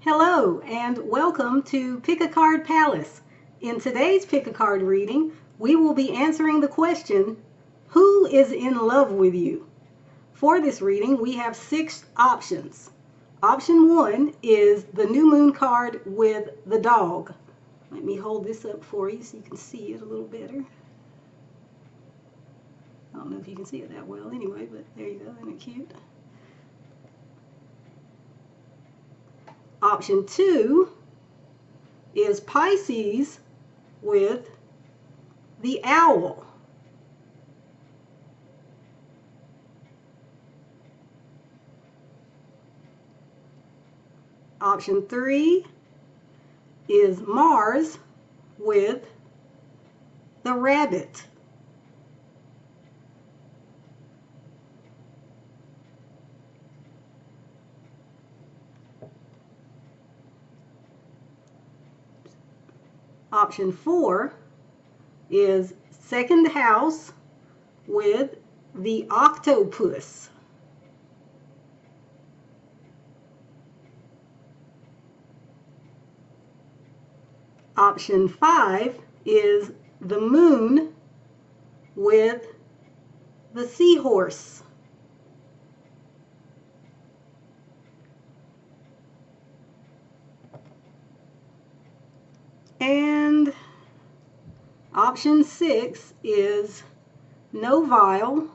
Hello and welcome to Pick a Card Palace. In today's Pick a Card reading, we will be answering the question, who is in love with you? For this reading, we have 6 options. Option 1 is the new moon card with the dog. Let me hold this up for you so you can see it a little better. I don't know if you can see it that well anyway, but there you go, isn't it cute? Option 2 is Pisces with the owl. Option 3 is Mars with the rabbit. Option 4 is second house with the octopus. Option 5 is the moon with the seahorse. And option 6 is Novile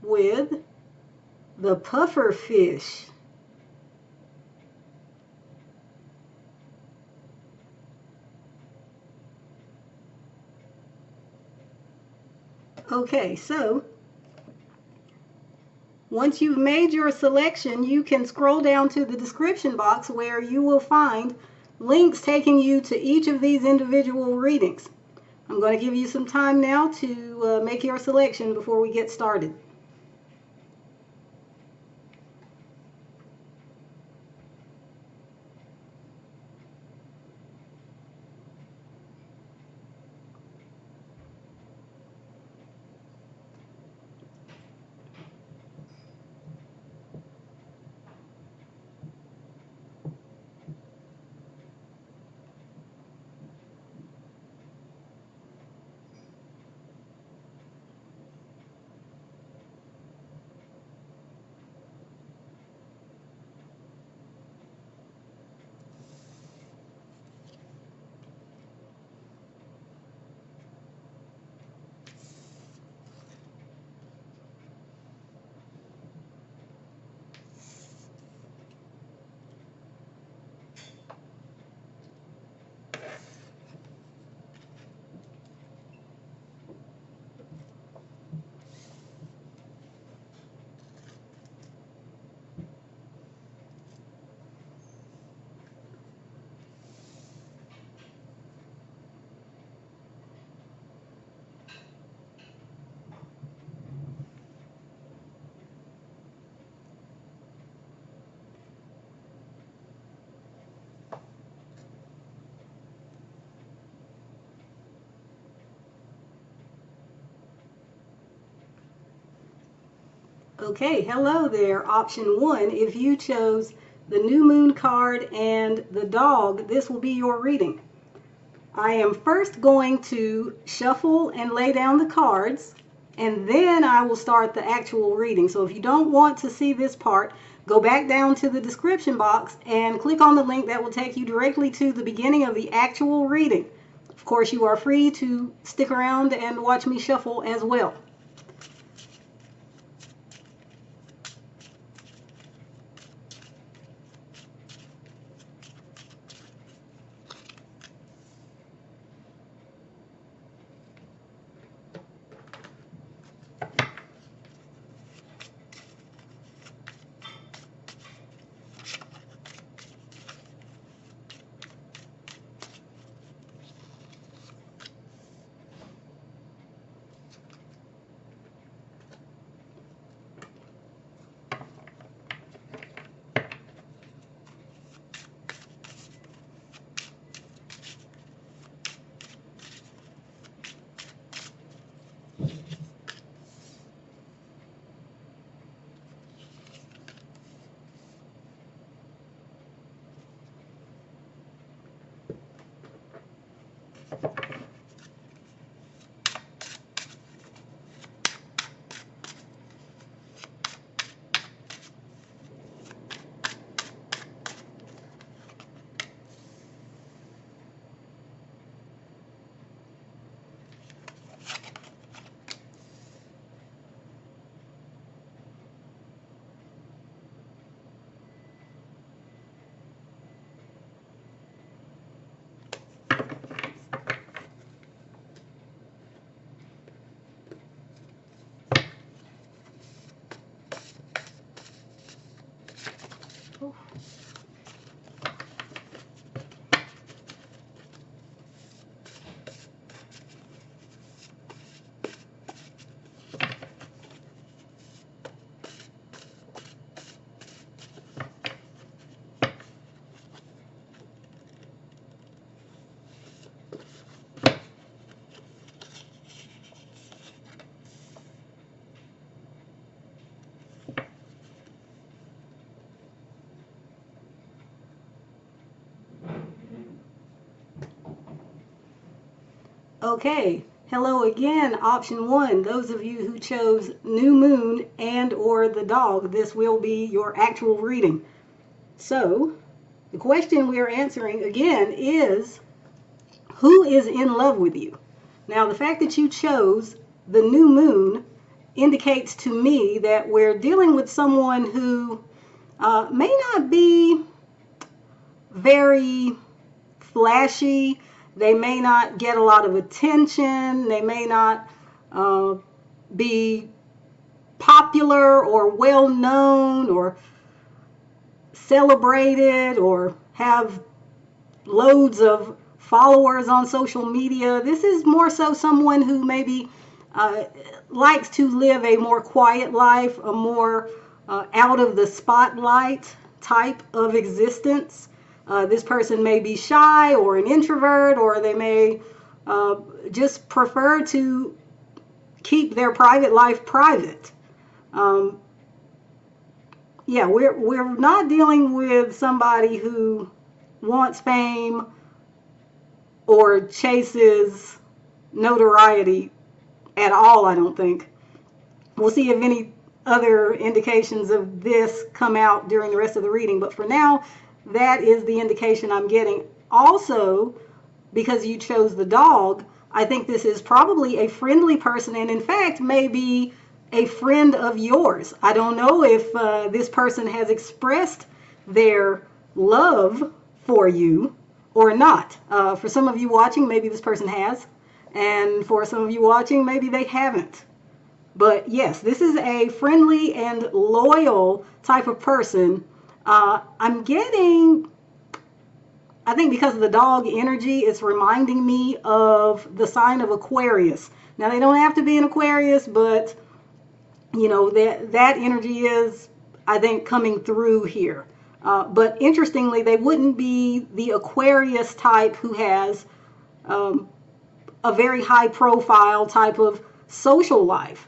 with the pufferfish. Okay, so once you've made your selection, you can scroll down to the description box where you will find links taking you to each of these individual readings. I'm going to give you some time now to make your selection before we get started. Okay, hello there, option 1. If you chose the new moon card and the dog, this will be your reading. I am first going to shuffle and lay down the cards, and then I will start the actual reading. So if you don't want to see this part, go back down to the description box and click on the link that will take you directly to the beginning of the actual reading. Of course, you are free to stick around and watch me shuffle as well. Okay, hello again, option one. Those of you who chose new moon and or the dog, this will be your actual reading. So, the question we are answering again is, who is in love with you? Now, the fact that you chose the new moon indicates to me that we're dealing with someone who may not be very flashy. They may not get a lot of attention. They may not be popular or well known or celebrated or have loads of followers on social media. This is more so someone who maybe likes to live a more quiet life, a more out of the spotlight type of existence. This person may be shy or an introvert, or they may just prefer to keep their private life private. Yeah, we're not dealing with somebody who wants fame or chases notoriety at all, I don't think. We'll see if any other indications of this come out during the rest of the reading, but for now, that is the indication I'm getting. Also, because you chose the dog, I think this is probably a friendly person, and in fact, maybe a friend of yours. I don't know if this person has expressed their love for you or not. For some of you watching, maybe this person has, and for some of you watching, maybe they haven't. But yes, this is a friendly and loyal type of person. I'm getting, I think because of the dog energy, it's reminding me of the sign of Aquarius. Now, they don't have to be an Aquarius, but you know, that energy is, I think, coming through here. But interestingly, they wouldn't be the Aquarius type who has a very high profile type of social life.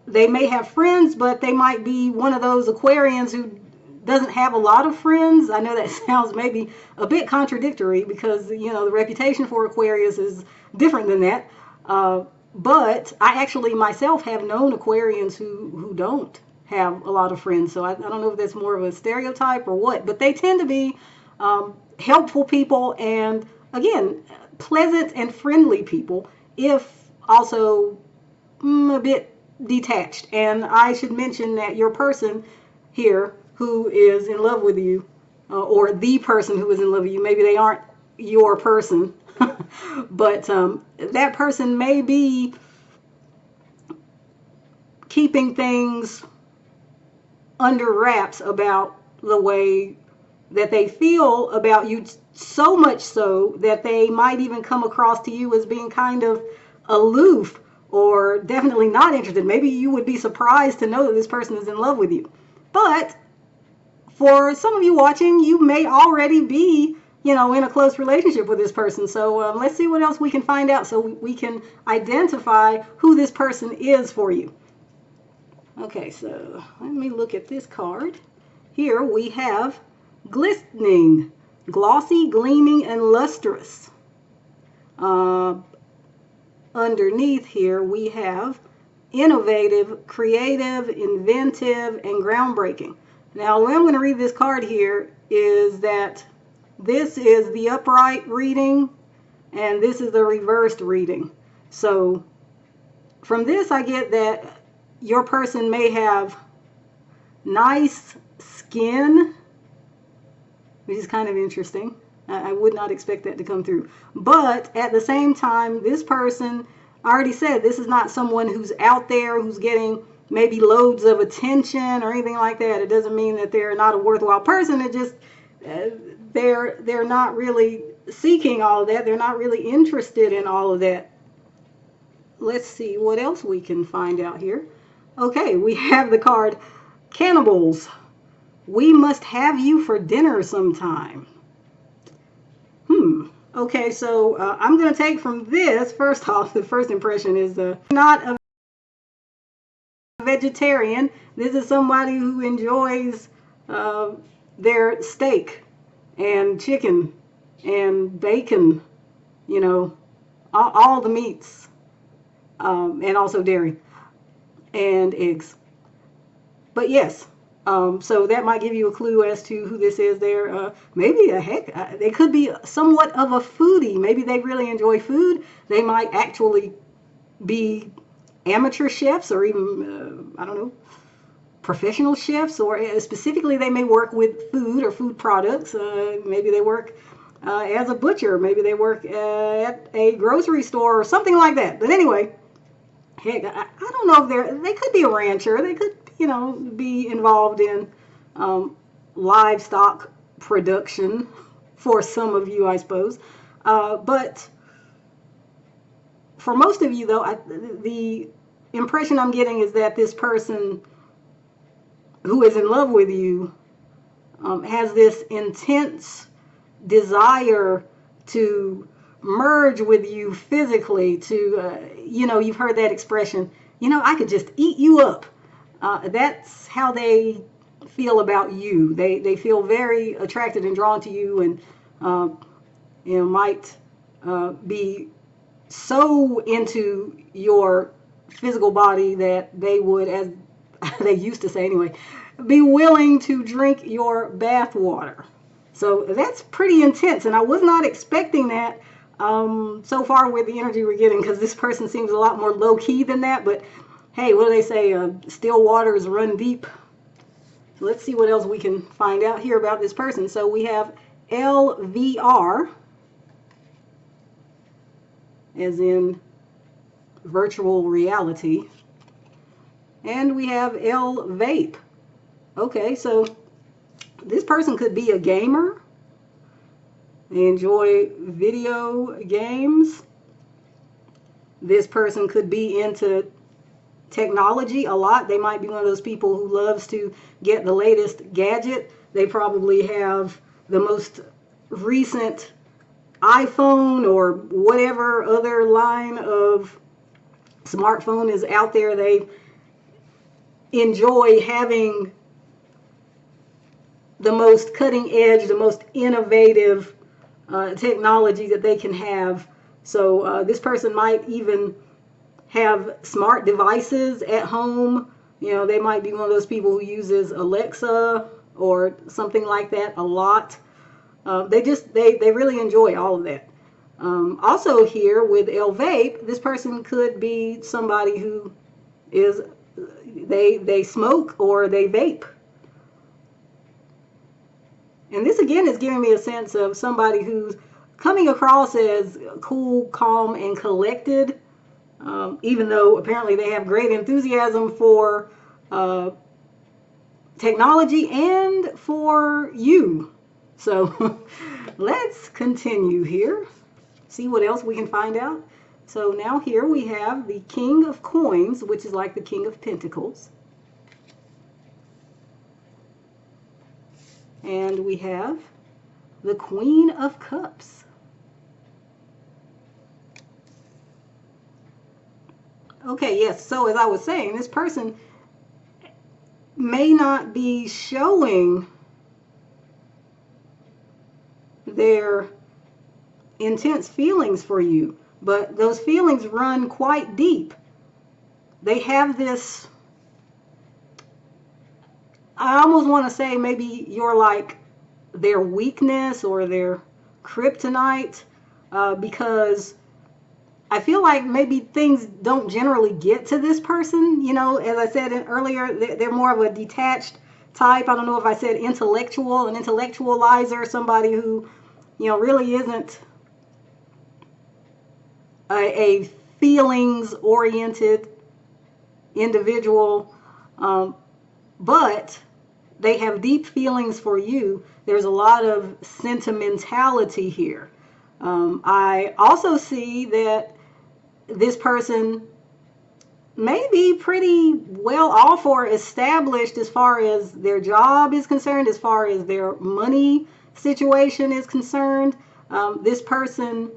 They may have friends, but they might be one of those Aquarians who doesn't have a lot of friends. I know that sounds maybe a bit contradictory because, you know, the reputation for Aquarius is different than that. But I actually myself have known Aquarians who don't have a lot of friends. So I don't know if that's more of a stereotype or what, but they tend to be helpful people and, again, pleasant and friendly people, if also a bit detached. And I should mention that your person here who is in love with you, or the person who is in love with you, maybe they aren't your person, but that person may be keeping things under wraps about the way that they feel about you, so much so that they might even come across to you as being kind of aloof or definitely not interested. Maybe you would be surprised to know that this person is in love with you. But for some of you watching, you may already be, you know, in a close relationship with this person. So let's see what else we can find out so we can identify who this person is for you. Okay, so let me look at this card. Here we have glistening, glossy, gleaming, and lustrous. Underneath here we have innovative, creative, inventive, and groundbreaking. Now, the way I'm going to read this card here is that this is the upright reading and this is the reversed reading. So from this I get that your person may have nice skin, which is kind of interesting. I would not expect that to come through. But at the same time, this person, I already said, this is not someone who's out there, who's getting maybe loads of attention or anything like that. It doesn't mean that they're not a worthwhile person. It just, they're not really seeking all of that. They're not really interested in all of that. Let's see what else we can find out here. Okay, we have the card Cannibals. We must have you for dinner sometime. Okay, so I'm going to take from this, first off, the first impression is not a vegetarian. This is somebody who enjoys their steak and chicken and bacon, you know, all the meats, and also dairy and eggs. But yes, so that might give you a clue as to who this is there. Maybe, heck, they could be somewhat of a foodie. Maybe they really enjoy food. They might actually be amateur chefs, or even, I don't know, professional chefs, or specifically they may work with food or food products. Maybe they work as a butcher. Maybe they work at a grocery store or something like that. But anyway, heck, I don't know if they could be a rancher. They could, be involved in livestock production for some of you, I suppose. But for most of you, though, the impression I'm getting is that this person who is in love with you has this intense desire to merge with you physically, to, you've heard that expression, I could just eat you up. That's how they feel about you. They feel very attracted and drawn to you, and might be so into your physical body that they would, as they used to say anyway, be willing to drink your bath water. So that's pretty intense, and I was not expecting that so far with the energy we're getting, because this person seems a lot more low-key than that. But hey, what do they say? Still waters run deep. So let's see what else we can find out here about this person. So we have LVR, as in virtual reality, and we have L-Vape. Okay, so this person could be a gamer. They enjoy video games. This person could be into technology a lot. They might be one of those people who loves to get the latest gadget. They probably have the most recent iPhone or whatever other line of smartphone is out there. They enjoy having the most cutting edge, the most innovative technology that they can have. So this person might even have smart devices at home. They might be one of those people who uses Alexa or something like that a lot. They really enjoy all of that. Also here with L-Vape, this person could be somebody who is, they smoke or they vape. And this again is giving me a sense of somebody who's coming across as cool, calm, and collected, even though apparently they have great enthusiasm for technology and for you. So let's continue here, see what else we can find out. So now here we have the King of Coins, which is like the King of Pentacles. And we have the Queen of Cups. Okay, yes, so as I was saying, this person may not be showing their intense feelings for you, but those feelings run quite deep. They have this, I almost want to say maybe you're like their weakness or their kryptonite, because I feel like maybe things don't generally get to this person. As I said earlier, they're more of a detached type. I don't know if I said intellectual, an intellectualizer, somebody who, really isn't a feelings-oriented individual, but they have deep feelings for you. There's a lot of sentimentality here. I also see that this person may be pretty well off or established as far as their job is concerned, as far as their money situation is concerned. This person,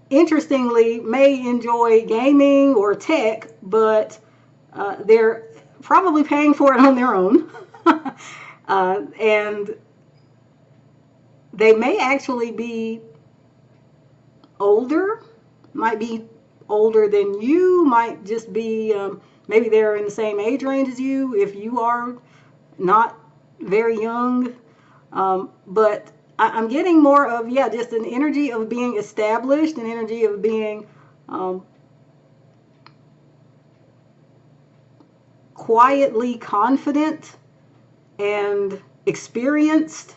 interestingly, may enjoy gaming or tech, but they're probably paying for it on their own. And they may actually be older might be older than you, might just be, maybe they're in the same age range as you if you are not very young. But I'm getting more of, yeah, just an energy of being established, an energy of being quietly confident and experienced,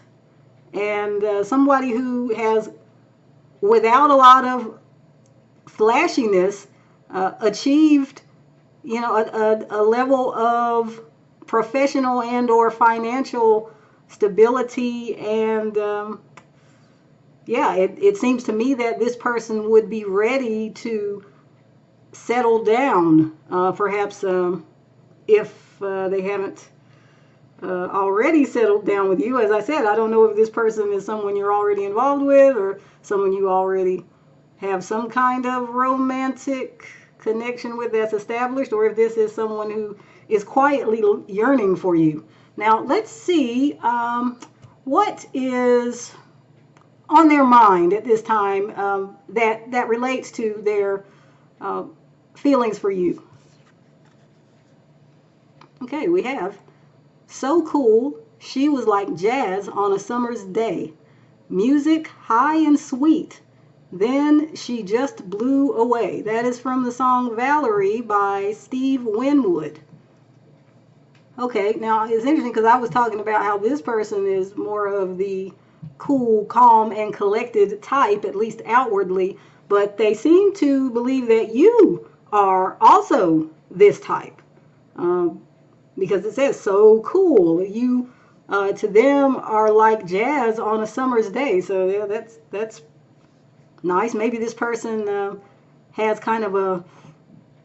and somebody who has, without a lot of flashiness, achieved, a level of professional and or financial stability. And yeah, it seems to me that this person would be ready to settle down, perhaps if they haven't already settled down with you. As I said, I don't know if this person is someone you're already involved with or someone you already have some kind of romantic connection with that's established, or if this is someone who is quietly yearning for you. Now, let's see what is on their mind at this time that relates to their feelings for you. Okay, we have, so cool, she was like jazz on a summer's day. Music high and sweet. Then she just blew away. That is from the song Valerie by Steve Winwood. Okay, now it's interesting because I was talking about how this person is more of the cool, calm, and collected type, at least outwardly, but they seem to believe that you are also this type. Because it says so cool. You to them are like jazz on a summer's day. So yeah, that's nice. Maybe this person has kind of a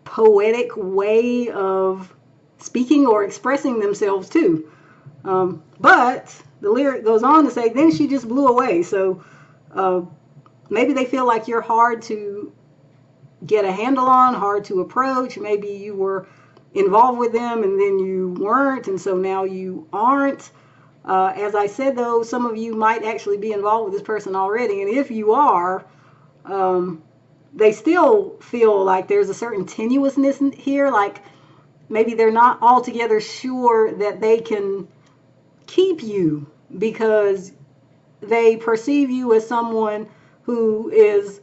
poetic way of speaking or expressing themselves too. But the lyric goes on to say, then she just blew away. So maybe they feel like you're hard to get a handle on, hard to approach. Maybe you were involved with them and then you weren't, and so now you aren't. As I said, though, some of you might actually be involved with this person already, and if you are, they still feel like there's a certain tenuousness here, like maybe they're not altogether sure that they can keep you because they perceive you as someone who is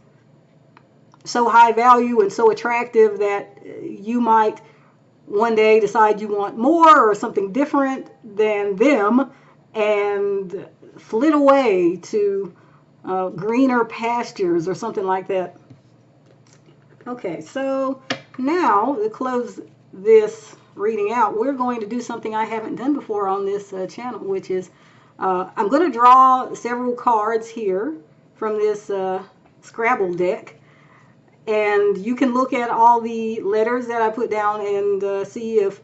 so high value and so attractive that you might one day decide you want more or something different than them and flit away to greener pastures or something like that. Okay, so now to close this reading out, we're going to do something I haven't done before on this channel, which is I'm going to draw several cards here from this Scrabble deck. And you can look at all the letters that I put down and see if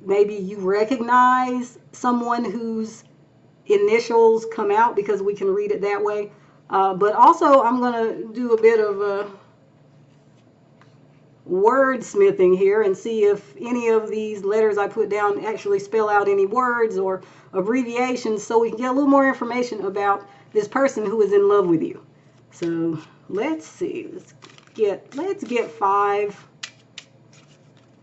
maybe you recognize someone whose initials come out, because we can read it that way. But also I'm going to do a bit of wordsmithing here and see if any of these letters I put down actually spell out any words or abbreviations, so we can get a little more information about this person who is in love with you. So let's see. Let's get 5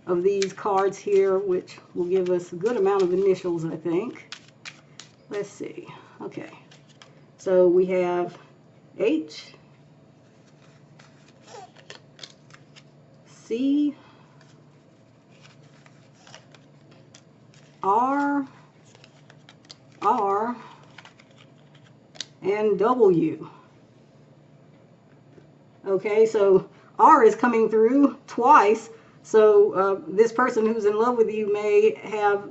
of these cards here, which will give us a good amount of initials, I think. Let's see. Okay. So we have H, C, R, and W. Okay, so R is coming through twice, so this person who's in love with you may have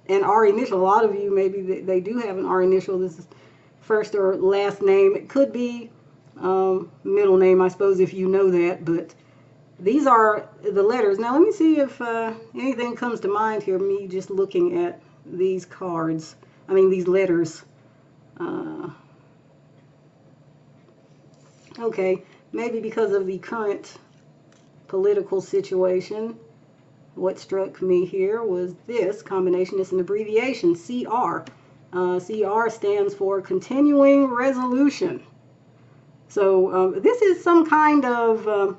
an R initial. A lot of you, maybe they do have an R initial. This is first or last name. It could be middle name, I suppose, if you know that, but these are the letters. Now, let me see if anything comes to mind here, me just looking at these cards. I mean, these letters. Okay, maybe because of the current political situation, what struck me here was this combination. It's an abbreviation, CR. CR stands for Continuing Resolution. So this is some kind of,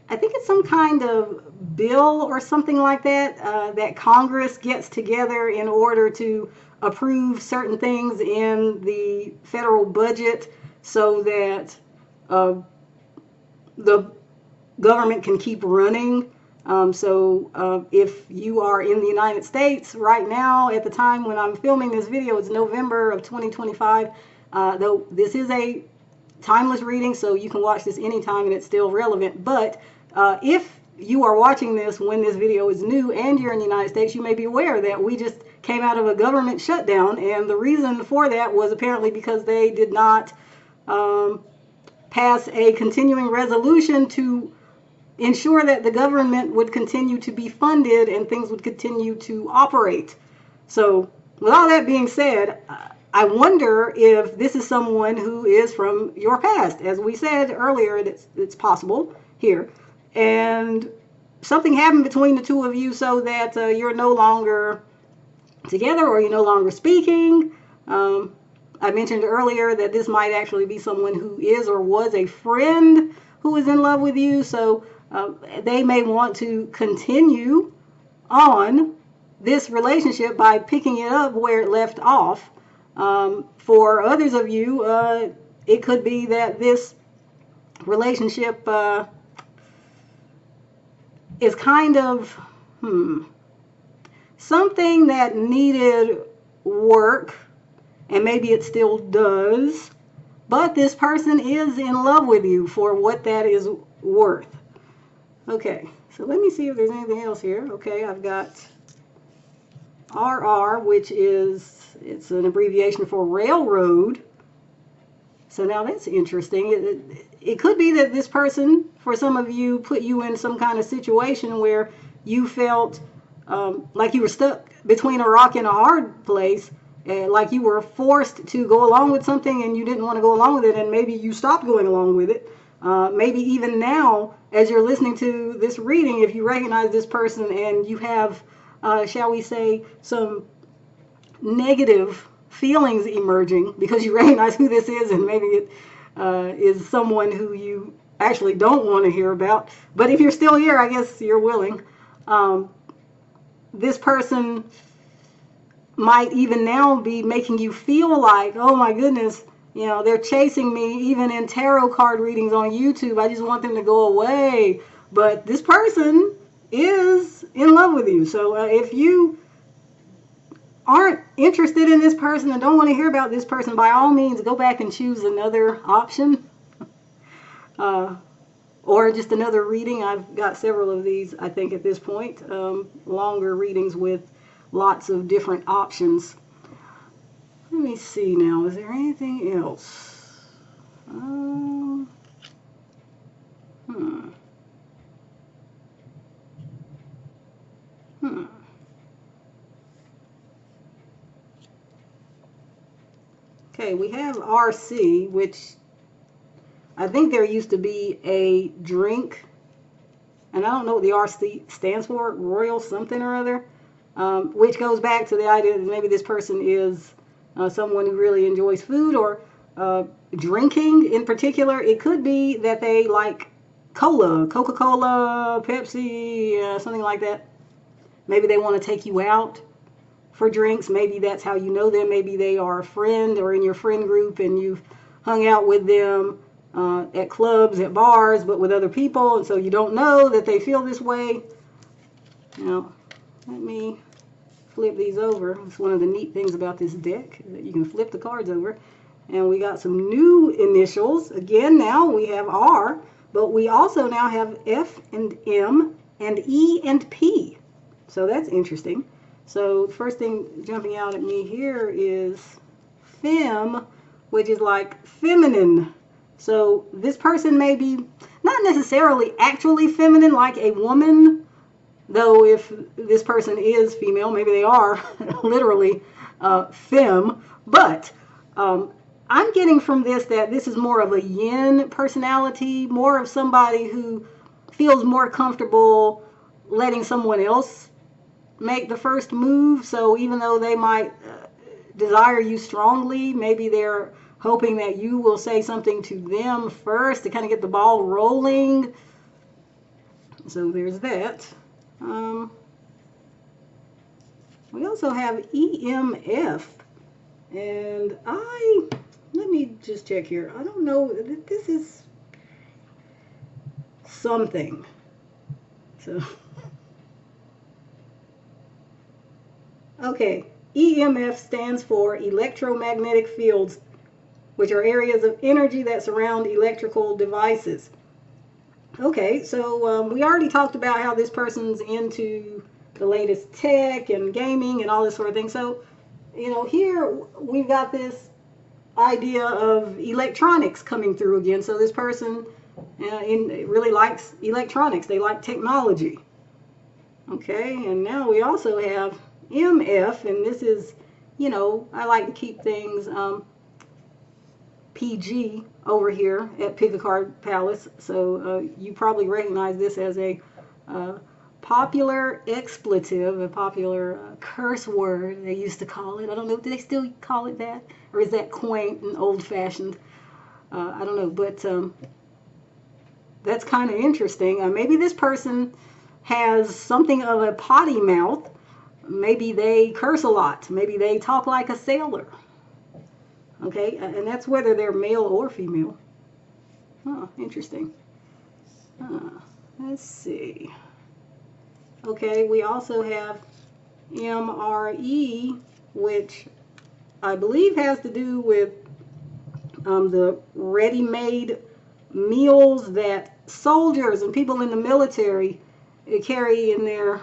I think it's some kind of bill or something like that, that Congress gets together in order to approve certain things in the federal budget so that the government can keep running. So if you are in the United States right now, at the time when I'm filming this video, it's November of 2025, though this is a timeless reading, so you can watch this anytime and it's still relevant. But if you are watching this when this video is new and you're in the United States, you may be aware that we just came out of a government shutdown, and the reason for that was apparently because they did not pass a continuing resolution to ensure that the government would continue to be funded and things would continue to operate. So with all that being said, I wonder if this is someone who is from your past. As we said earlier, it's possible here. And something happened between the two of you so that you're no longer together or you're no longer speaking. I mentioned earlier that this might actually be someone who is or was a friend who is in love with you. So they may want to continue on this relationship by picking it up where it left off. For others of you, it could be that this relationship is kind of something that needed work, and maybe it still does, but this person is in love with you for what that is worth. Okay, so let me see if there's anything else here. Okay, I've got RR, which is, it's an abbreviation for railroad. So now that's interesting. It could be that this person, for some of you, put you in some kind of situation where you felt like you were stuck between a rock and a hard place, like you were forced to go along with something and you didn't want to go along with it, and maybe you stopped going along with it. Maybe even now, as you're listening to this reading, if you recognize this person and you have, shall we say, some negative feelings emerging because you recognize who this is, and maybe it is someone who you actually don't want to hear about. But if you're still here, I guess you're willing. This person might even now be making you feel like, oh my goodness, you know, they're chasing me even in tarot card readings on YouTube. I just want them to go away. But this person is in love with you. So if you aren't interested in this person and don't want to hear about this person, by all means, go back and choose another option. Or just another reading. I've got several of these, I think, at this point. Longer readings with lots of different options. Let me see now. Is there anything else? Okay, we have RC, which I think there used to be a drink, and I don't know what the RC stands for, Royal something or other, which goes back to the idea that maybe this person is someone who really enjoys food or drinking in particular. It could be that they like cola, Coca-Cola, Pepsi, something like that. Maybe they want to take you out for drinks. Maybe that's how you know them. Maybe they are a friend or in your friend group and you've hung out with them at clubs, at bars, but with other people, and so you don't know that they feel this way. Now, let me flip these over. It's one of the neat things about this deck, that you can flip the cards over. And we got some new initials. Again, now we have R, but we also now have F and M and E and P. So that's interesting. So the first thing jumping out at me here is Fem, which is like feminine. So this person may be not necessarily actually feminine like a woman, though if this person is female, maybe they are literally femme. But I'm getting from this that this is more of a yin personality, more of somebody who feels more comfortable letting someone else make the first move. So even though they might desire you strongly, maybe they're hoping that you will say something to them first to kind of get the ball rolling. So there's that. We also have EMF. And let me just check here. I don't know, this is something. So, okay, EMF stands for electromagnetic fields, which are areas of energy that surround electrical devices. Okay, so we already talked about how this person's into the latest tech and gaming and all this sort of thing. So, you know, here we've got this idea of electronics coming through again. So this person really likes electronics. They like technology. Okay, and now we also have MF, and this is, you know, I like to keep things PG over here at Pick a Card Palace. So you probably recognize this as a popular expletive, a popular curse word, they used to call it. I don't know, do they still call it that? Or is that quaint and old-fashioned? I don't know, but that's kind of interesting. Maybe this person has something of a potty mouth. Maybe they curse a lot. Maybe they talk like a sailor. Okay, and that's whether they're male or female. Oh, interesting. Let's see. Okay, we also have MRE, which I believe has to do with the ready-made meals that soldiers and people in the military carry in their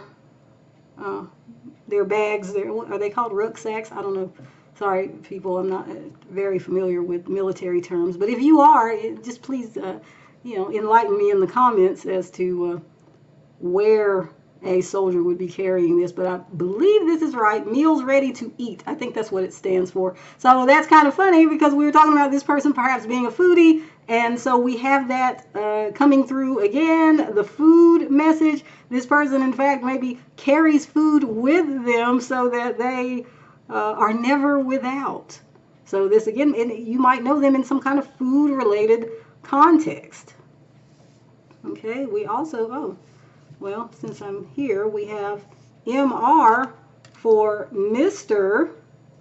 bags. Are they called rucksacks? I don't know. Sorry, people, I'm not very familiar with military terms. But if you are, just please, you know, enlighten me in the comments as to where a soldier would be carrying this. But I believe this is right. Meals ready to eat. I think that's what it stands for. So that's kind of funny because we were talking about this person perhaps being a foodie. And so we have that coming through again, the food message. This person, in fact, maybe carries food with them so that they are never without. So this again, and you might know them in some kind of food-related context. Okay, we also, well, since I'm here, we have MR for Mr.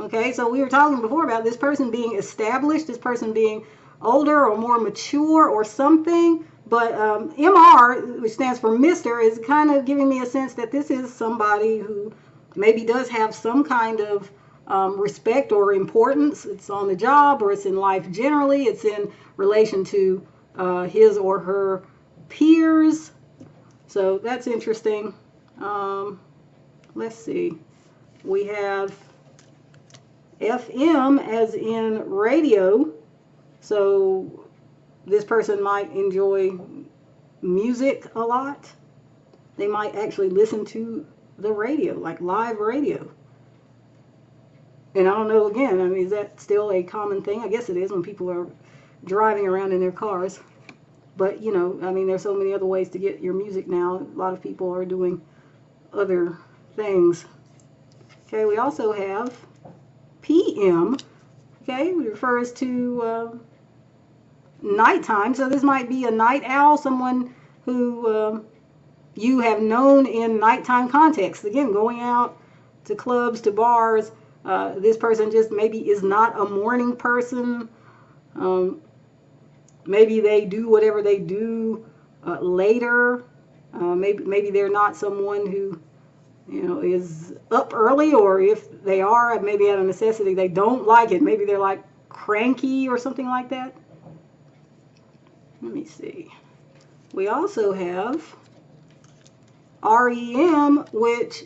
Okay, so we were talking before about this person being established, this person being older or more mature or something. But MR, which stands for Mr., is kind of giving me a sense that this is somebody who maybe does have some kind of respect or importance. It's on the job or it's in life generally. It's in relation to his or her peers. So that's interesting. Let's see. We have FM as in radio. So this person might enjoy music a lot. They might actually listen to the radio, like live radio. And I don't know, again, I mean, is that still a common thing? I guess it is when people are driving around in their cars. But, you know, I mean, there's so many other ways to get your music now. A lot of people are doing other things. Okay, we also have PM. Okay, it refers to nighttime. So this might be a night owl, someone who you have known in nighttime context. Again, going out to clubs, to bars. This person just maybe is not a morning person. Maybe they do whatever they do later. Maybe they're not someone who, you know, is up early, or if they are, maybe out of necessity, they don't like it. Maybe they're like cranky or something like that. Let me see. We also have REM, which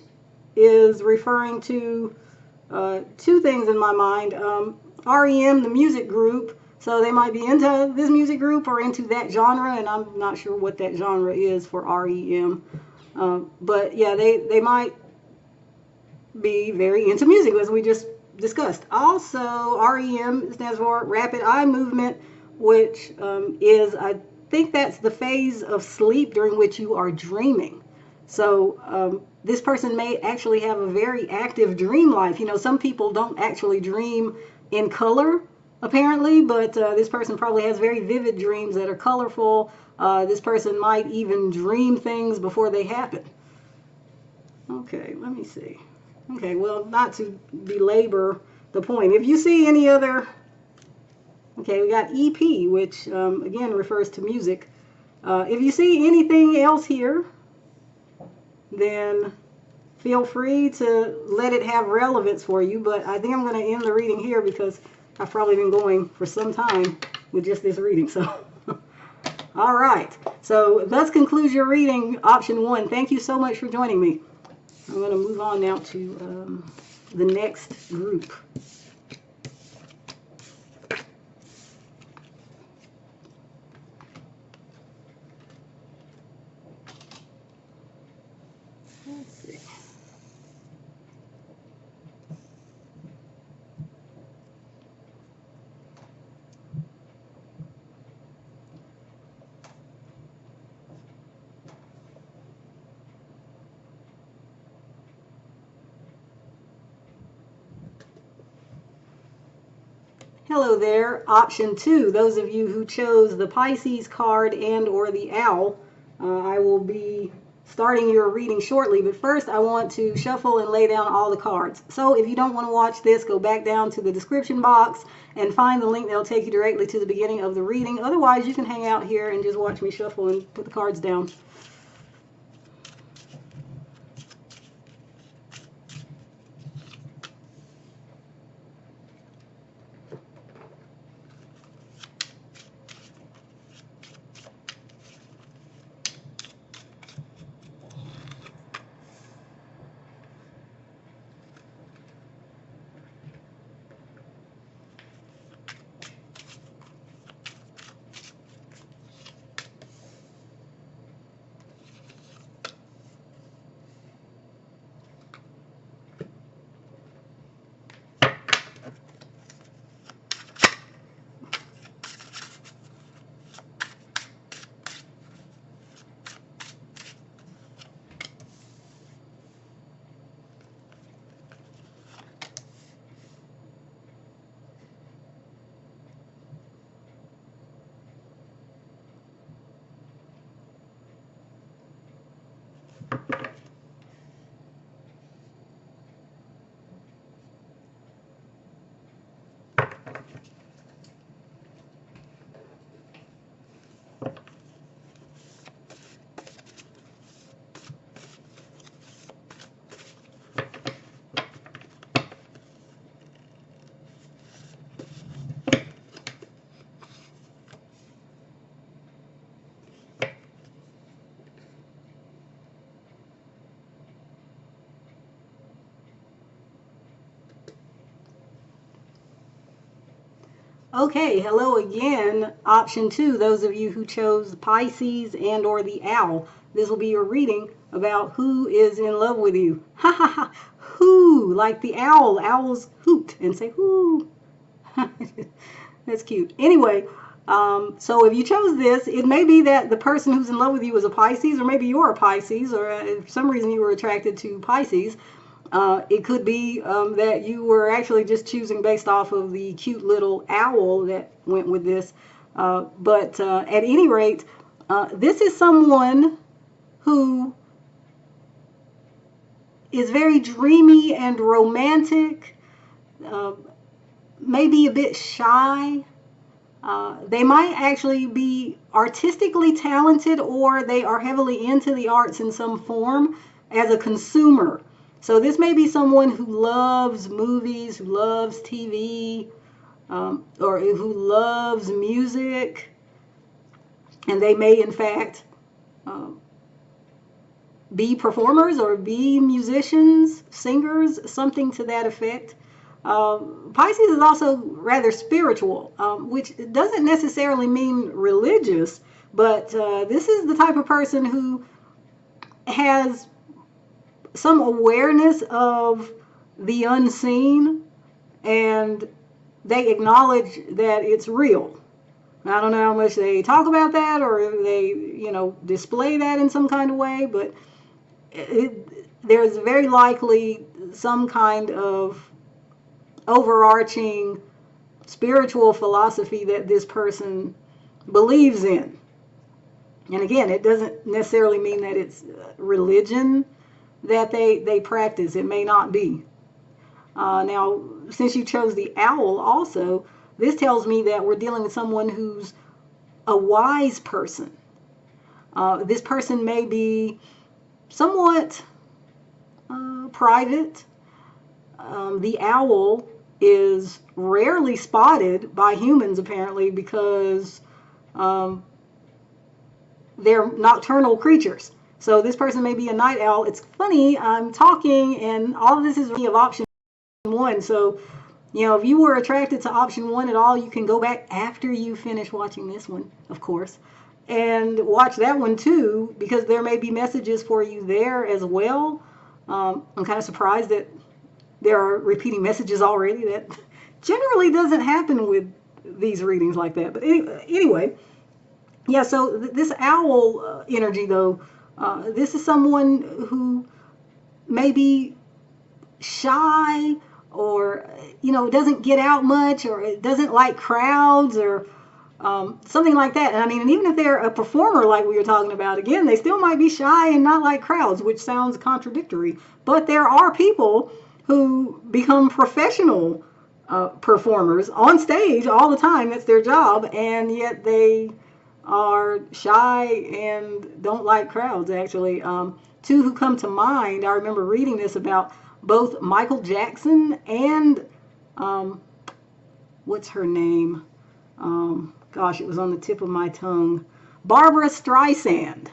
is referring to two things in my mind. REM, the music group, so they might be into this music group or into that genre, and I'm not sure what that genre is for REM. But yeah, they might be very into music, as we just discussed. Also, REM stands for rapid eye movement, which is, I think that's the phase of sleep during which you are dreaming. So this person may actually have a very active dream life. You know, some people don't actually dream in color. apparently, but this person probably has very vivid dreams that are colorful. This person might even dream things before they happen. Okay, let me see. Okay, well, not to belabor the point. If you see any other, okay, we got EP, which again refers to music. If you see anything else here, then feel free to let it have relevance for you. But I think I'm going to end the reading here because I've probably been going for some time with just this reading. So, all right. So let's conclude your reading, option 1. Thank you so much for joining me. I'm going to move on now to the next group. Let's see. Hello there, option 2. Those of you who chose the Pisces card and or the owl, I will be starting your reading shortly, but first I want to shuffle and lay down all the cards. So if you don't want to watch this, go back down to the description box and find the link that'll take you directly to the beginning of the reading. Otherwise, you can hang out here and just watch me shuffle and put the cards down. Okay, hello again. Option 2, those of you who chose Pisces and or the owl. This will be your reading about who is in love with you. Ha ha ha. Who, like the owl. Owls hoot and say whoo. That's cute. Anyway, so if you chose this, it may be that the person who's in love with you is a Pisces, or maybe you're a Pisces, or for some reason you were attracted to Pisces. It could be that you were actually just choosing based off of the cute little owl that went with this. But at any rate, this is someone who is very dreamy and romantic, maybe a bit shy. They might actually be artistically talented, or they are heavily into the arts in some form as a consumer. So this may be someone who loves movies, who loves TV, or who loves music, and they may in fact be performers or be musicians, singers, something to that effect. Pisces is also rather spiritual, which doesn't necessarily mean religious, but this is the type of person who has some awareness of the unseen, and they acknowledge that it's real. I don't know how much they talk about that, or they, display that in some kind of way, but there's very likely some kind of overarching spiritual philosophy that this person believes in. And again, it doesn't necessarily mean that it's religion that they practice. It may not be. Now, since you chose the owl also, this tells me that we're dealing with someone who's a wise person. This person may be somewhat private. The owl is rarely spotted by humans, apparently, because they're nocturnal creatures. So this person may be a night owl. It's funny, I'm talking, and all of this is of option one. So, you know, if you were attracted to option one at all, you can go back after you finish watching this one, of course, and watch that one too, because there may be messages for you there as well. I'm kind of surprised that there are repeating messages already. That generally doesn't happen with these readings like that. But anyway, yeah, so this owl energy, though, this is someone who may be shy, or, you know, doesn't get out much, or doesn't like crowds, or something like that. And I mean, and even if they're a performer like we were talking about, again, they still might be shy and not like crowds, which sounds contradictory. But there are people who become professional performers on stage all the time. That's their job, and yet they are shy and don't like crowds, actually. Two who come to mind, I remember reading this about both Michael Jackson and what's her name? Gosh, it was on the tip of my tongue. Barbara Streisand.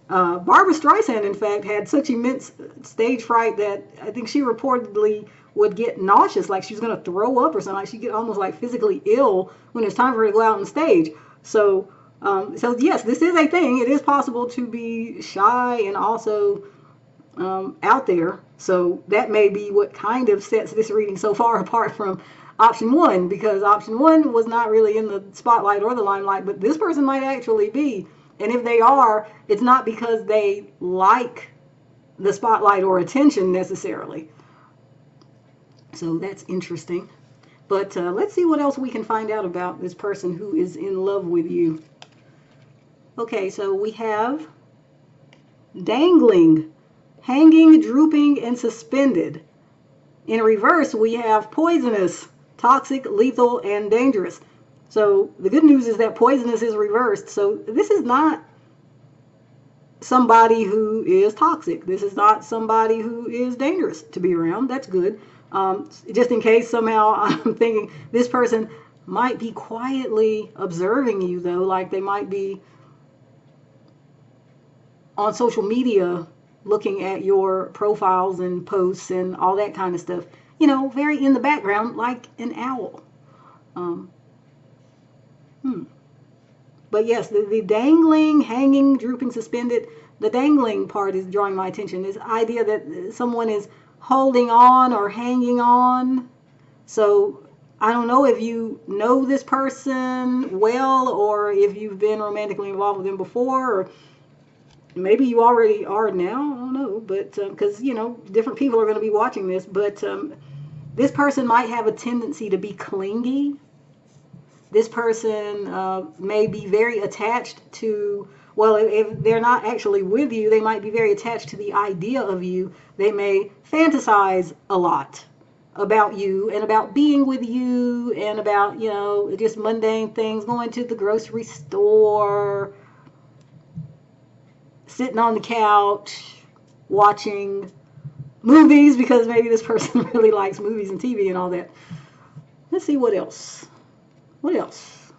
Barbara Streisand, in fact, had such immense stage fright that I think she reportedly would get nauseous, like she was going to throw up or something. Like she'd get almost like physically ill when it's time for her to go out on stage. So yes, this is a thing. It is possible to be shy and also out there. So that may be what kind of sets this reading so far apart from option one, because option one was not really in the spotlight or the limelight, but this person might actually be. And if they are, it's not because they like the spotlight or attention necessarily. So that's interesting. But let's see what else we can find out about this person who is in love with you. Okay, so we have dangling, hanging, drooping, and suspended. In reverse, we have poisonous, toxic, lethal, and dangerous. So the good news is that poisonous is reversed. So this is not somebody who is toxic. This is not somebody who is dangerous to be around. That's good. Just in case somehow I'm thinking this person might be quietly observing you, though, like they might be on social media looking at your profiles and posts and all that kind of stuff. You know, very in the background, like an owl. But yes, the dangling, hanging, drooping, suspended, the dangling part is drawing my attention. This idea that someone is holding on or hanging on. So I don't know if you know this person well, or if you've been romantically involved with them before, or maybe you already are now. I don't know, but because, you know, different people are going to be watching this. But this person might have a tendency to be clingy. This person may be very attached to, well, if they're not actually with you, they might be very attached to the idea of you. They may fantasize a lot about you and about being with you and about, you know, just mundane things, going to the grocery store, sitting on the couch, watching movies, because maybe this person really likes movies and TV and all that. Let's see what else. What else?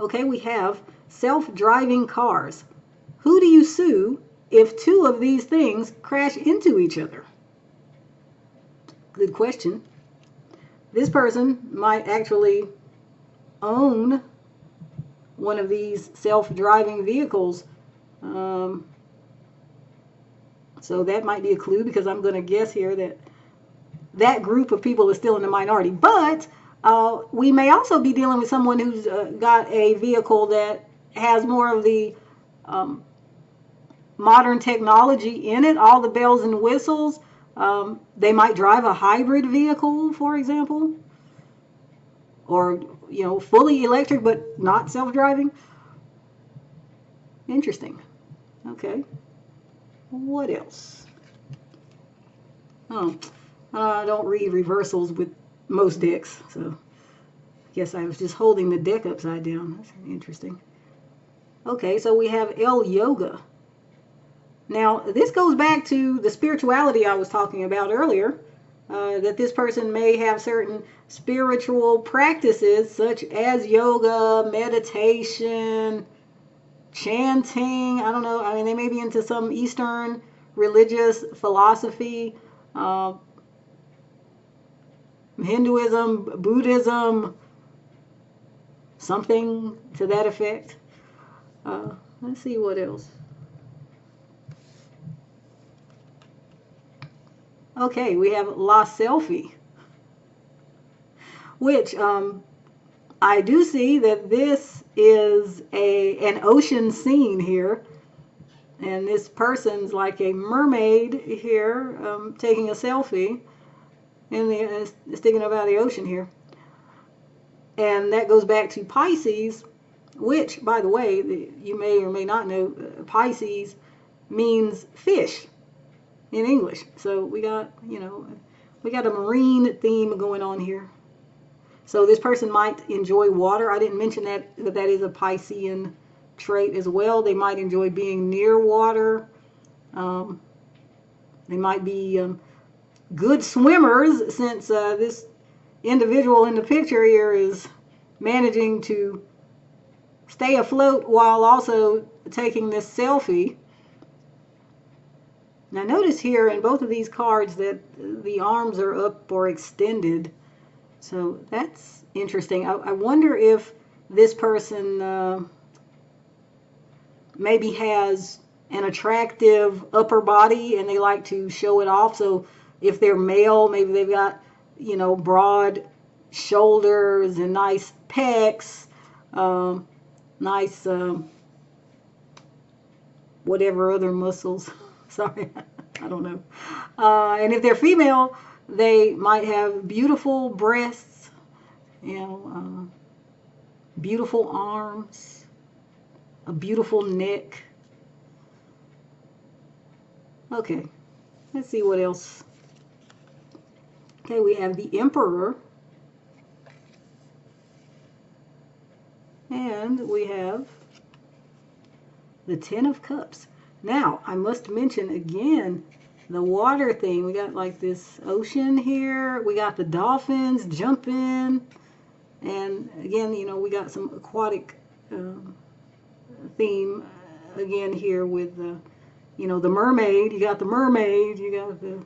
Okay, we have self-driving cars. Who do you sue if two of these things crash into each other? Good question. This person might actually own one of these self-driving vehicles. So that might be a clue, because I'm going to guess here that that group of people is still in the minority. But we may also be dealing with someone who's got a vehicle that has more of the modern technology in it, all the bells and whistles. They might drive a hybrid vehicle, for example. or, you know, fully electric but not self-driving. Interesting. Okay. What else? Oh, I don't read reversals with most decks, so I guess I was just holding the deck upside down. That's interesting. Okay, so we have El Yoga. Now, this goes back to the spirituality I was talking about earlier, that this person may have certain spiritual practices such as yoga, meditation, chanting. I don't know. I mean, they may be into some Eastern religious philosophy, Hinduism, Buddhism, something to that effect. Let's see what else. Okay, we have La Selfie, which I do see that this is an ocean scene here, and this person's like a mermaid here, taking a selfie in the sticking up out of the ocean here, and that goes back to Pisces, which, by the way, you may or may not know, Pisces means fish in English. So we got, you know, we got a marine theme going on here. So this person might enjoy water. I didn't mention that is a Piscean trait as well. They might enjoy being near water. They might be good swimmers, since this individual in the picture here is managing to stay afloat while also taking this selfie. Now notice here in both of these cards that the arms are up or extended. So that's interesting. I wonder if this person maybe has an attractive upper body and they like to show it off. So if they're male, maybe they've got, you know, broad shoulders and nice pecs, nice whatever other muscles. Sorry, I don't know. And if they're female, they might have beautiful breasts, you know, beautiful arms, a beautiful neck. Okay, let's see what else. Okay, we have the Emperor. And we have the Ten of Cups. Now, I must mention again the water thing. We got like this ocean here. We got the dolphins jumping. And again, you know, we got some aquatic theme again here with the, you know, the mermaid. You got the mermaid. You got the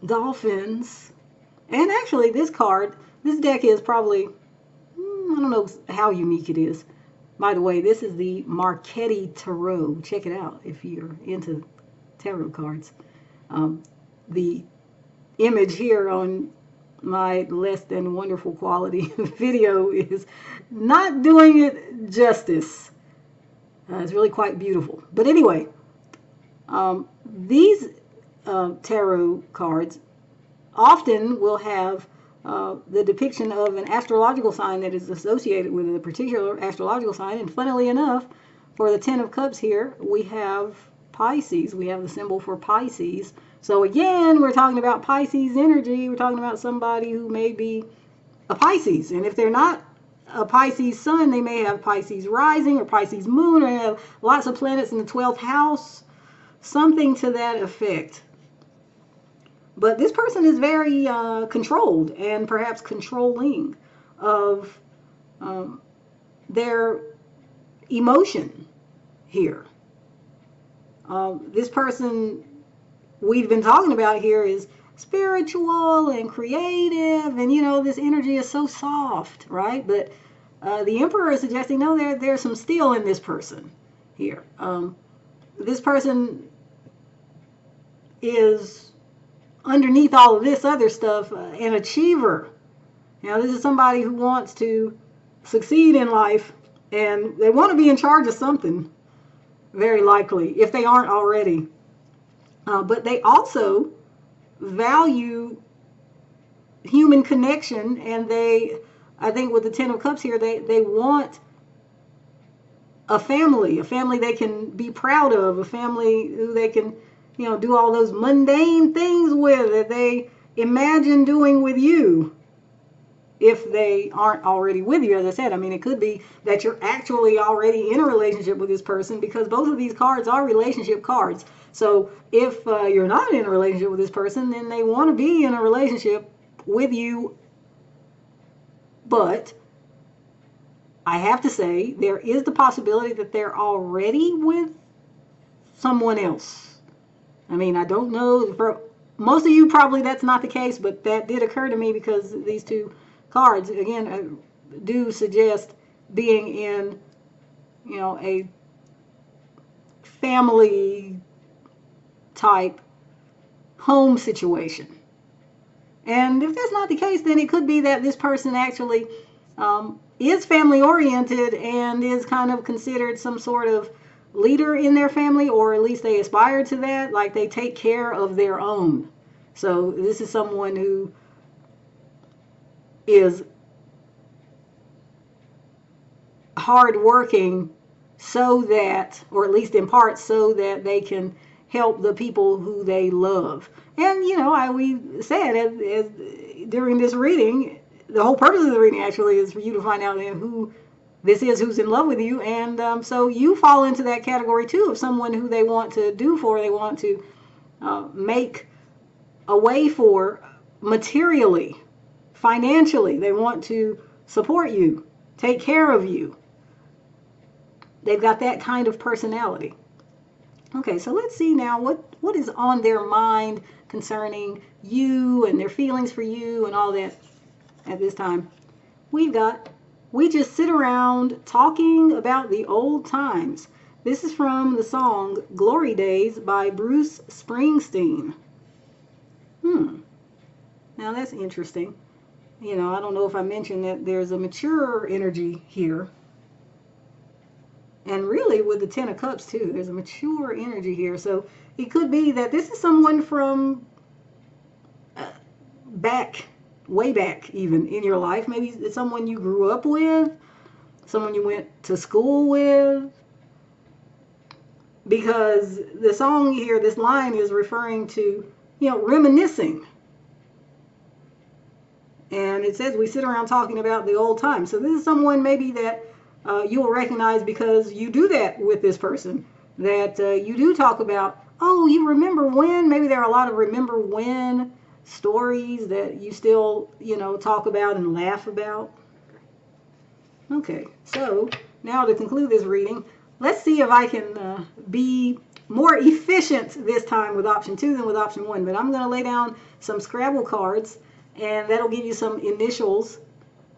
dolphins. And actually, this deck is probably, I don't know how unique it is. By the way, this is the Marchetti Tarot. Check it out if you're into tarot cards. The image here on my less than wonderful quality video is not doing it justice. It's really quite beautiful. But anyway, these tarot cards often will have the depiction of an astrological sign that is associated with a particular astrological sign. And funnily enough, for the Ten of Cups here, we have Pisces. We have the symbol for Pisces. So again, we're talking about Pisces energy. We're talking about somebody who may be a Pisces. And if they're not a Pisces sun, they may have Pisces rising or Pisces moon, or have lots of planets in the 12th house. Something to that effect. But this person is very controlled and perhaps controlling of their emotion here. This person we've been talking about here is spiritual and creative, and you know, this energy is so soft, right? But the Emperor is suggesting, no, there's some steel in this person here. This person is, underneath all of this other stuff, an achiever. Now, this is somebody who wants to succeed in life, and they want to be in charge of something, very likely, if they aren't already. But they also value human connection, and I think with the Ten of Cups here, they want a family they can be proud of, a family who they can, do all those mundane things with that they imagine doing with you if they aren't already with you. As I said, I mean, it could be that you're actually already in a relationship with this person, because both of these cards are relationship cards. So if you're not in a relationship with this person, then they want to be in a relationship with you. But I have to say, there is the possibility that they're already with someone else. I mean, I don't know. For most of you, probably that's not the case, but that did occur to me because these two cards, again, do suggest being in, a family type home situation. And if that's not the case, then it could be that this person actually is family oriented and is kind of considered some sort of leader in their family, or at least they aspire to that, like they take care of their own. So this is someone who is hardworking so that, or at least in part, so that they can help the people who they love. And, we said as during this reading, the whole purpose of the reading actually is for you to find out who this is who's in love with you. And so you fall into that category too, of someone who they want to do for, they want to make a way for materially, financially. They want to support you, take care of you. They've got that kind of personality. Okay, so let's see now what is on their mind concerning you and their feelings for you and all that at this time. We just sit around talking about the old times. This is from the song Glory Days by Bruce Springsteen. Now that's interesting. I don't know if I mentioned that there's a mature energy here. And really with the Ten of Cups too, there's a mature energy here. So it could be that this is someone from way back even in your life. Maybe it's someone you grew up with, someone you went to school with. Because the song here, this line is referring to, reminiscing. And it says we sit around talking about the old times. So this is someone maybe that you will recognize because you do that with this person. That you do talk about, oh, you remember when? Maybe there are a lot of remember when stories that you still, talk about and laugh about. Okay, so now to conclude this reading, let's see if I can be more efficient this time with option 2 than with option 1. But I'm going to lay down some Scrabble cards, and that'll give you some initials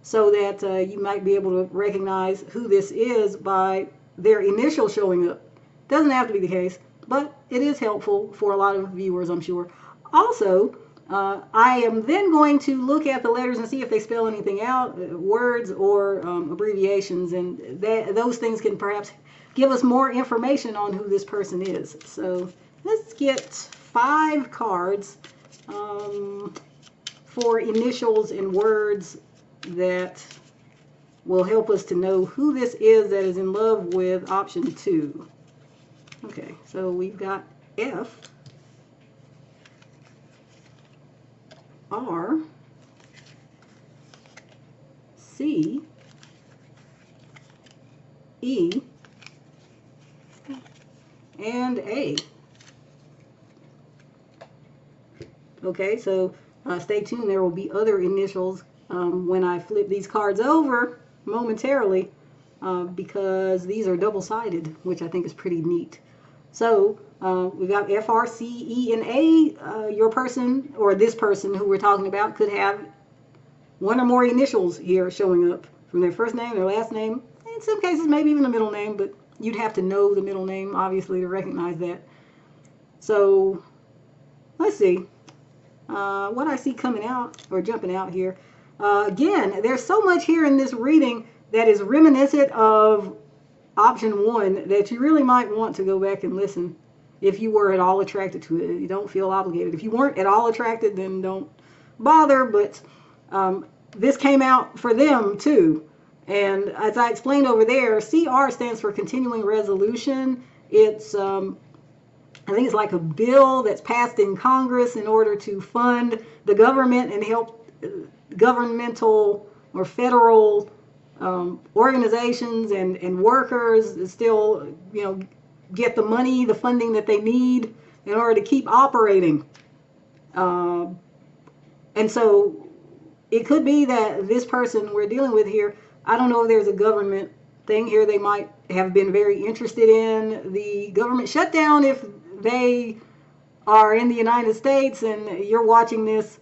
so that you might be able to recognize who this is by their initial showing up. Doesn't have to be the case, but it is helpful for a lot of viewers, I'm sure. Also, I am then going to look at the letters and see if they spell anything out, words or abbreviations, and those things can perhaps give us more information on who this person is. So let's get 5 cards for initials and words that will help us to know who this is that is in love with option 2. Okay, so we've got F, R, C, E, and A. Okay, so stay tuned. There will be other initials when I flip these cards over momentarily because these are double-sided, which I think is pretty neat. So we've got F, R, C, E, and A. Your person, or this person who we're talking about, could have one or more initials here showing up from their first name, their last name, in some cases maybe even a middle name, but you'd have to know the middle name, obviously, to recognize that. So let's see what I see coming out or jumping out here. Again, there's so much here in this reading that is reminiscent of option 1 that you really might want to go back and listen if you were at all attracted to it. You don't feel obligated. If you weren't at all attracted, then don't bother, but this came out for them too. And as I explained over there, CR stands for continuing resolution. It's I think it's like a bill that's passed in Congress in order to fund the government and help governmental or federal organizations and workers still, get the money, the funding that they need in order to keep operating. And so it could be that this person we're dealing with here, I don't know if there's a government thing here. They might have been very interested in the government shutdown if they are in the United States and you're watching this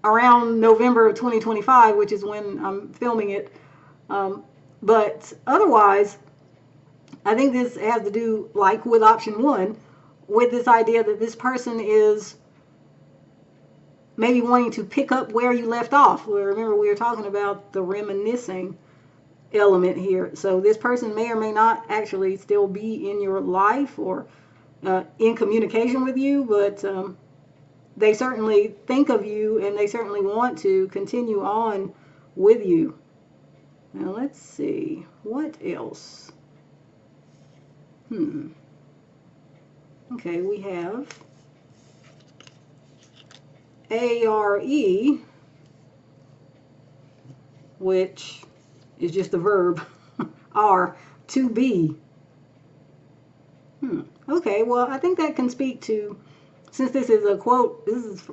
around November of 2025, which is when I'm filming it. But otherwise, I think this has to do, like with option one, with this idea that this person is maybe wanting to pick up where you left off. Remember, we were talking about the reminiscing element here. So this person may or may not actually still be in your life or in communication with you, but they certainly think of you and they certainly want to continue on with you. Now let's see, what else? Okay, we have ARE, which is just a verb, are, to be. Okay, well, I think that can speak to, since this is a quote, this is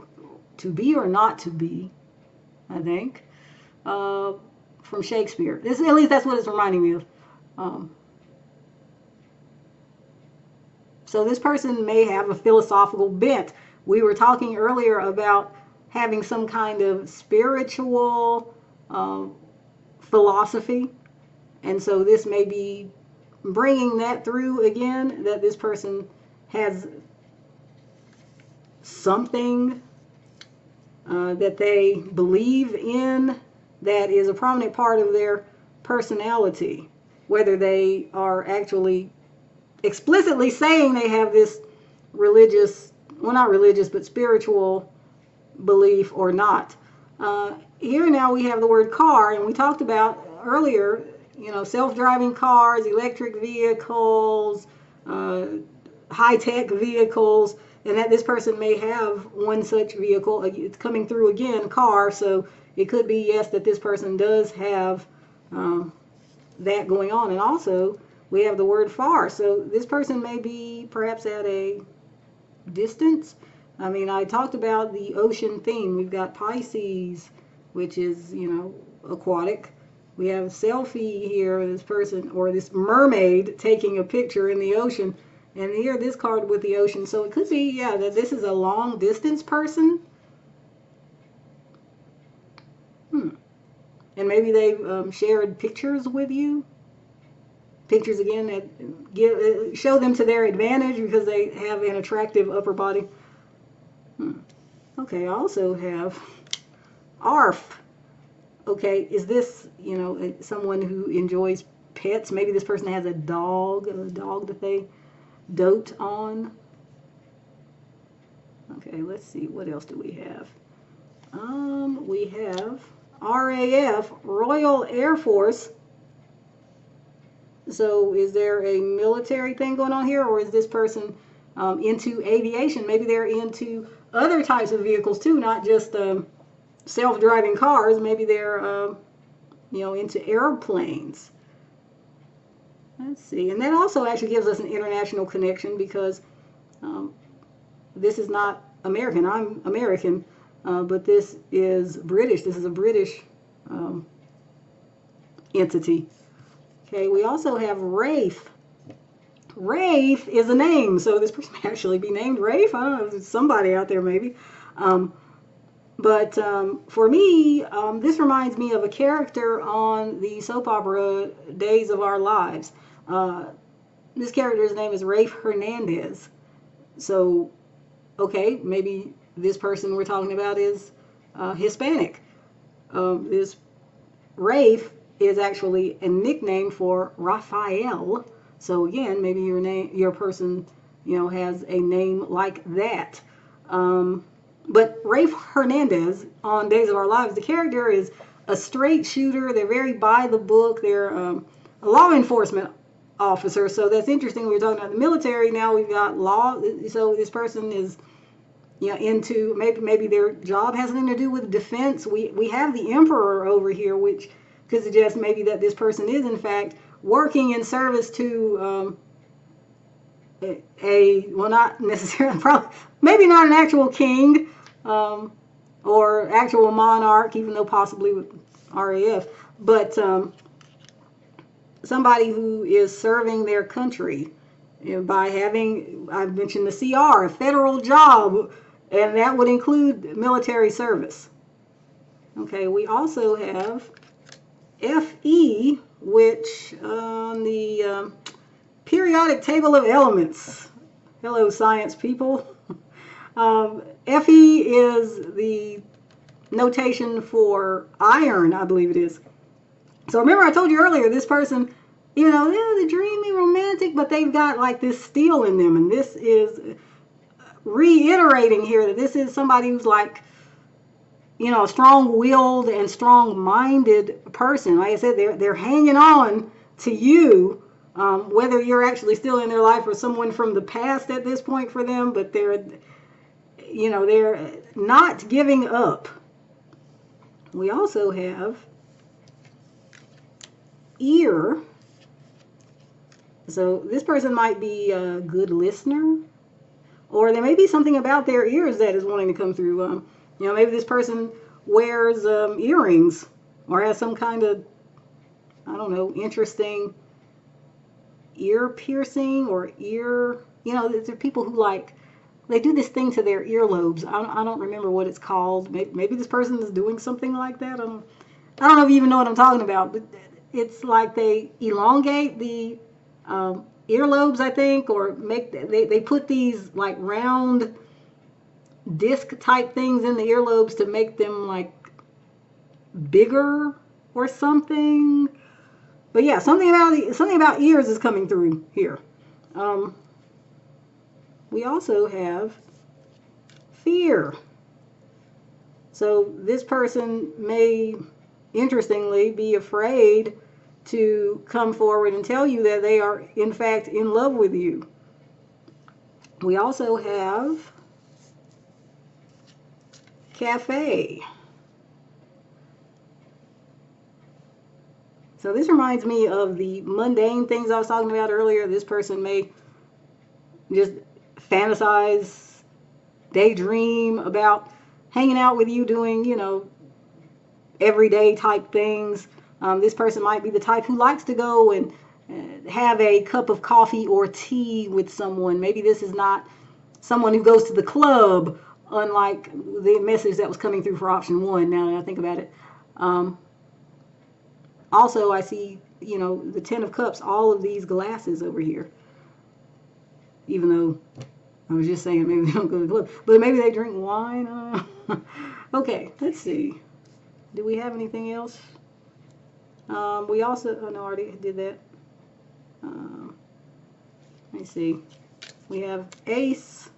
to be or not to be, I think, from Shakespeare. At least that's what it's reminding me of. So this person may have a philosophical bent. We were talking earlier about having some kind of spiritual philosophy. And so this may be bringing that through again, that this person has something that they believe in that is a prominent part of their personality, whether they are actually explicitly saying they have this religious, well, not religious, but spiritual belief or not. Here now we have the word car, and we talked about earlier, self-driving cars, electric vehicles, high-tech vehicles, and that this person may have one such vehicle. It's coming through again, car, so it could be, yes, that this person does have that going on. And also, we have the word far, so this person may be perhaps at a distance. I mean, I talked about the ocean theme. We've got Pisces, which is, aquatic. We have selfie here, this person, or this mermaid taking a picture in the ocean. And here, this card with the ocean. So it could be, yeah, that this is a long distance person. And maybe they've shared pictures with you. Pictures, again, that show them to their advantage because they have an attractive upper body. Okay, I also have ARF. Okay, is this, someone who enjoys pets? Maybe this person has a dog that they dote on. Okay, let's see, what else do we have? We have RAF, Royal Air Force. So is there a military thing going on here, or is this person into aviation? Maybe they're into other types of vehicles too, not just self-driving cars. Maybe they're into airplanes. Let's see, and that also actually gives us an international connection because this is not American. I'm American, but this is British. This is a British entity. Okay, we also have Rafe. Rafe is a name, so this person may actually be named Rafe. I don't know, there's somebody out there maybe. But for me, this reminds me of a character on the soap opera Days of Our Lives. This character's name is Rafe Hernandez. So, okay, maybe this person we're talking about is Hispanic. This Rafe is actually a nickname for Raphael. So again, maybe your person, has a name like that. But Rafe Hernandez on Days of Our Lives, the character is a straight shooter. They're very by the book. They're a law enforcement officer. So that's interesting. We were talking about the military. Now we've got law. So this person is, you know, into maybe their job has something to do with defense. We have the Emperor over here, which could suggest maybe that this person is in fact working in service to well, not necessarily, probably maybe not an actual king or actual monarch, even though possibly with RAF, but somebody who is serving their country, you know, by having, I've mentioned the CR, a federal job, and that would include military service. Okay, we also have FE, which on the periodic table of elements. Hello, science people. Fe is the notation for iron, I believe it is. So remember I told you earlier, this person, you know, they're dreamy, romantic, but they've got like this steel in them. And this is reiterating here that this is somebody who's like, you know, a strong-willed and strong-minded person. Like I said, they're hanging on to you, whether you're actually still in their life or someone from the past at this point for them, but they're, you know, they're not giving up. We also have ear. So this person might be a good listener, or there may be something about their ears that is wanting to come through. You know, maybe this person wears earrings or has some kind of, I don't know, interesting ear piercing or ear, you know, there are people who like, they do this thing to their earlobes. I don't remember what it's called. Maybe this person is doing something like that. I don't know if you even know what I'm talking about, but it's like they elongate the earlobes, I think, or they put these like round disc type things in the earlobes to make them like bigger or something. But yeah, something about ears is coming through here. We also have fear. So this person may, interestingly, be afraid to come forward and tell you that they are in fact in love with you. We also have cafe. So this reminds me of the mundane things I was talking about earlier. This person may just fantasize, daydream about hanging out with you doing, you know, everyday type things. This person might be the type who likes to go and have a cup of coffee or tea with someone. Maybe this is not someone who goes to the club, unlike the message that was coming through for option 1, now that I think about it. Also, I see, you know, the 10 of Cups, all of these glasses over here. Even though I was just saying maybe they don't go to the club. But maybe they drink wine. Okay, let's see. Do we have anything else? We also, oh no, I already did that. Let me see. We have Ace.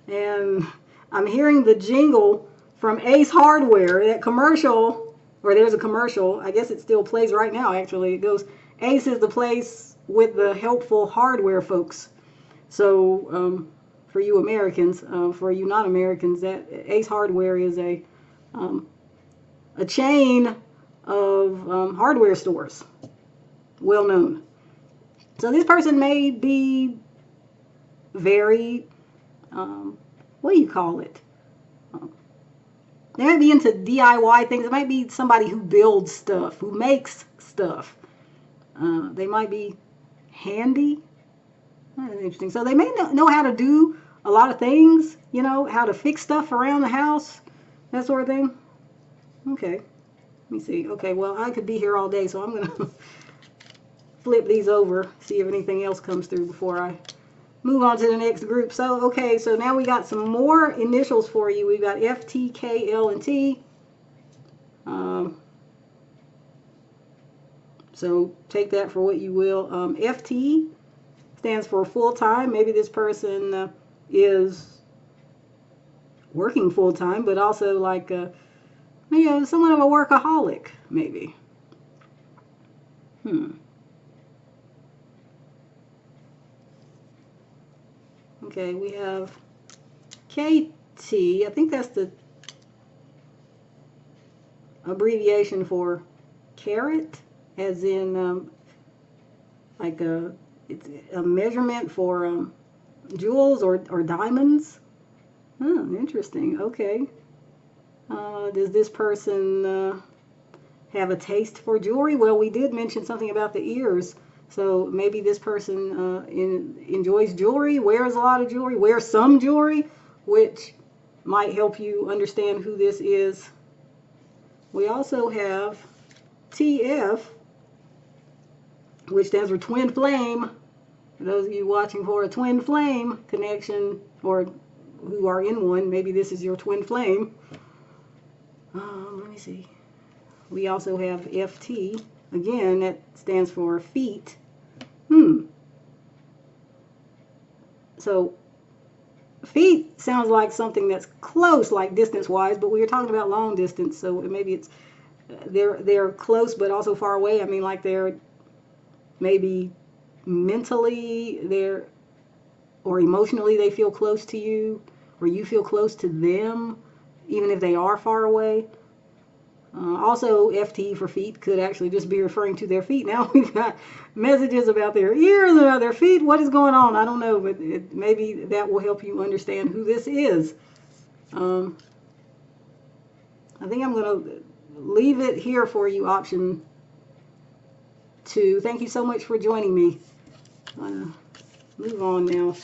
And I'm hearing the jingle from Ace Hardware, that commercial, or there's a commercial. I guess it still plays right now, actually. It goes, Ace is the place with the helpful hardware folks. So for you Americans, for you non-Americans, that Ace Hardware is a chain of hardware stores, well known. So this person may be very, what do you call it? They might be into DIY things. It might be somebody who builds stuff, who makes stuff. They might be handy. That's interesting. So they may know how to do a lot of things, you know, how to fix stuff around the house, that sort of thing. Okay. Let me see. Okay, well, I could be here all day, so I'm going to flip these over, see if anything else comes through before I move on to the next group. So, okay, so now we got some more initials for you. We've got F, T, K, L, and T. So take that for what you will. FT stands for full-time. Maybe this person is working full-time, but also like, you know, somewhat of a workaholic, maybe. Okay, we have KT. I think that's the abbreviation for carat, as in like it's a measurement for jewels or diamonds. Oh, interesting. Okay. Does this person have a taste for jewelry? Well, we did mention something about the ears. So maybe this person enjoys jewelry, wears a lot of jewelry, wears some jewelry, which might help you understand who this is. We also have TF, which stands for twin flame. For those of you watching for a twin flame connection, or who are in one, maybe this is your twin flame. Let me see. We also have FT. Again, that stands for feet. So feet sounds like something that's close, like distance-wise, but we were talking about long distance, so maybe it's they're close but also far away. I mean, like they're maybe mentally or emotionally they feel close to you, or you feel close to them, even if they are far away. Also, FT for feet could actually just be referring to their feet. Now we've got messages about their ears, about their feet. What is going on? I don't know, but maybe that will help you understand who this is. I think I'm going to leave it here for you, option 2. Thank you so much for joining me. Move on now.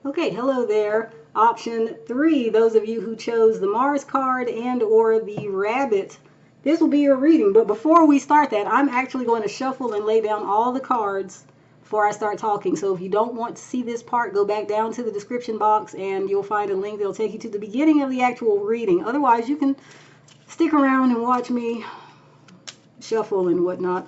Okay, hello there. Option 3, those of you who chose the Mars card and or the rabbit, this will be your reading. But before we start that, I'm actually going to shuffle and lay down all the cards before I start talking. So if you don't want to see this part, go back down to the description box and you'll find a link that'll take you to the beginning of the actual reading. Otherwise, you can stick around and watch me shuffle and whatnot.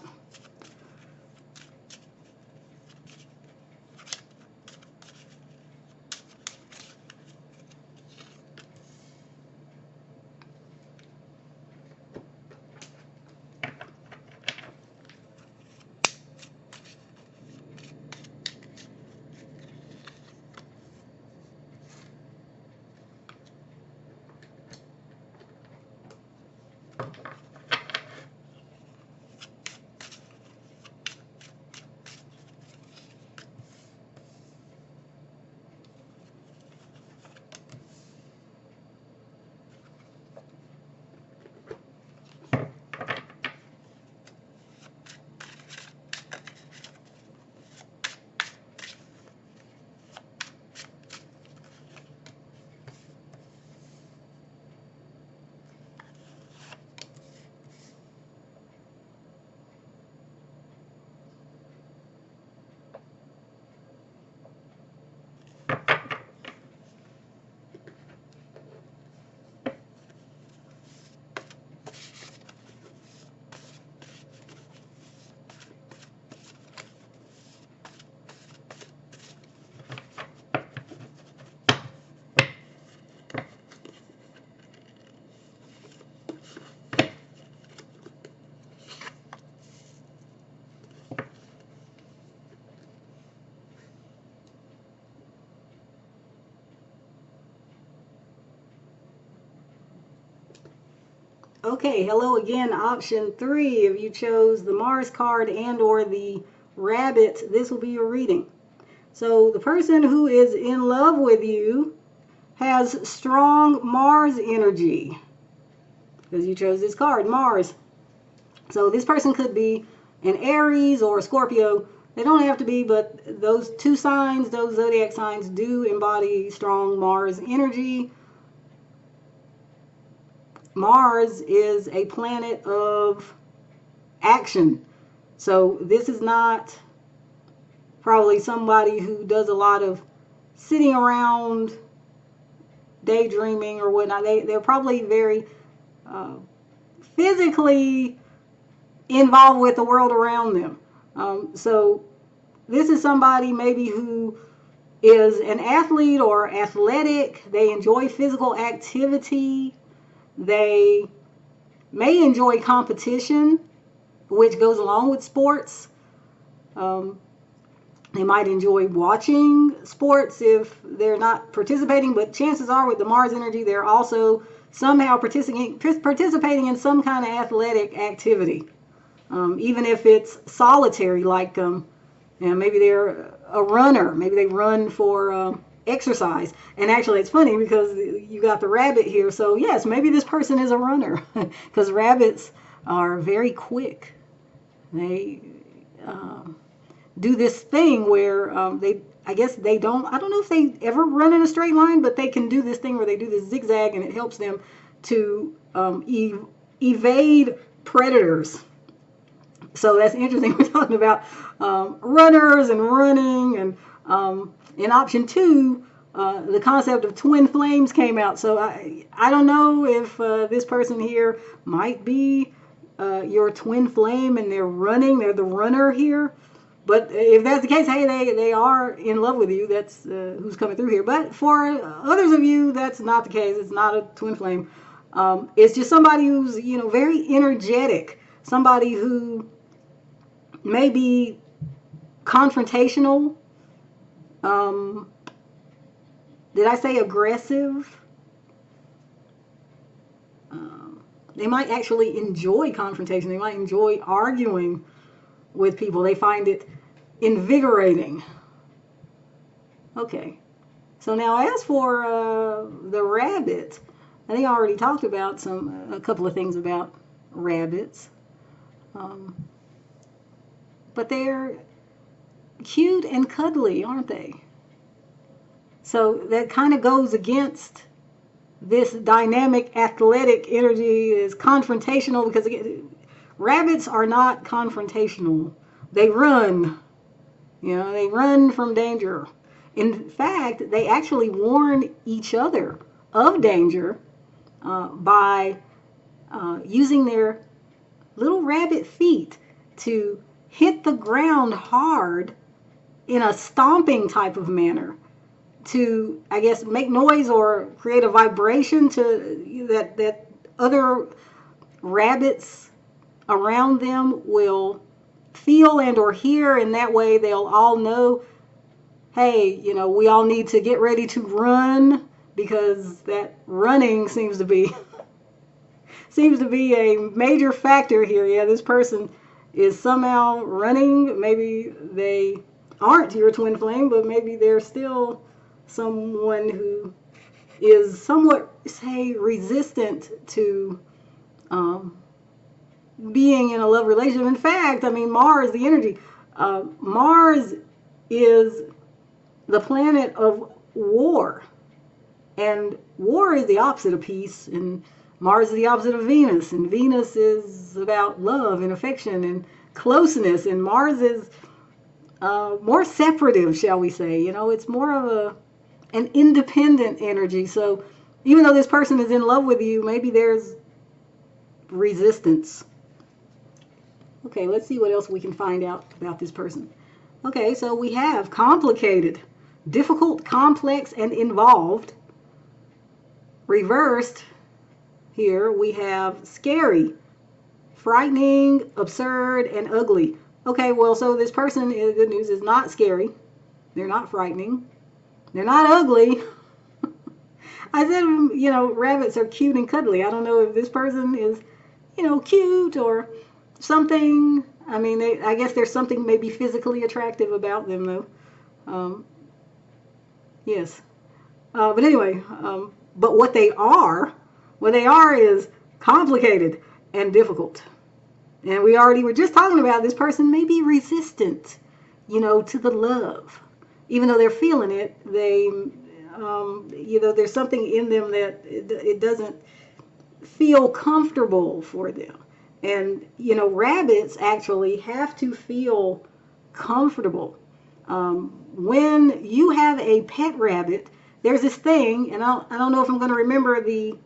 Okay, hello again, option 3. If you chose the Mars card and or the rabbit, this will be your reading. So the person who is in love with you has strong Mars energy, because you chose this card, Mars. So this person could be an Aries or a Scorpio, They don't have to be, but those two signs, those zodiac signs, do embody strong Mars energy. Mars is a planet of action. So this is not probably somebody who does a lot of sitting around daydreaming or whatnot. They're probably very physically involved with the world around them. So this is somebody maybe who is an athlete or athletic. They enjoy physical activity. They may enjoy competition, which goes along with sports. They might enjoy watching sports if they're not participating, but chances are with the Mars energy, they're also somehow participating in some kind of athletic activity. Even if it's solitary, like maybe they're a runner, maybe they run for exercise. And actually, it's funny because you got the rabbit here, so yes, maybe this person is a runner because rabbits are very quick. They do this thing where I guess they don't, I don't know if they ever run in a straight line, but they can do this thing where they do this zigzag, and it helps them to evade predators. So that's interesting. We're talking about runners and running, and in option 2, the concept of twin flames came out. So I don't know if this person here might be your twin flame, and they're running. They're the runner here. But if that's the case, hey, they are in love with you. That's who's coming through here. But for others of you, that's not the case. It's not a twin flame. It's just somebody who's, very energetic. Somebody who may be confrontational. Did I say aggressive? They might actually enjoy confrontation. They might enjoy arguing with people. They find it invigorating. Okay. So now as for the rabbit, I think I already talked about a couple of things about rabbits. But they're cute and cuddly, aren't they? So that kind of goes against this dynamic athletic energy, is confrontational, because rabbits are not confrontational. They run. They run from danger. In fact, they actually warn each other of danger by using their little rabbit feet to hit the ground hard in a stomping type of manner to, I guess, make noise or create a vibration to that other rabbits around them will feel and or hear, and that way they'll all know, hey, we all need to get ready to run, because that running seems to be a major factor here. Yeah, this person is somehow running. Maybe they aren't your twin flame, but maybe they're still someone who is somewhat, say, resistant to being in a love relationship. In fact, Mars, the energy, Mars is the planet of war, and war is the opposite of peace, and Mars is the opposite of Venus, and Venus is about love and affection and closeness, and Mars is more separative, shall we say. It's more of an independent energy. So even though this person is in love with you, maybe there's resistance. Okay, let's see what else we can find out about this person. Okay, so we have complicated, difficult, complex, and involved. Reversed, here we have scary, frightening, absurd, and ugly. Okay, well, so this person, the good news, is not scary. They're not frightening. They're not ugly. I said, rabbits are cute and cuddly. I don't know if this person is, cute or something. I guess there's something maybe physically attractive about them, though. Yes. But anyway, but what they are is complicated and difficult. And we already were just talking about this person may be resistant to the love. Even though they're feeling it, there's something in them that it doesn't feel comfortable for them. And, rabbits actually have to feel comfortable. When you have a pet rabbit, there's this thing, and I don't know if I'm going to remember the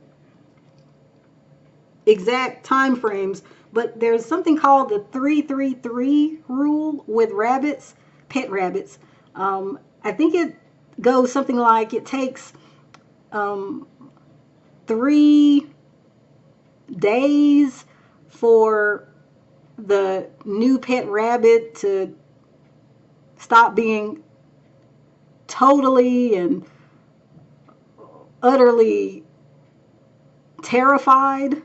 exact time frames, but there's something called the 3-3-3 rule with rabbits, pet rabbits. I think it goes something like it takes 3 days for the new pet rabbit to stop being totally and utterly terrified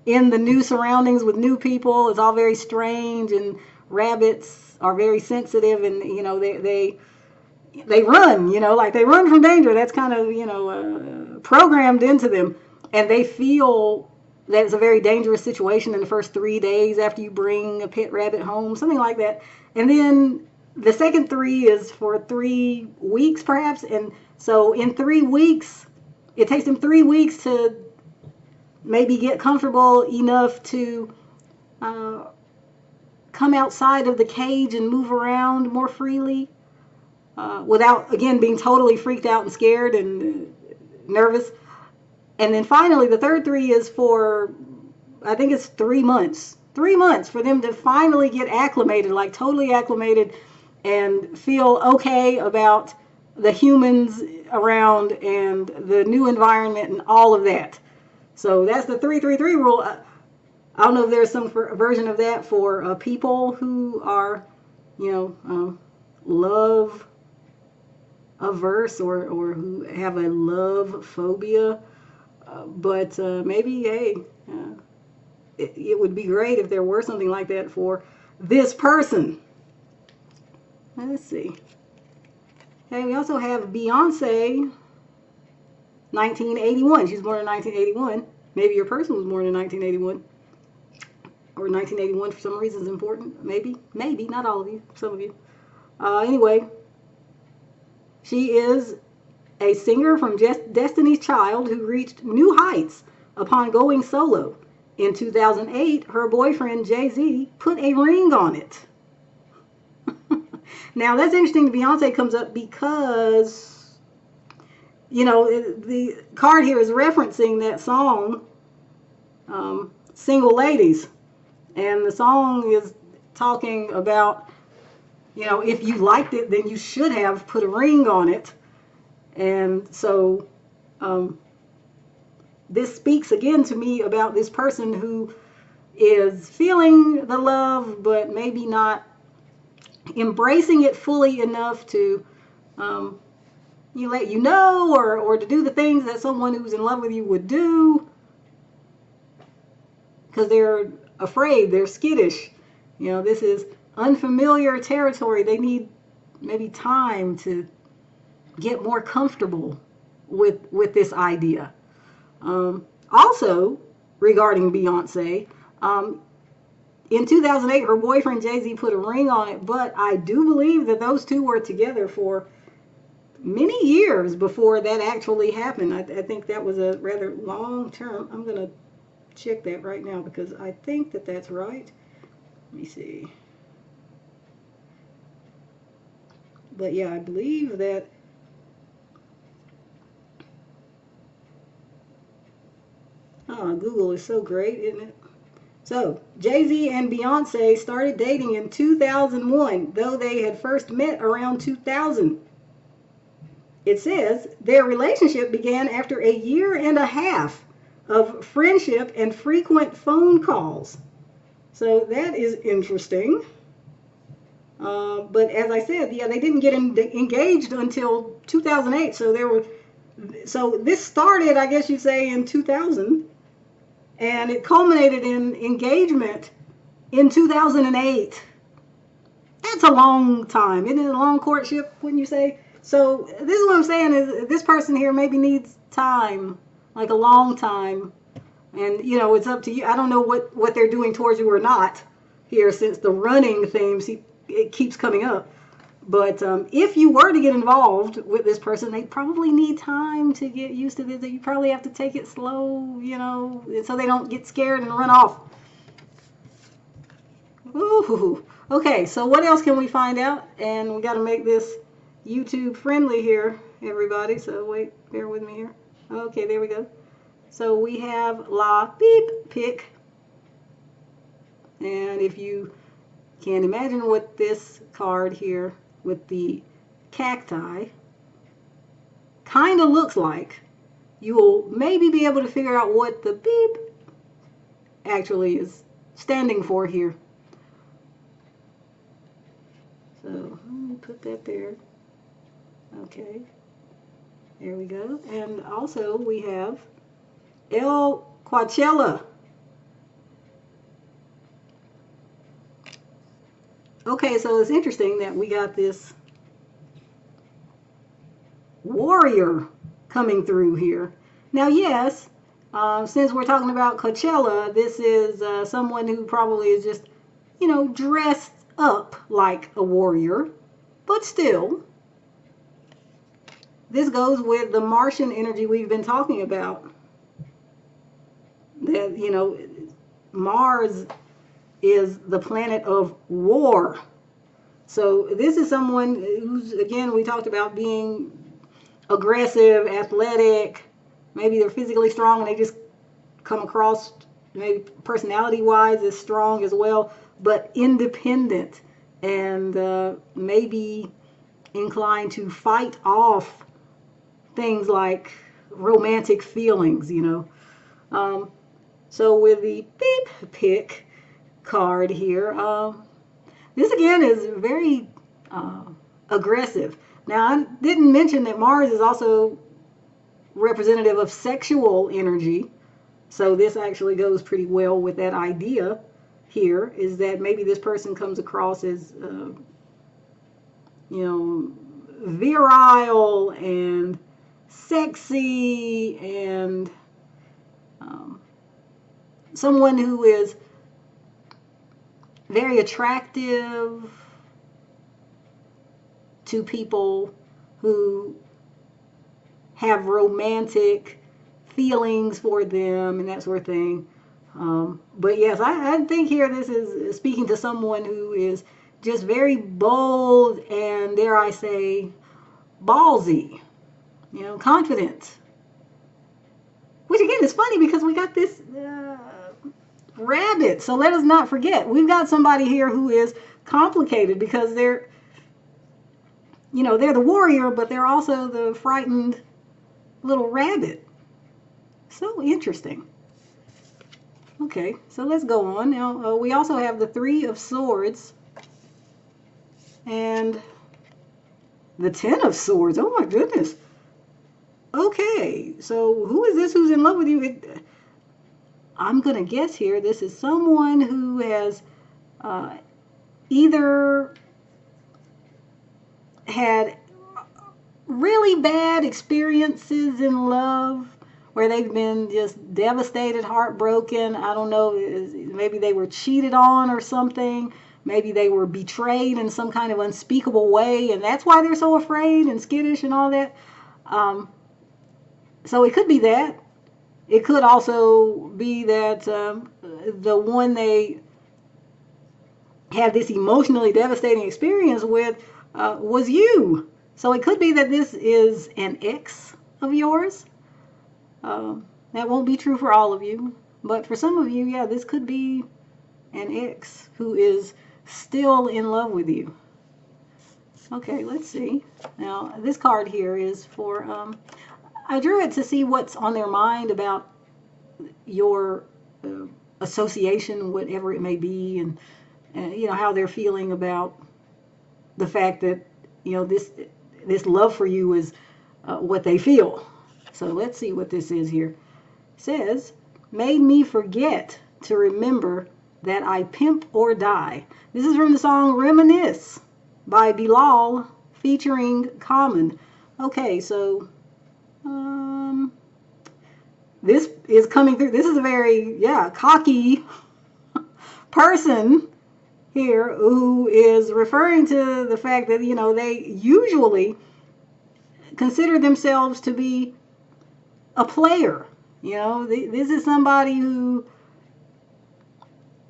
in the new surroundings with new people. It's all very strange, and rabbits are very sensitive, and they run, like they run from danger. That's kind of programmed into them, and they feel that it's a very dangerous situation in the first 3 days after you bring a pet rabbit home, something like that. And then the second 3 is for 3 weeks perhaps, and so in 3 weeks, it takes them 3 weeks to maybe get comfortable enough to come outside of the cage and move around more freely without, again, being totally freaked out and scared and nervous. And then finally, the third 3 is for, I think it's 3 months. 3 months for them to finally get acclimated, like totally acclimated, and feel okay about the humans around and the new environment and all of that. So that's the 3-3-3 rule. I don't know if there's some version of that for people who are, love averse or who have a love phobia. But maybe, hey, it would be great if there were something like that for this person. Let's see. Hey, we also have Beyonce, 1981. She's born in 1981. Maybe your person was born in 1981. Or 1981 for some reason is important. Maybe, not all of you, some of you. Anyway, she is a singer from Destiny's Child who reached new heights upon going solo. In 2008, her boyfriend Jay-Z put a ring on it. Now, that's interesting. Beyonce comes up because, the card here is referencing that song, Single Ladies. And the song is talking about, if you liked it, then you should have put a ring on it. And so this speaks again to me about this person who is feeling the love, but maybe not embracing it fully enough to let you know, or to do the things that someone who's in love with you would do, because they're afraid, they're skittish. This is unfamiliar territory. They need maybe time to get more comfortable with this idea. Also, regarding Beyonce, in 2008, her boyfriend Jay-Z put a ring on it, but I do believe that those two were together for many years before that actually happened. I think that was a rather long term. I'm going to check that right now because I think that that's right. Let me see. But yeah, I believe that Google is so great, isn't it? So, Jay-Z and Beyonce started dating in 2001, though they had first met around 2000. It says their relationship began after a year and a half of friendship and frequent phone calls. So that is interesting. But as I said, yeah, they didn't get engaged until 2008. So this started, I guess you'd say, in 2000. And it culminated in engagement in 2008. That's a long time. Isn't it a long courtship, wouldn't you say? So this is what I'm saying is this person here maybe needs time, like a long time. And, it's up to you. I don't know what they're doing towards you or not here, since the running theme, it keeps coming up. But if you were to get involved with this person, they probably need time to get used to this. You probably have to take it slow, you know, so they don't get scared and run off. Ooh. Okay, so what else can we find out? And we got to make this YouTube friendly here, everybody. So wait, bear with me here. Okay, there we go. So we have La Beep Pick. And if you can imagine what this card here with the cacti kind of looks like, you will maybe be able to figure out what the beep actually is standing for here. So let me put that there. Okay, there we go. And also we have El Coachella. Okay, so it's interesting that we got this warrior coming through here. Now, yes, since we're talking about Coachella, this is someone who probably is just, you know, dressed up like a warrior, but still, this goes with the Martian energy we've been talking about. That, you know, Mars is the planet of war. So this is someone who's, again, we talked about being aggressive, athletic, maybe they're physically strong and they just come across maybe personality-wise as strong as well, but independent and maybe inclined to fight off things like romantic feelings, you know. So with the beep pick card here, this again is very aggressive. Now, I didn't mention that Mars is also representative of sexual energy, so this actually goes pretty well with that idea here, is that maybe this person comes across as, you know, virile and sexy and someone who is very attractive to people who have romantic feelings for them and that sort of thing. But yes, I think here this is speaking to someone who is just very bold and, dare I say, ballsy, you know, confident. Which again is funny because we got this rabbit. So let us not forget, we've got somebody here who is complicated because they're, you know, they're the warrior, but they're also the frightened little rabbit. So interesting. Okay, so let's go on. Now, we also have the Three of Swords and the Ten of Swords. Oh my goodness. Okay, so who is this who's in love with you? I'm going to guess here this is someone who has either had really bad experiences in love where they've been just devastated, heartbroken. I don't know, maybe they were cheated on or something. Maybe they were betrayed in some kind of unspeakable way, and that's why they're so afraid and skittish and all that. So it could be that. It could also be that the one they had this emotionally devastating experience with was you. So it could be that this is an ex of yours. That won't be true for all of you. But for some of you, yeah, this could be an ex who is still in love with you. Okay, let's see. Now, this card here is for, I drew it to see what's on their mind about your association, whatever it may be, and you know, how they're feeling about the fact that, you know, this love for you is what they feel. So let's see what this is here. It says, made me forget to remember that I pimp or die. This is from the song Reminisce by Bilal featuring Common. Okay, so this is coming through. This is a very, cocky person here who is referring to the fact that, you know, they usually consider themselves to be a player. You know, this is somebody who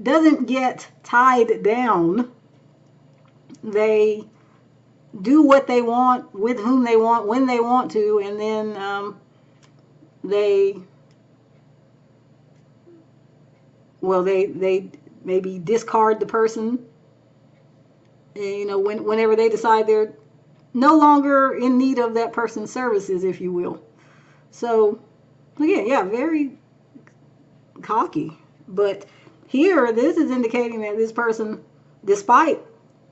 doesn't get tied down. They do what they want, with whom they want, when they want to, and then they maybe discard the person, you know, whenever they decide they're no longer in need of that person's services, if you will. So again, yeah, very cocky. But here, this is indicating that this person, despite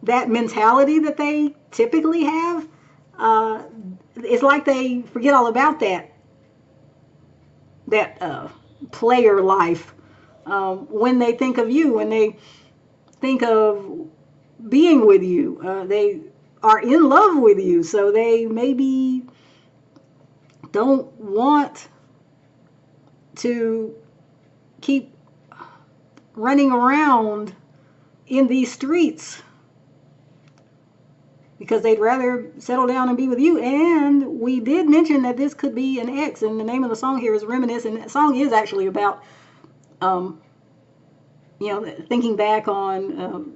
that mentality that they typically have, it's like they forget all about that player life when they think of you, when they think of being with you. They are in love with you, so they maybe don't want to keep running around in these streets because they'd rather settle down and be with you. And we did mention that this could be an ex, and the name of the song here is Reminisce, and the song is actually about you know, thinking back on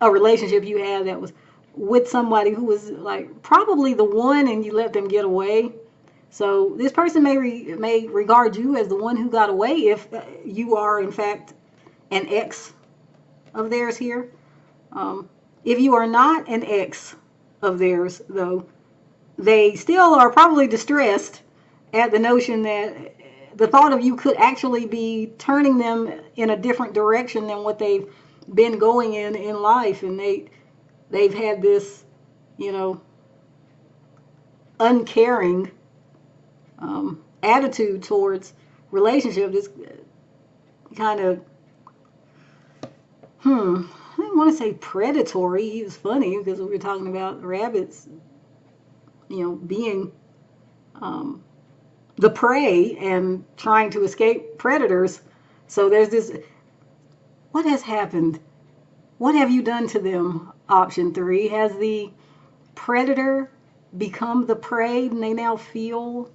a relationship you had that was with somebody who was like probably the one, and you let them get away. So this person may regard you as the one who got away if you are in fact an ex of theirs here. If you are not an ex of theirs, though, they still are probably distressed at the notion that the thought of you could actually be turning them in a different direction than what they've been going in life, and they've had this, you know, uncaring attitude towards relationship. This kind of I didn't want to say predatory. He was funny because we were talking about rabbits, you know, being the prey and trying to escape predators. So there's this, what has happened? What have you done to them? Option 3. Has the predator become the prey and they now feel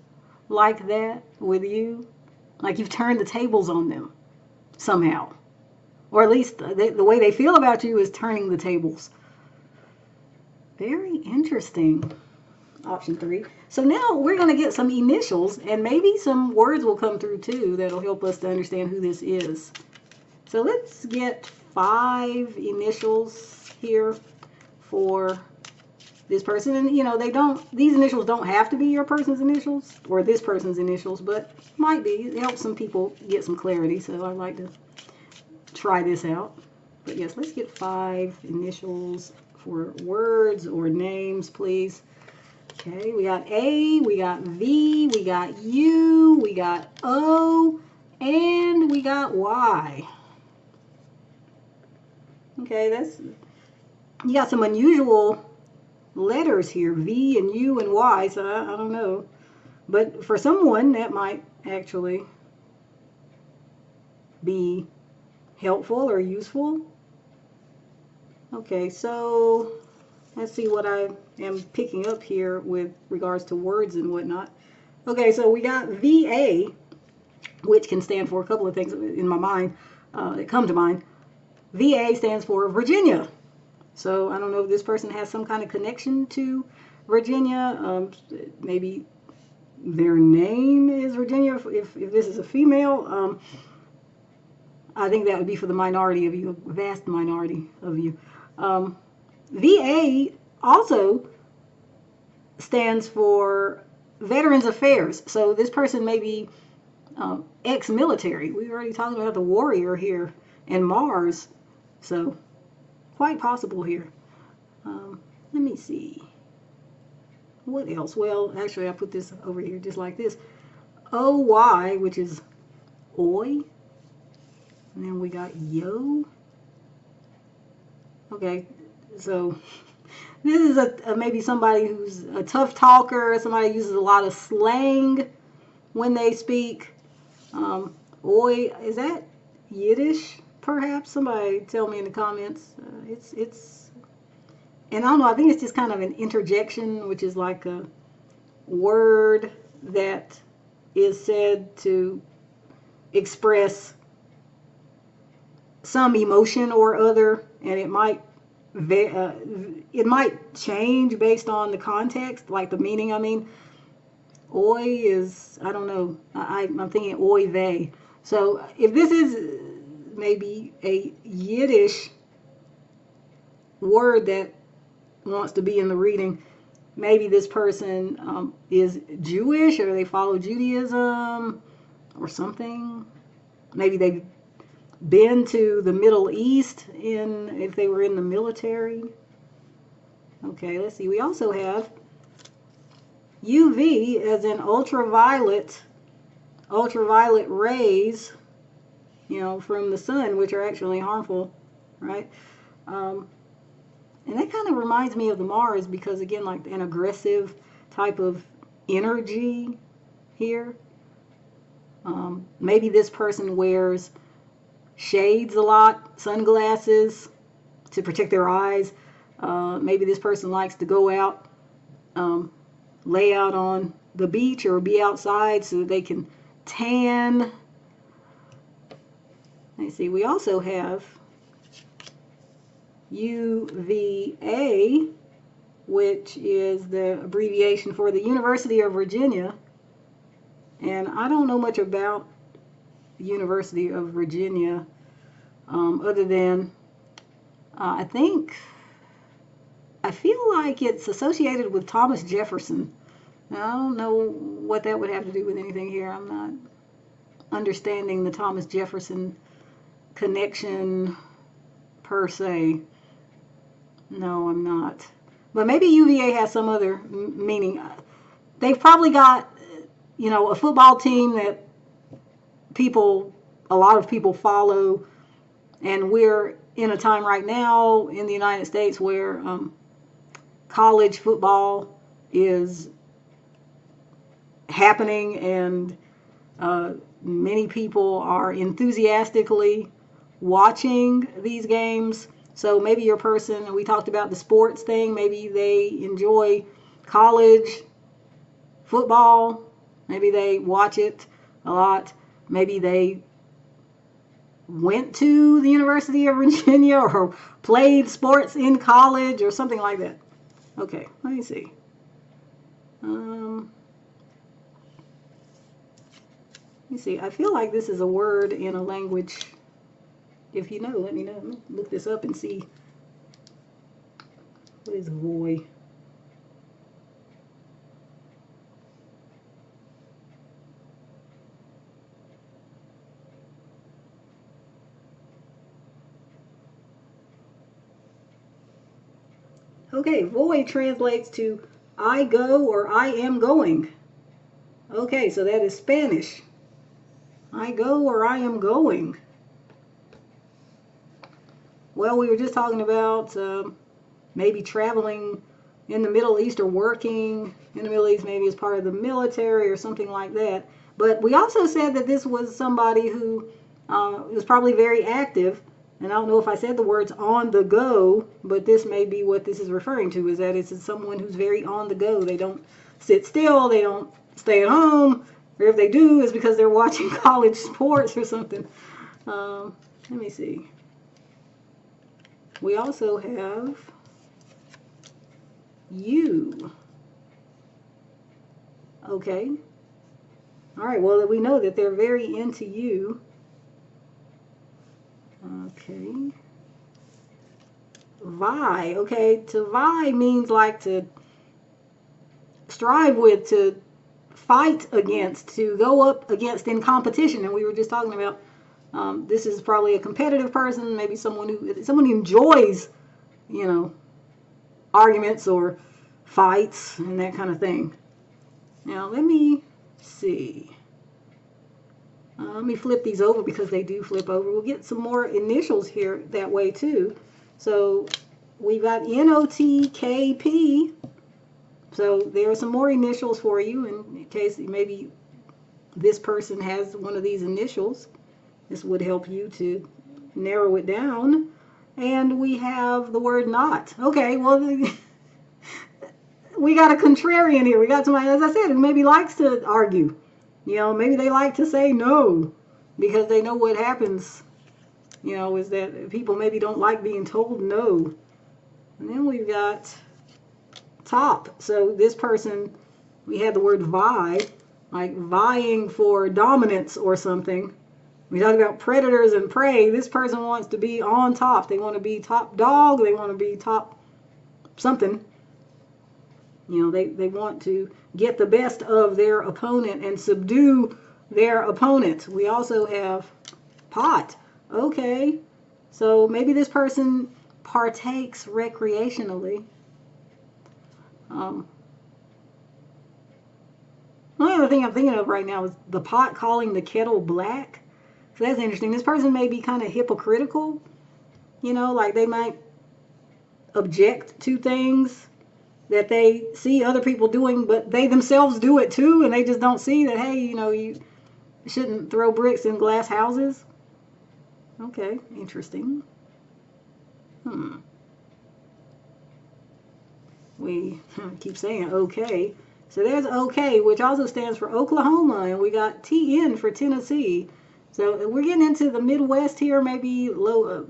like that with you? Like you've turned the tables on them somehow. Or at least the way they feel about you is turning the tables. Very interesting. Option 3. So now we're going to get some initials, and maybe some words will come through too that'll help us to understand who this is. So let's get 5 initials here for this person. And you know, these initials don't have to be your person's initials or this person's initials, but might be. It helps some people get some clarity, so I like to try this out. But yes, let's get 5 initials for words or names, please. Okay, we got A, we got V, we got U, we got O, and we got Y. Okay, you got some unusual letters here, V and U and Y, so I don't know. But for someone, that might actually be helpful or useful. Okay, so let's see what I am picking up here with regards to words and whatnot. Okay, so we got VA, which can stand for a couple of things in my mind that come to mind. VA stands for Virginia. So I don't know if this person has some kind of connection to Virginia. Maybe their name is Virginia if this is a female. I think that would be for the minority of you, a vast minority of you. VA also stands for Veterans Affairs. So this person may be ex-military. We were already talking about the warrior here and Mars. So quite possible here. Let me see. What else? Well, actually, I put this over here just like this. OY, which is oi. And then we got yo. Okay, so this is maybe somebody who's a tough talker, somebody who uses a lot of slang when they speak. Oi, is that Yiddish perhaps. Somebody tell me in the comments. And I don't know, I think it's just kind of an interjection, which is like a word that is said to express some emotion or other, and it might change based on the context, like the meaning. I mean, oi is, I don't know, I'm thinking oy vey. So if this is maybe a Yiddish word that wants to be in the reading, maybe this person is Jewish, or they follow Judaism or something. Maybe they've been to the Middle East if they were in the military. Okay, let's see. We also have UV as in ultraviolet rays, from the sun, which are actually harmful, right? And that kind of reminds me of the Mars, because again, like an aggressive type of energy here. Maybe this person wears shades a lot, sunglasses to protect their eyes. Maybe this person likes to go out, lay out on the beach or be outside so that they can tan. Let's see, we also have UVA, which is the abbreviation for the University of Virginia. And I don't know much about the University of Virginia, other than I feel like it's associated with Thomas Jefferson. Now, I don't know what that would have to do with anything here. I'm not understanding the Thomas Jefferson connection per se. No, I'm not. But maybe UVA has some other meaning. They've probably got, a football team that a lot of people follow, and we're in a time right now in the United States where college football is happening, and many people are enthusiastically watching these games. So maybe your person, we talked about the sports thing, maybe they enjoy college football, maybe they watch it a lot, maybe they went to the University of Virginia or played sports in college or something like that. Okay, let me see. Let me see. I feel like this is a word in a language. If you know, let me know. Let me look this up and see. What is voy? Okay, voy translates to I go or I am going. Okay, so that is Spanish. I go or I am going. Well, we were just talking about maybe traveling in the Middle East or working in the Middle East, maybe as part of the military or something like that. But we also said that this was somebody who was probably very active. And I don't know if I said the words on the go, but this may be what this is referring to, is that it's someone who's very on the go. They don't sit still, they don't stay at home, or if they do, it's because they're watching college sports or something. Let me see. We also have you. Okay. All right, well, we know that they're very into you. Okay. Vie. Okay, to vie means like to strive with, to fight against, to go up against in competition. And we were just talking about this is probably a competitive person, maybe someone who enjoys, arguments or fights and that kind of thing. Now let me see. Let me flip these over because they do flip over. We'll get some more initials here that way too. So we've got NOTKP. So there are some more initials for you in case maybe this person has one of these initials. This would help you to narrow it down. And we have the word not. Okay, well, we got a contrarian here. We got somebody, as I said, who maybe likes to argue. You know, maybe they like to say no because they know what happens, you know, is that people maybe don't like being told no. And then we've got top. So this person, we had the word vie, like vying for dominance or something. We talked about predators and prey. This person wants to be on top. They want to be top dog. They want to be top something. You know, they want to get the best of their opponent and subdue their opponent. We also have pot. Okay, so maybe this person partakes recreationally. One other thing I'm thinking of right now is the pot calling the kettle black. So that's interesting. This person may be kind of hypocritical. You know, like they might object to things that they see other people doing, but they themselves do it too, and they just don't see that, hey, you know, you shouldn't throw bricks in glass houses. Okay, interesting. We keep saying okay. So there's OK, which also stands for Oklahoma, and we got TN for Tennessee. So we're getting into the Midwest here, maybe low,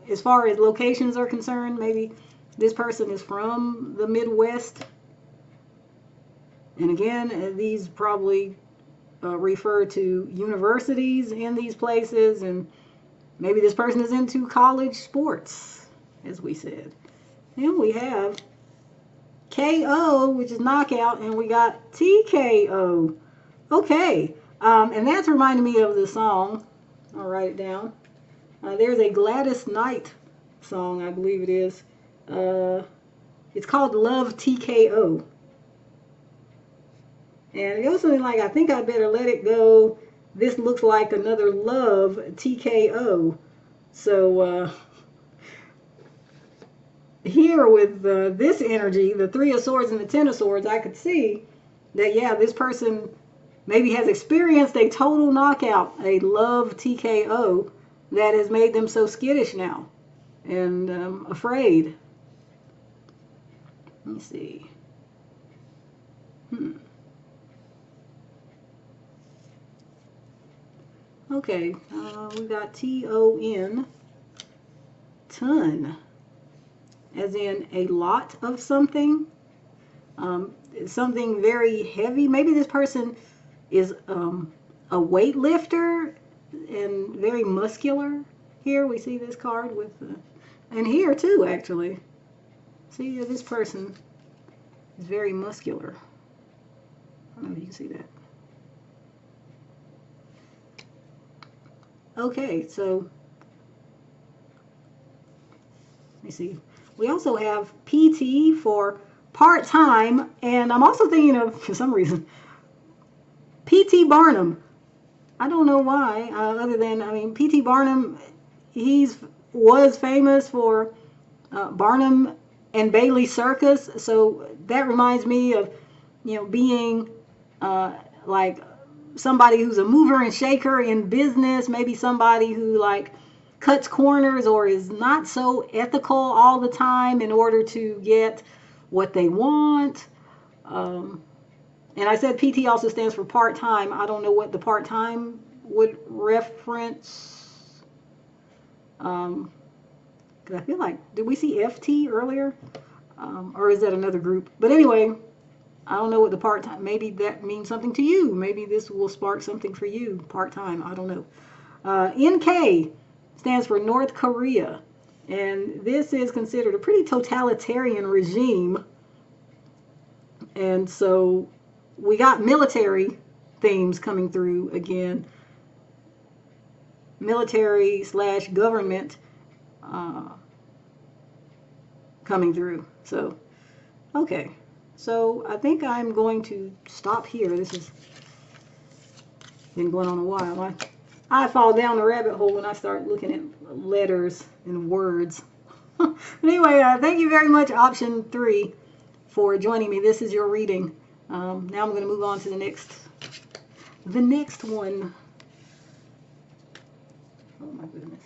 as far as locations are concerned. Maybe this person is from the Midwest. And again, these probably refer to universities in these places, and maybe this person is into college sports, as we said. And we have K.O., which is knockout, and we got T.K.O. Okay, and that's reminding me of the song. I'll write it down. There's a Gladys Knight song, I believe it is. It's called Love T.K.O. And it goes something like, I think I better let it go. This looks like another love T.K.O. So, here with this energy, the Three of Swords and the Ten of Swords, I could see that, yeah, this person maybe has experienced a total knockout, a love TKO that has made them so skittish now and afraid. Let me see. Okay, we got T-O-N, ton, as in a lot of something, something very heavy. Maybe this person is a weightlifter and very muscular. Here we see this card with, and here too actually. See, this person is very muscular. I don't know if you can see that. Okay, so let me see. We also have PT for part-time, and I'm also thinking of, for some reason, P.T. Barnum. I don't know why, other than, I mean, P.T. Barnum, was famous for Barnum and Bailey Circus, so that reminds me of, you know, being like somebody who's a mover and shaker in business, maybe somebody who like cuts corners or is not so ethical all the time in order to get what they want. And I said PT also stands for part-time. I don't know what the part-time would reference. Because I feel like, did we see FT earlier? Or is that another group? But anyway, I don't know what the part-time, maybe that means something to you. Maybe this will spark something for you, part-time, I don't know. NK stands for North Korea. And this is considered a pretty totalitarian regime. And so we got military themes coming through again. Military / government coming through. So, okay. So I think I'm going to stop here. This has been going on a while. I fall down the rabbit hole when I start looking at letters and words. Anyway, thank you very much, option 3, for joining me. This is your reading. Now I'm going to move on to the next one. Oh my goodness.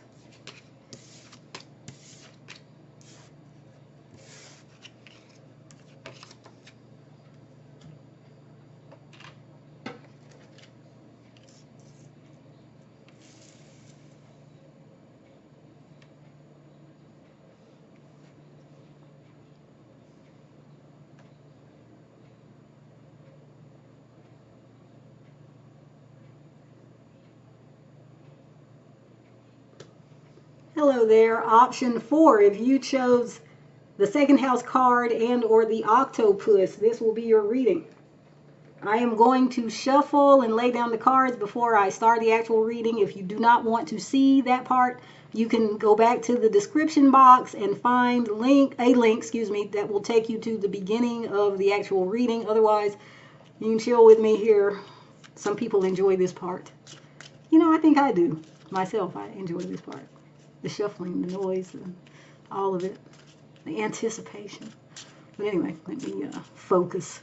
Hello there. Option 4, if you chose the second house card and or the octopus, this will be your reading. I am going to shuffle and lay down the cards before I start the actual reading. If you do not want to see that part, you can go back to the description box and find a link, that will take you to the beginning of the actual reading. Otherwise, you can chill with me here. Some people enjoy this part. You know, I think I do. Myself, I enjoy this part. The shuffling, the noise, and all of it. The anticipation. But anyway, let me focus.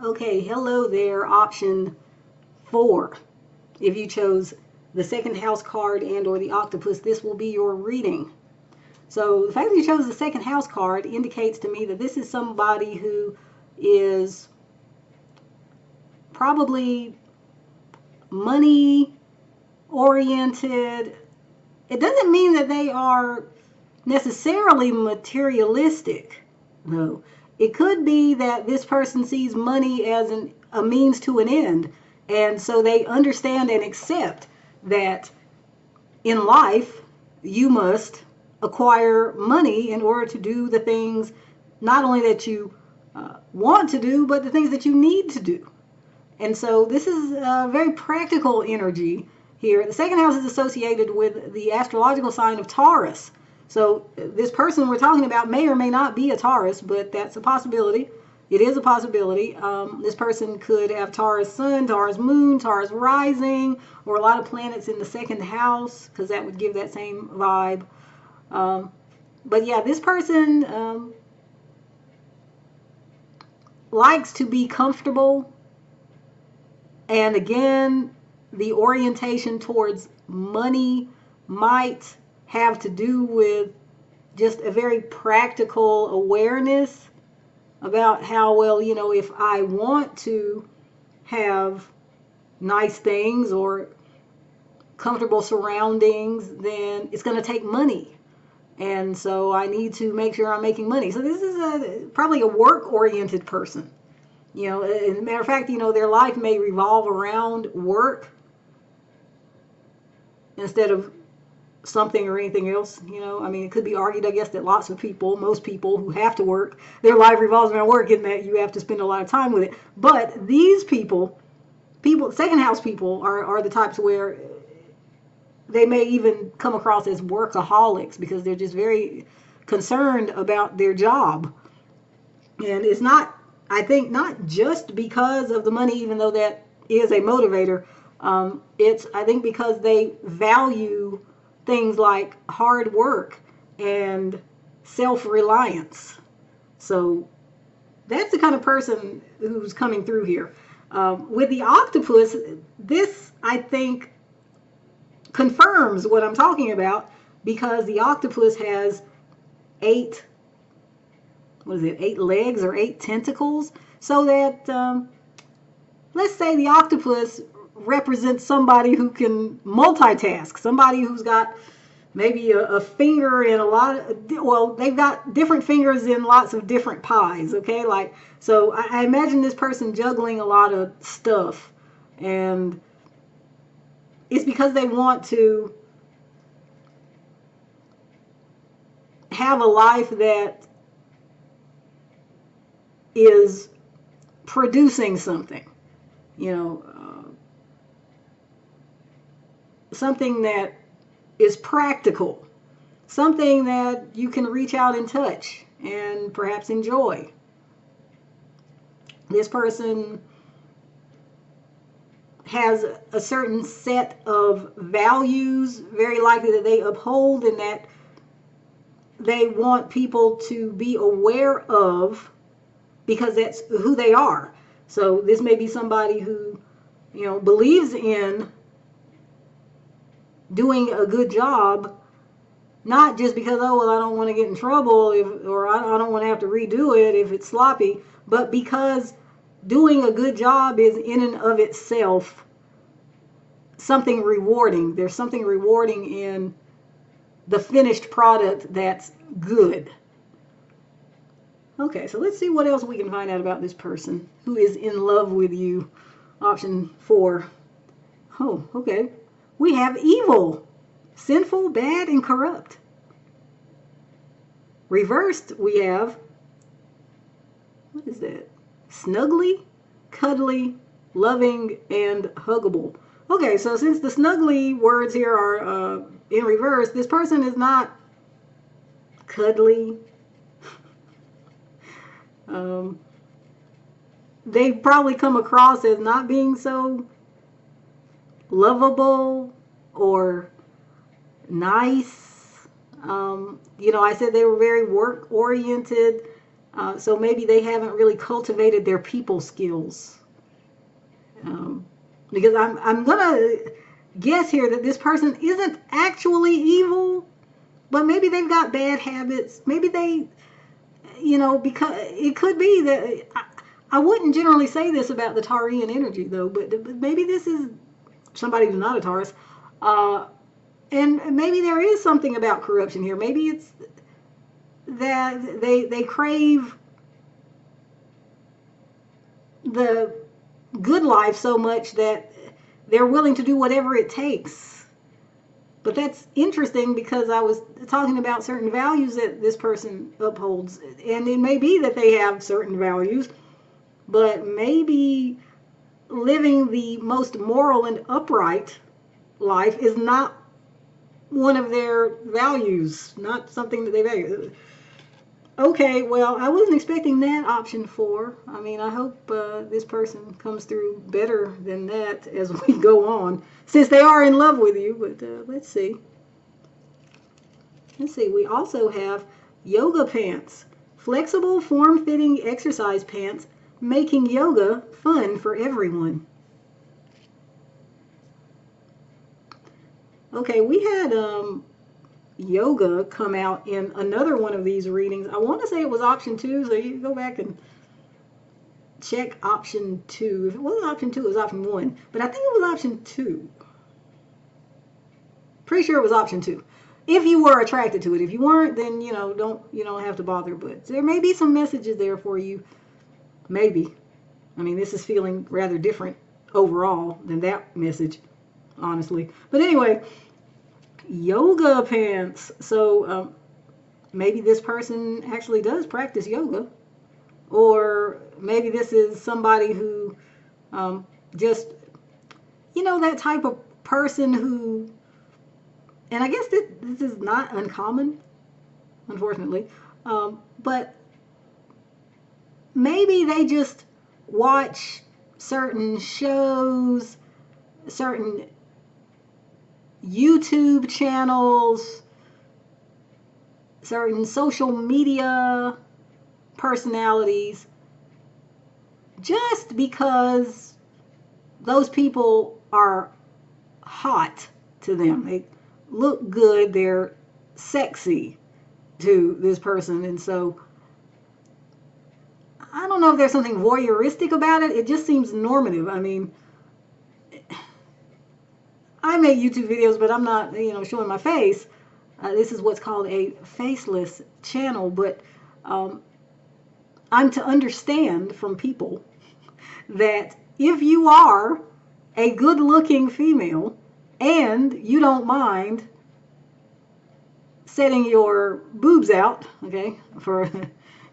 Okay, hello there, option 4. If you chose the second house card and or the octopus, this will be your reading. So the fact that you chose the second house card indicates to me that this is somebody who is probably money oriented. It doesn't mean that they are necessarily materialistic, though. It could be that this person sees money as a means to an end, and so they understand and accept that in life you must acquire money in order to do the things not only that you want to do, but the things that you need to do. And so this is a very practical energy here. The second house is associated with the astrological sign of Taurus. So this person we're talking about may or may not be a Taurus, but that's a possibility. It is a possibility. This person could have Taurus sun, Taurus moon, Taurus rising, or a lot of planets in the second house, because that would give that same vibe. But yeah, this person likes to be comfortable. And again, the orientation towards money might have to do with just a very practical awareness about how, well, you know, if I want to have nice things or comfortable surroundings, then it's going to take money. And so I need to make sure I'm making money. So this is probably a work-oriented person. You know, as a matter of fact, you know, their life may revolve around work instead of something or anything else. You know, I mean, it could be argued, I guess, that most people who have to work, their life revolves around work, in that you have to spend a lot of time with it. But these people, second house people, are the types where they may even come across as workaholics because they're just very concerned about their job. And it's not, I think, not just because of the money, even though that is a motivator. It's, I think, because they value things like hard work and self-reliance. So that's the kind of person who's coming through here. With the octopus, this, I think, confirms what I'm talking about, because the octopus has 8 what is it, 8 legs or 8 tentacles, so that let's say the octopus represents somebody who can multitask, somebody who's got maybe a finger in a lot of, well, they've got different fingers in lots of different pies, okay? Like, so I imagine this person juggling a lot of stuff, and it's because they want to have a life that is producing something, you know, something that is practical, something that you can reach out and touch and perhaps enjoy. This person has a certain set of values, very likely that they uphold, and that they want people to be aware of, because that's who they are. So this may be somebody who, you know, believes in doing a good job, not just because, oh, well, I don't want to get in trouble, or I don't want to have to redo it if it's sloppy, but because doing a good job is in and of itself something rewarding. There's something rewarding in the finished product that's good. Okay, so let's see what else we can find out about this person who is in love with you. Option 4. Oh, okay. We have evil, sinful, bad, and corrupt. Reversed, we have, what is that? Snuggly, cuddly, loving, and huggable. Okay, so since the snuggly words here are in reverse, this person is not cuddly. They probably come across as not being so lovable or nice. You know, I said they were very work oriented, so maybe they haven't really cultivated their people skills. Because I'm gonna guess here that this person isn't actually evil, but maybe they've got bad habits. Maybe they, you know, because it could be that I wouldn't generally say this about the Taurian energy though, but maybe this is somebody who's not a Taurus, and maybe there is something about corruption here. Maybe it's that they crave the good life so much that they're willing to do whatever it takes. But that's interesting because I was talking about certain values that this person upholds, and it may be that they have certain values, but maybe living the most moral and upright life is not one of their values, not something that they value. Okay, well, I wasn't expecting that option 4. I mean, I hope this person comes through better than that as we go on, since they are in love with you, but let's see. Let's see, we also have yoga pants, flexible, form-fitting exercise pants, making yoga fun for everyone. Okay, we had yoga come out in another one of these readings. I want to say it was option 2, so you go back and check option 2. If it wasn't option 2, it was option 1, but I think it was option 2. Pretty sure it was option 2. If you were attracted to it. If you weren't, then you don't have to bother, but there may be some messages there for you. Maybe. I mean, this is feeling rather different overall than that message, honestly. But anyway, yoga pants. So maybe this person actually does practice yoga, or maybe this is somebody who just, you know, that type of person who, and I guess this is not uncommon, unfortunately, but maybe they just watch certain shows, certain YouTube channels, certain social media personalities, just because those people are hot to them. They look good, they're sexy to this person, and so I don't know if there's something voyeuristic about it. It just seems normative. I mean, I make YouTube videos, but I'm not, showing my face. This is what's called a faceless channel, but I'm to understand from people that if you are a good-looking female and you don't mind setting your boobs out, okay, for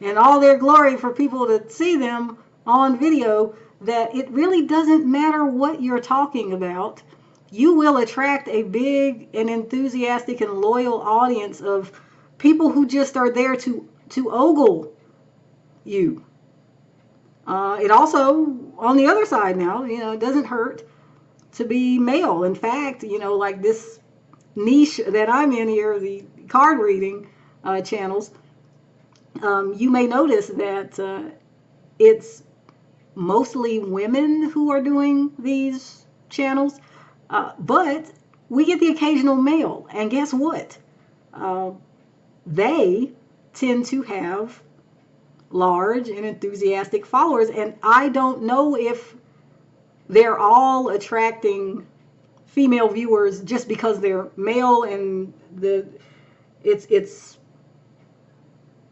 in all their glory for people to see them on video, that it really doesn't matter what you're talking about. You will attract a big and enthusiastic and loyal audience of people who just are there to ogle you. It also, on the other side now, it doesn't hurt to be male. In fact, like this niche that I'm in here, the card reading channels, you may notice that it's mostly women who are doing these channels, but we get the occasional male, and guess what? They tend to have large and enthusiastic followers, and I don't know if they're all attracting female viewers just because they're male and it's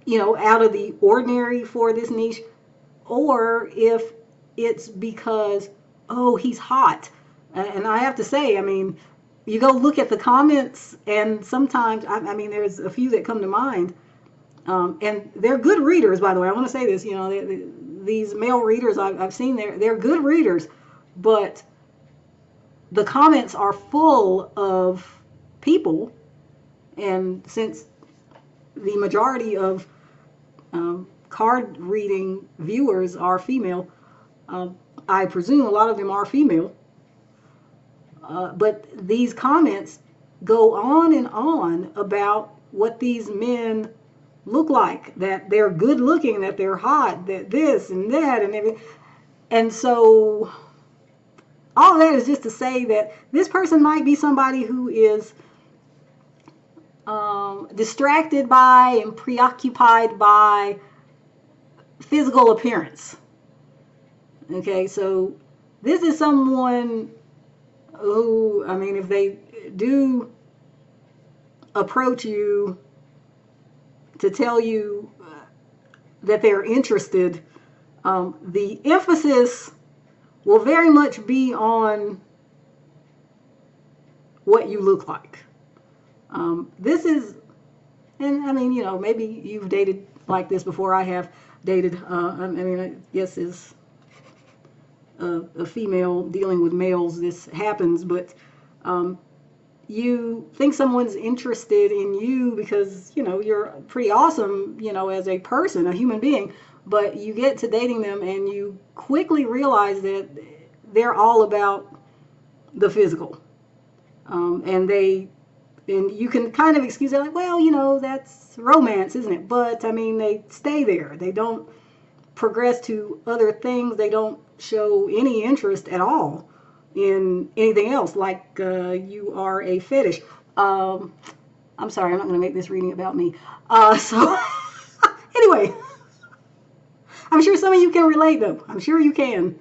out of the ordinary for this niche, or if it's because, oh, he's hot. And I have to say, I mean, you go look at the comments, and sometimes, I mean, there's a few that come to mind, and they're good readers, by the way. I want to say this, these male readers I've seen, they're good readers, but the comments are full of people, and since the majority of card reading viewers are female, I presume a lot of them are female, but these comments go on and on about what these men look like, that they're good looking, that they're hot, that this and that and everything. And so all that is just to say that this person might be somebody who is distracted by and preoccupied by physical appearance. Okay, so this is someone who, I mean, if they do approach you to tell you that they're interested, the emphasis will very much be on what you look like. This is, and I mean, maybe you've dated like this before. I have dated, I mean, I guess as a female dealing with males, this happens, but you think someone's interested in you because, you're pretty awesome, as a person, a human being, but you get to dating them and you quickly realize that they're all about the physical. And you can kind of excuse it like, well, that's romance, isn't it? But, I mean, they stay there. They don't progress to other things. They don't show any interest at all in anything else, like you are a fetish. I'm sorry, I'm not going to make this reading about me. So, anyway, I'm sure some of you can relate, though. I'm sure you can.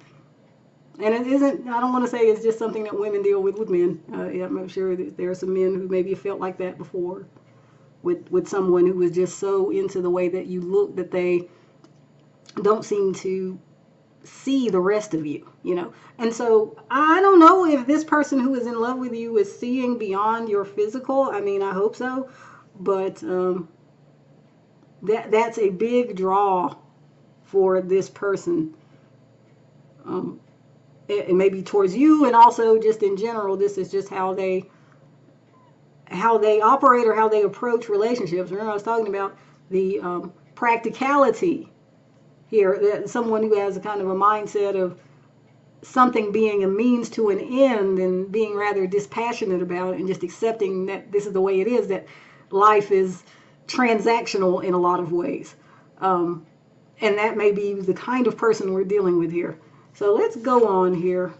And it isn't, I don't want to say it's just something that women deal with men. I'm sure that there are some men who maybe felt like that before with someone who was just so into the way that you look that they don't seem to see the rest of you, And so I don't know if this person who is in love with you is seeing beyond your physical. I mean, I hope so. But that's a big draw for this person. It may be towards you, and also just in general, this is just how they operate or how they approach relationships. Remember, I was talking about the practicality here, that someone who has a kind of a mindset of something being a means to an end and being rather dispassionate about it and just accepting that this is the way it is, that life is transactional in a lot of ways. And that may be the kind of person we're dealing with here. So let's go on here.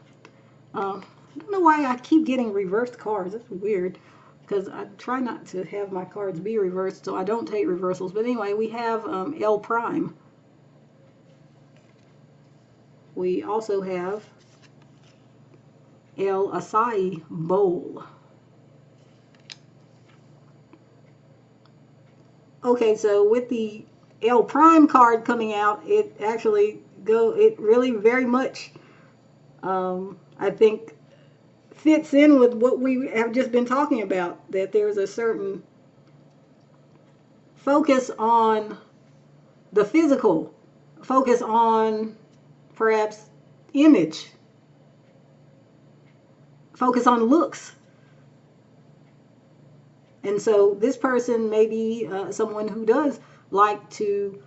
I don't know why I keep getting reversed cards. That's weird, because I try not to have my cards be reversed, so I don't take reversals. But anyway, we have L prime. we also have El Acai Bowl. Okay, so with the L Prime card coming out, it really very much, I think, fits in with what we have just been talking about, that there's a certain focus on the physical, focus on perhaps image, focus on looks. And so this person may be someone who does like to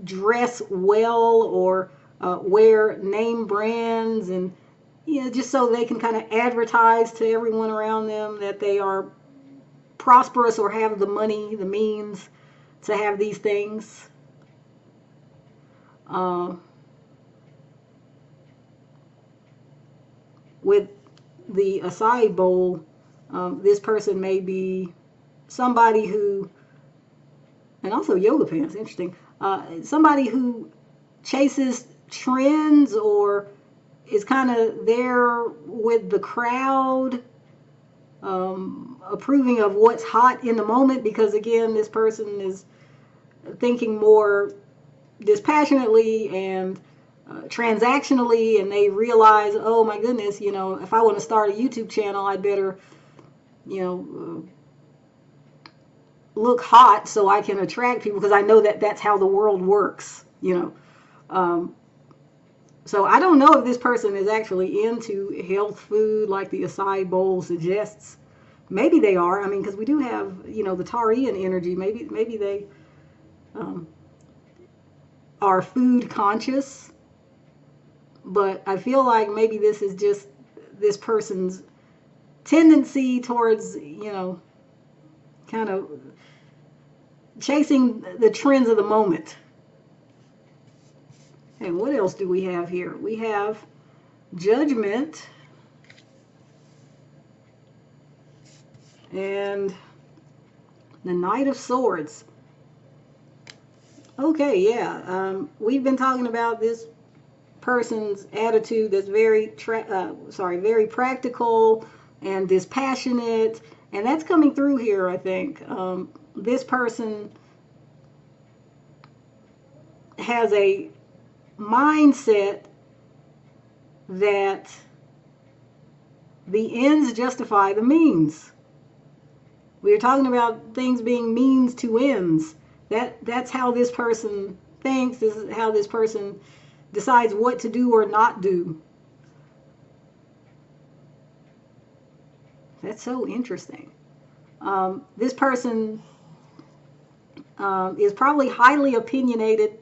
dress well, or wear name brands, and just so they can kind of advertise to everyone around them that they are prosperous or have the money, the means to have these things. With the acai bowl, this person may be somebody who, and also yoga pants, interesting, somebody who chases trends or is kind of there with the crowd, approving of what's hot in the moment, because again, this person is thinking more dispassionately and transactionally, and they realize, oh my goodness, if I want to start a YouTube channel, I'd better, look hot so I can attract people, because I know that that's how the world works, So I don't know if this person is actually into health food like the acai bowl suggests. Maybe they are. I mean, because we do have, the Taurean energy. Maybe they are food conscious. But I feel like maybe this is just this person's tendency towards, kind of chasing the trends of the moment. And what else do we have here? We have Judgment and the Knight of Swords. Okay, yeah. We've been talking about this person's attitude that's very practical and dispassionate, and that's coming through here, I think. This person has a mindset that the ends justify the means. We are talking about things being means to ends. That's how this person thinks. This is how this person decides what to do or not do. That's so interesting. This person is probably highly opinionated.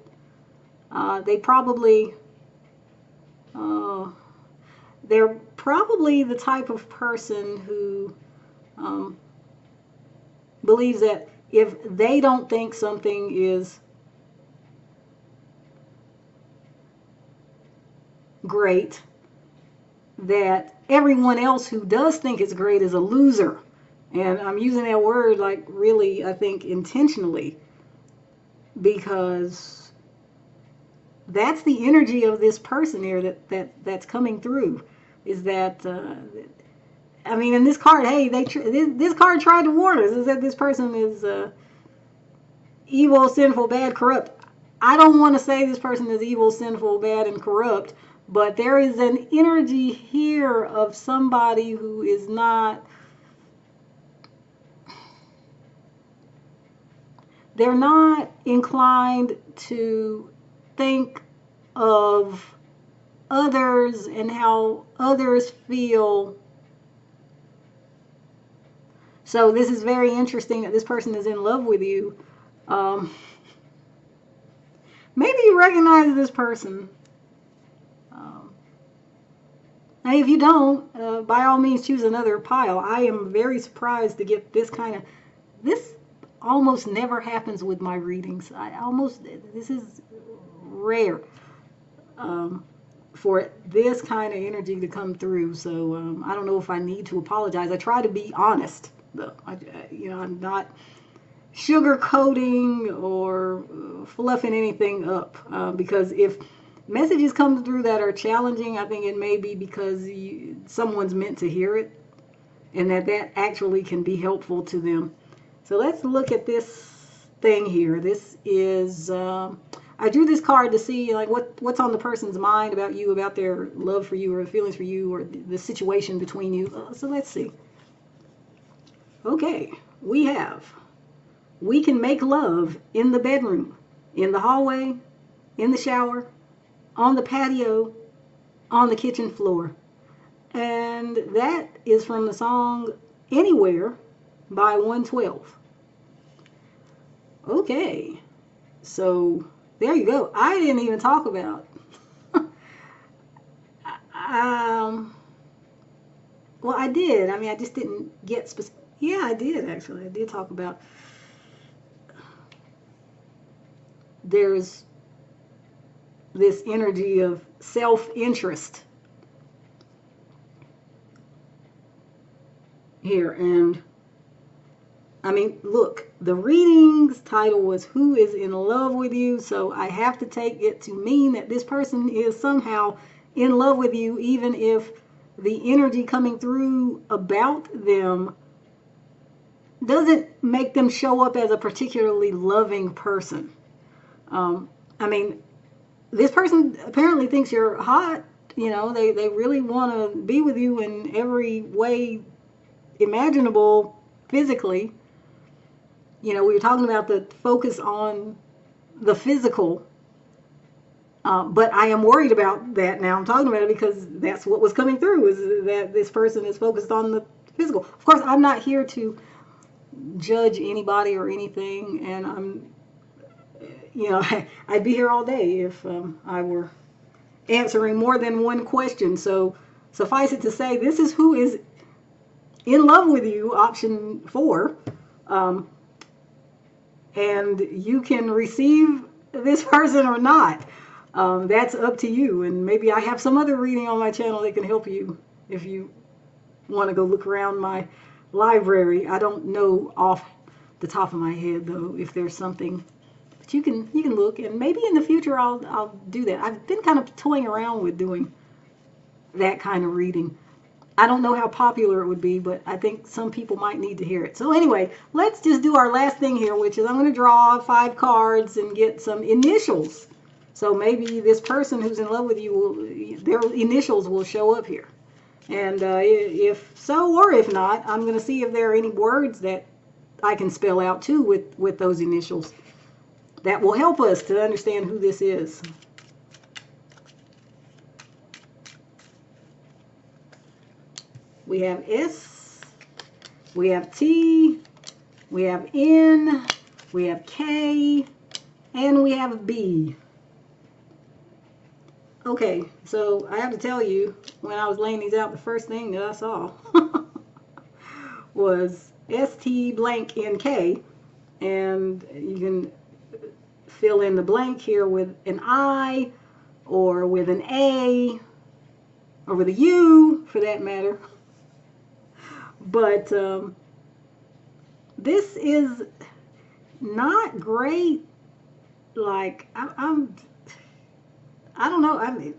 They're probably the type of person who believes that if they don't think something is great, that everyone else who does think it's great is a loser. And I'm using that word like really, I think, intentionally, because that's the energy of this person here that's coming through. Is that I mean, in this card, hey, this card tried to warn us, is that this person is evil, sinful, bad, corrupt. I don't want to say this person is evil, sinful, bad, and corrupt, but there is an energy here of somebody who is not, they're not inclined to think of others and how others feel. So this is very interesting that this person is in love with you. Maybe you recognize this person. And if you don't, by all means choose another pile. I am very surprised to get this kind of, this almost never happens with my readings. This is rare for this kind of energy to come through. So I don't know if I need to apologize. I try to be honest, though. I'm not sugarcoating or fluffing anything up. Because if messages come through that are challenging, I think it may be because someone's meant to hear it, and that actually can be helpful to them. So let's look at this thing here. This is, I drew this card to see like what's on the person's mind about you, about their love for you or feelings for you or the situation between you. So let's see. Okay, we can make love in the bedroom, in the hallway, in the shower, on the patio, on the kitchen floor. And that is from the song Anywhere by 112. Okay, so there you go. I didn't even talk about well, I did. I mean, I just didn't get specific. Yeah, I did actually. I did talk about there's this energy of self-interest here. And I mean, look, the reading's title was Who is in Love with You? So I have to take it to mean that this person is somehow in love with you, even if the energy coming through about them doesn't make them show up as a particularly loving person. I mean, this person apparently thinks you're hot. You know, they really want to be with you in every way imaginable physically. You know, we were talking about the focus on the physical, but I am worried about that now. I'm talking about it because that's what was coming through, is that this person is focused on the physical. Of course, I'm not here to judge anybody or anything, and I'd be here all day if I were answering more than one question. So suffice it to say, this is who is in love with you, option 4. And you can receive this person or not. That's up to you. And maybe I have some other reading on my channel that can help you if you want to go look around my library. I don't know off the top of my head, though, if there's something. But you can look, and maybe in the future I'll do that. I've been kind of toying around with doing that kind of reading. I don't know how popular it would be, but I think some people might need to hear it. So anyway, let's just do our last thing here, which is I'm going to draw 5 cards and get some initials. So maybe this person who's in love with you, their initials will show up here. And if so, or if not, I'm going to see if there are any words that I can spell out too with those initials that will help us to understand who this is. We have S, we have T, we have N, we have K, and we have B. Okay, so I have to tell you, when I was laying these out, the first thing that I saw was ST blank NK, and you can fill in the blank here with an I, or with an A, or with a U, for that matter. But this is not great. Like, I don't know. I mean,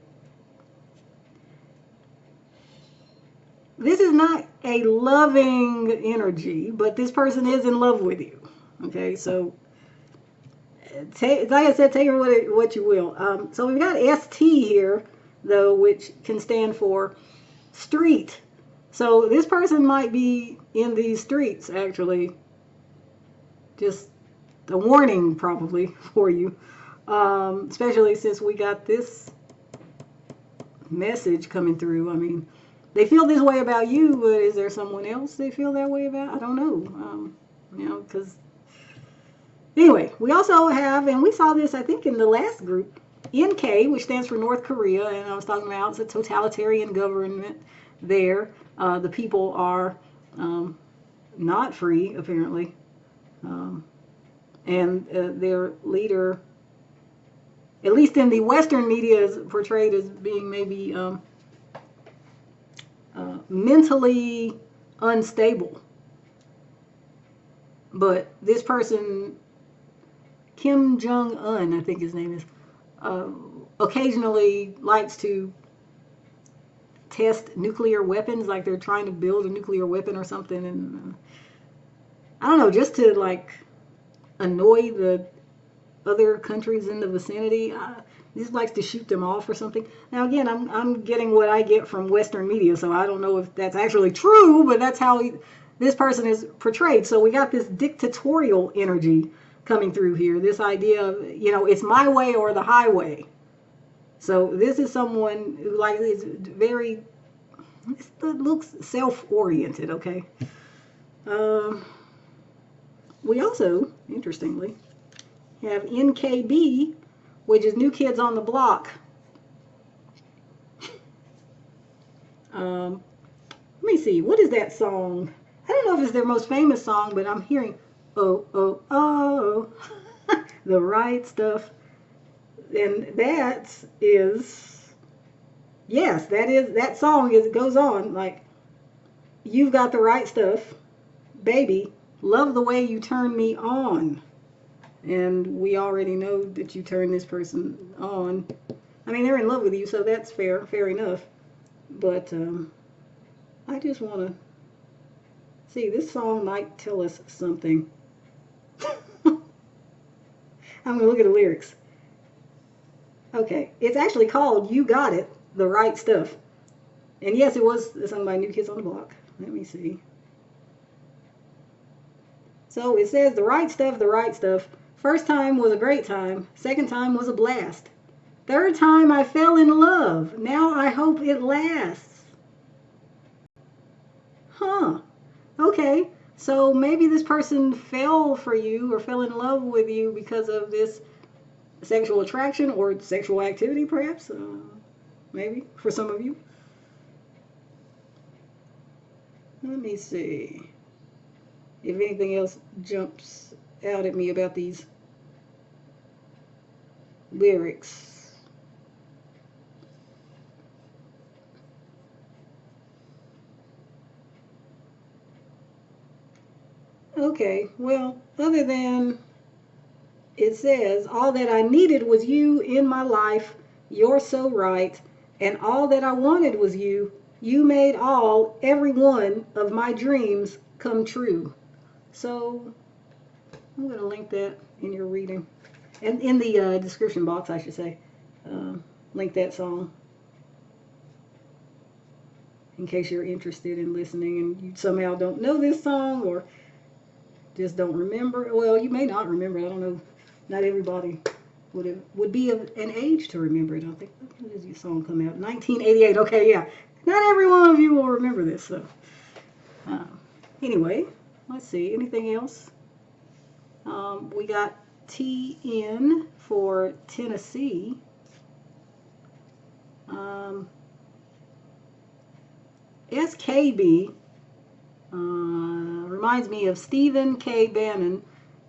this is not a loving energy, but this person is in love with you. Okay, so like I said, take it what you will. So we've got ST here, though, which can stand for street. So this person might be in these streets, actually. Just a warning, probably, for you. Especially since we got this message coming through. I mean, they feel this way about you, but is there someone else they feel that way about? I don't know. Because anyway, we also have, and we saw this, I think, in the last group, NK, which stands for North Korea, and I was talking about it's a totalitarian government there. The people are not free, apparently. And their leader, at least in the Western media, is portrayed as being maybe mentally unstable. But this person, Kim Jong-un, I think his name is, occasionally likes to test nuclear weapons, like they're trying to build a nuclear weapon or something, and I don't know, just to like annoy the other countries in the vicinity. He just likes to shoot them off or something. Now again, I'm getting what I get from Western media, so I don't know if that's actually true, but that's how this person is portrayed. So we got this dictatorial energy coming through here. This idea of, it's my way or the highway. So this is someone who like is very, it looks self-oriented, okay? We also, interestingly, have NKB, which is New Kids on the Block. Let me see, what is that song? I don't know if it's their most famous song, but I'm hearing, oh, oh, oh, the right stuff. And that is, yes, that song goes on like, you've got the right stuff, baby, love the way you turn me on. And we already know that you turn this person on. I mean, they're in love with you, so that's fair enough. But I just want to see, this song might tell us something. I'm going to look at the lyrics. Okay, it's actually called You Got It, the Right Stuff. And yes, it was sung by New Kids on the Block. Let me see. So it says, the right stuff, the right stuff. First time was a great time. Second time was a blast. Third time I fell in love. Now I hope it lasts. Huh. Okay. So maybe this person fell for you or fell in love with you because of this sexual attraction or sexual activity, perhaps. Maybe for some of you. Let me see if anything else jumps out at me about these lyrics. Okay, well, other than it says, all that I needed was you in my life, you're so right, and all that I wanted was you. You made every one of my dreams come true. So I'm going to link that in your reading. And in the description box, I should say. Link that song. In case you're interested in listening and you somehow don't know this song or just don't remember. Well, you may not remember. I don't know. Not everybody would be of an age to remember it. I think. When did this song come out? 1988. Okay, yeah. Not every one of you will remember this. So anyway, let's see. Anything else? We got TN for Tennessee. SKB reminds me of Stephen K. Bannon,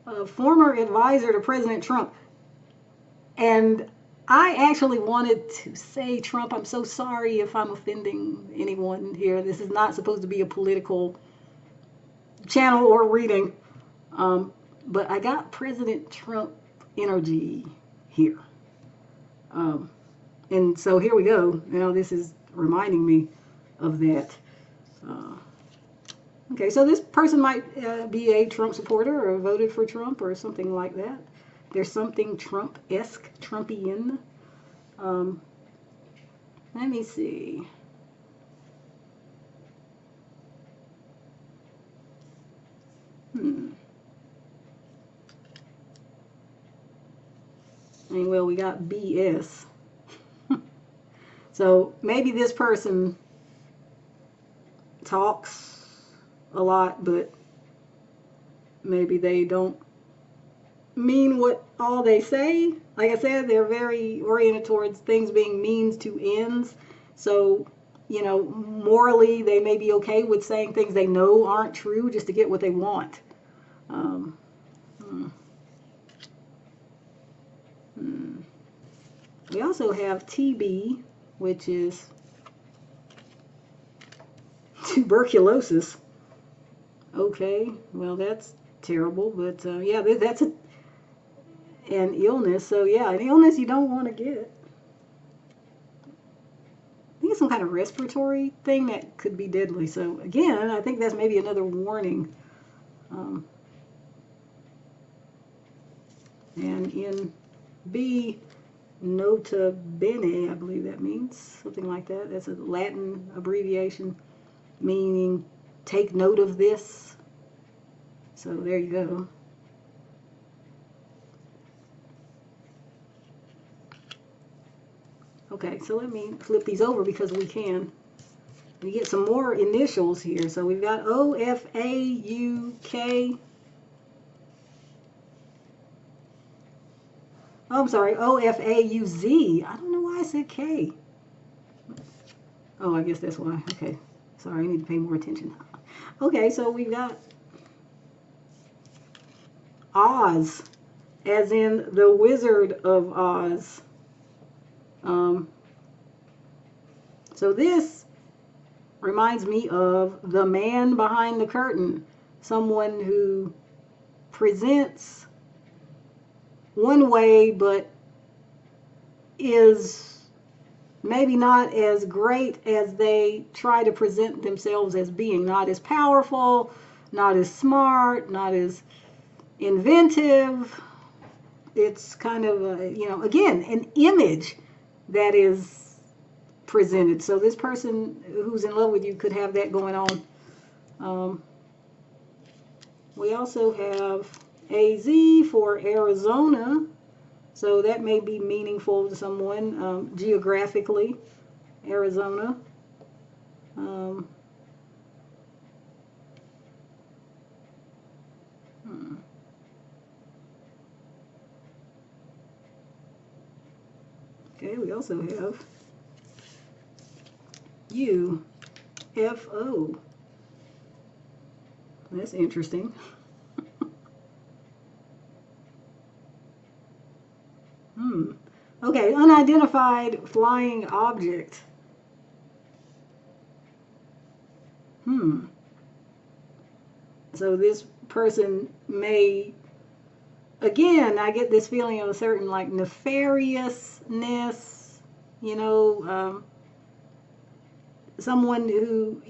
a former advisor to President Trump. And I actually wanted to say Trump. I'm so sorry if I'm offending anyone here. This is not supposed to be a political channel or reading. But I got President Trump energy here. And so here we go. Now this is reminding me of that. Okay, so this person might be a Trump supporter or voted for Trump or something like that. There's something Trump-esque, Trumpian. Let me see. And well, we got BS. So maybe this person talks a lot, but maybe they don't mean what all they say. Like I said, they're very oriented towards things being means to ends. So, morally, they may be okay with saying things they know aren't true just to get what they want. We also have TB, which is tuberculosis. Okay, well, that's terrible, but yeah, that's an illness. So yeah, an illness you don't want to get. I think it's some kind of respiratory thing that could be deadly. So again, I think that's maybe another warning. And in B, nota bene, I believe that means something like that. That's a Latin abbreviation meaning take note of this. So there you go. Okay, so let me flip these over because we can. We get some more initials here. So we've got O, F, A, U, K. Oh, I'm sorry, O, F, A, U, Z. I don't know why I said K. Oh, I guess that's why. Okay, sorry, I need to pay more attention. Okay, so we've got Oz, as in the Wizard of Oz. So this reminds me of the man behind the curtain, someone who presents one way but is maybe not as great as they try to present themselves as being, not as powerful, not as smart, not as inventive. It's kind of again, an image that is presented. So this person who's in love with you could have that going on. We also have AZ for Arizona, so that may be meaningful to someone geographically. Arizona. Okay, we also have UFO. That's interesting. Okay, unidentified flying object. So this person may, again, I get this feeling of a certain like nefariousness, someone who,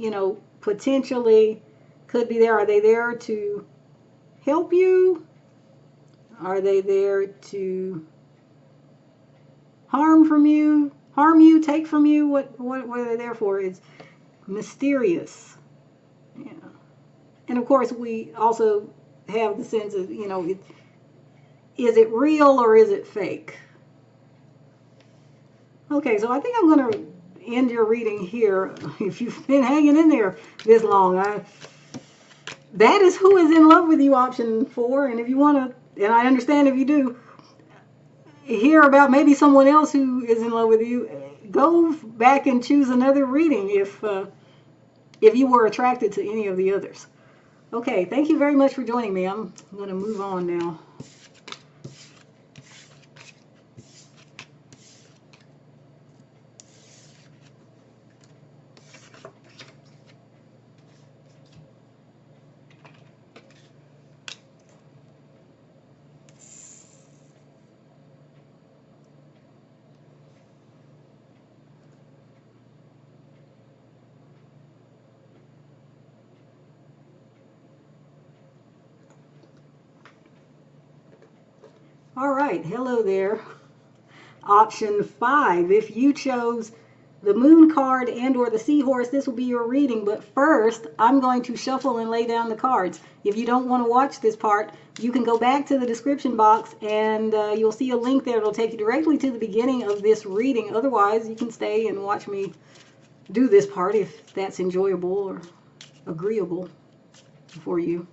potentially could be there. Are they there to help you? Are they there to harm you, take from you? What are they there for? It's mysterious. Yeah. And of course, we also have the sense of, is it real or is it fake? Okay, so I think I'm going to end your reading here. If you've been hanging in there this long, that is Who Is in Love with You, option 4. And if you want to, and I understand if you do, hear about maybe someone else who is in love with you, go back and choose another reading if you were attracted to any of the others. Okay, thank you very much for joining me. I'm going to move on now. All right, hello there. Option 5, if you chose the moon card and or the seahorse, this will be your reading. But first, I'm going to shuffle and lay down the cards. If you don't want to watch this part, you can go back to the description box and you'll see a link there. It'll take you directly to the beginning of this reading. Otherwise, you can stay and watch me do this part if that's enjoyable or agreeable for you.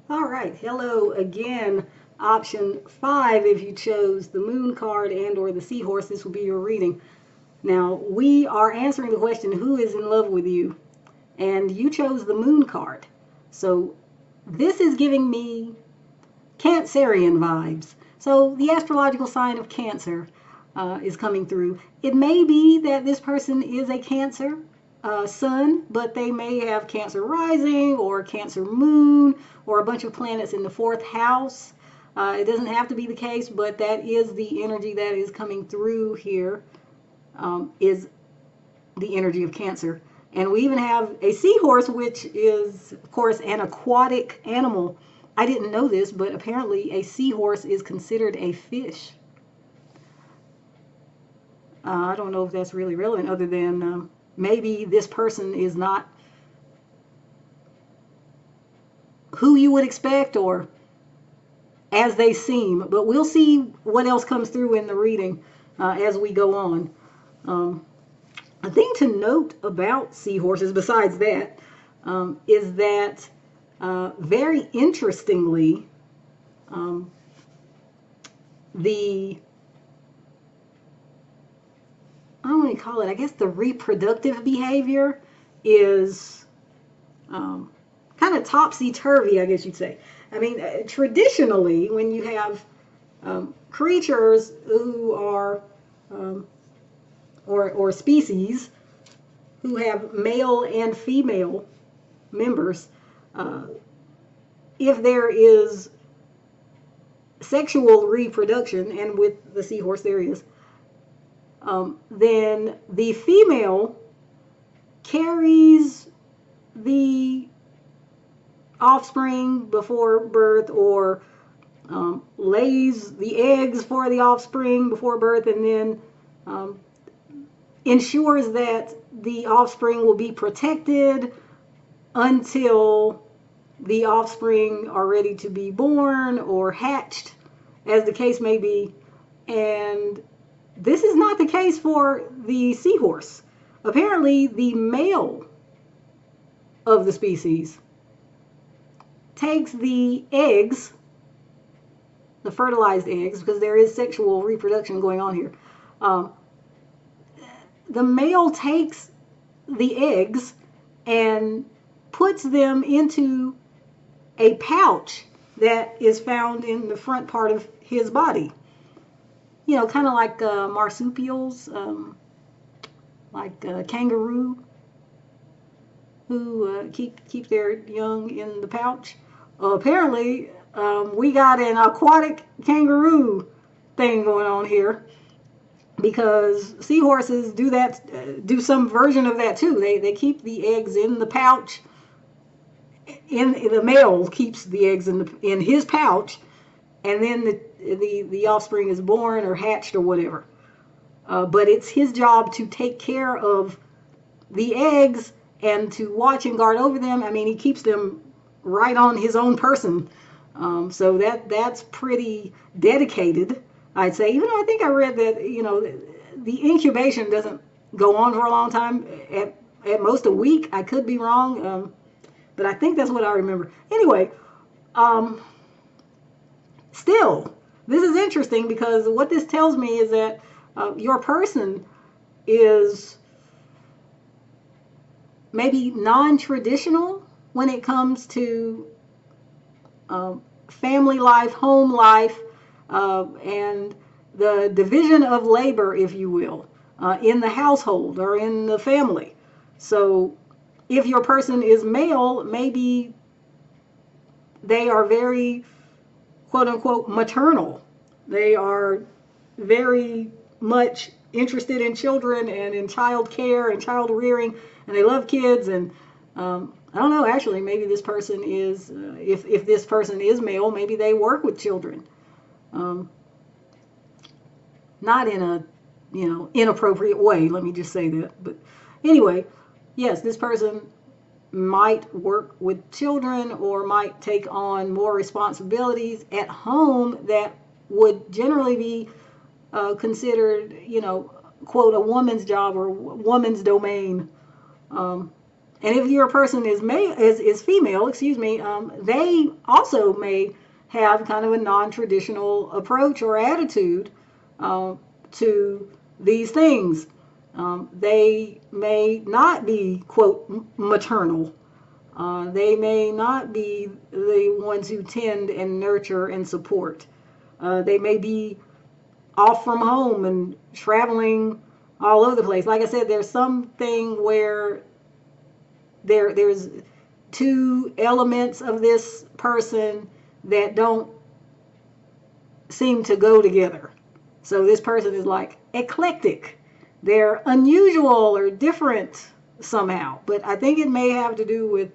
All right, hello again. Option 5, if you chose the moon card and or the seahorse, this will be your reading. Now, we are answering the question, who is in love with you? And you chose the moon card. So this is giving me Cancerian vibes. So the astrological sign of Cancer is coming through. It may be that this person is a Cancer sun, but they may have Cancer rising or Cancer moon or a bunch of planets in the 4th house. It doesn't have to be the case, but that is the energy that is coming through here, is the energy of Cancer. And we even have a seahorse, which is, of course, an aquatic animal. I didn't know this, but apparently a seahorse is considered a fish. I don't know if that's really relevant, other than maybe this person is not who you would expect or as they seem. But we'll see what else comes through in the reading as we go on. A thing to note about seahorses, besides that, is that very interestingly, the, I don't want to call it, I guess the reproductive behavior is kind of topsy-turvy, I guess you'd say. I mean, traditionally, when you have creatures who are, or species who have male and female members, if there is sexual reproduction, and with the seahorse there is, then the female carries the offspring before birth, or lays the eggs for the offspring before birth, and then ensures that the offspring will be protected until the offspring are ready to be born or hatched, as the case may be. And this is not the case for the seahorse. Apparently, the male of the species takes the eggs, the fertilized eggs, because there is sexual reproduction going on here. The male takes the eggs and puts them into a pouch that is found in the front part of his body. You know, kind of like marsupials, like kangaroo, who keep their young in the pouch. Apparently, we got an aquatic kangaroo thing going on here, because seahorses do that, do some version of that too. They keep the eggs in the pouch. The male keeps the eggs in his pouch, and then the offspring is born or hatched or whatever. But it's his job to take care of the eggs and to watch and guard over them. I mean, he keeps them right on his own person. So that's pretty dedicated, I'd say. Even though I think I read that, you know, the incubation doesn't go on for a long time, at most a week. I could be wrong, but I think that's what I remember. Anyway, still, this is interesting, because what this tells me is that your person is maybe non-traditional when it comes to family life, home life, and the division of labor, if you will, in the household or in the family. So if your person is male, maybe they are very, quote unquote, maternal. They are very much interested in children and in child care and child rearing, and they love kids. And I don't know, actually, maybe this person is, if this person is male, maybe they work with children. Not in a, you know, inappropriate way, let me just say that. But anyway, yes, this person might work with children or might take on more responsibilities at home that would generally be considered, you know, quote, a woman's job or woman's domain. And if your person is male, is female, excuse me, they also may have kind of a non-traditional approach or attitude to these things. They may not be, quote, maternal. They may not be the ones who tend and nurture and support. They may be off from home and traveling all over the place. Like I said, there's something where there's two elements of this person that don't seem to go together. So this person is like eclectic. They're unusual or different somehow. But I think it may have to do with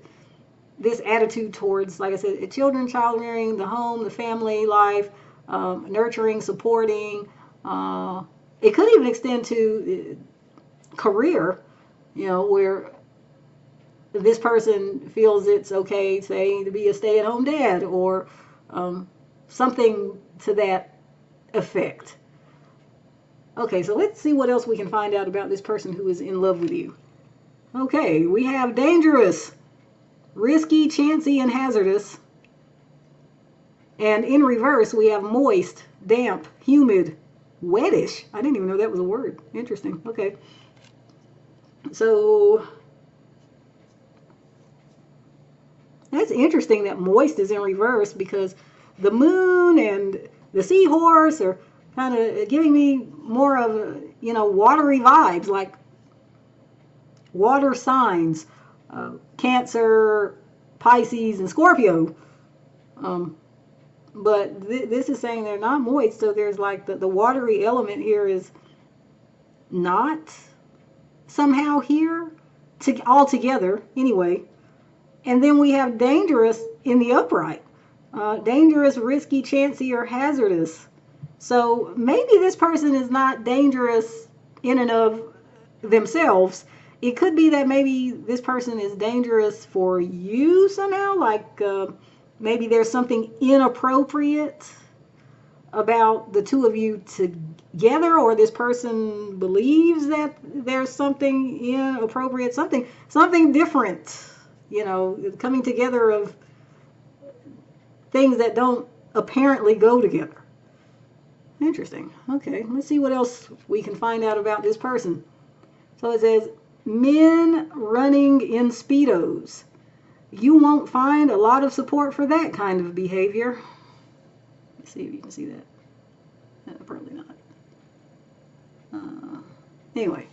this attitude towards, like I said, children, child rearing, the home, the family life, nurturing, supporting. It could even extend to career, where this person feels it's okay, say, to be a stay-at-home dad or something to that effect. Okay, so let's see what else we can find out about this person who is in love with you. Okay, we have dangerous, risky, chancy, and hazardous. And in reverse, we have moist, damp, humid, wettish. I didn't even know that was a word. Interesting. Okay. So that's interesting that moist is in reverse, because the moon and the seahorse are kind of giving me more of, watery vibes, like water signs, Cancer, Pisces, and Scorpio. But this is saying they're not moist, so there's like the watery element here is not somehow here all together anyway. And then we have dangerous in the upright. Dangerous, risky, chancy, or hazardous. So maybe this person is not dangerous in and of themselves. It could be that maybe this person is dangerous for you somehow, like maybe there's something inappropriate about the two of you together, or this person believes that there's something inappropriate, something different, coming together of things that don't apparently go together. Interesting. Okay, let's see what else we can find out about this person. So it says, men running in Speedos. You won't find a lot of support for that kind of behavior. Let's see if you can see that. Probably not. Anyway.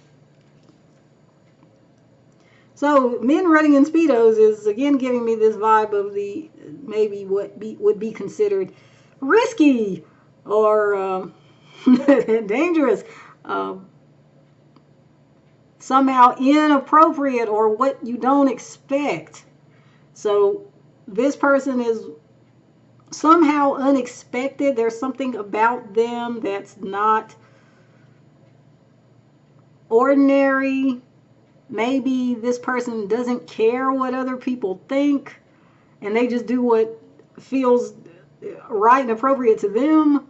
So men running in Speedos is again giving me this vibe of the maybe what would be considered risky or dangerous, somehow inappropriate, or what you don't expect. So this person is somehow unexpected. There's something about them that's not ordinary. Maybe this person doesn't care what other people think, and they just do what feels right and appropriate to them.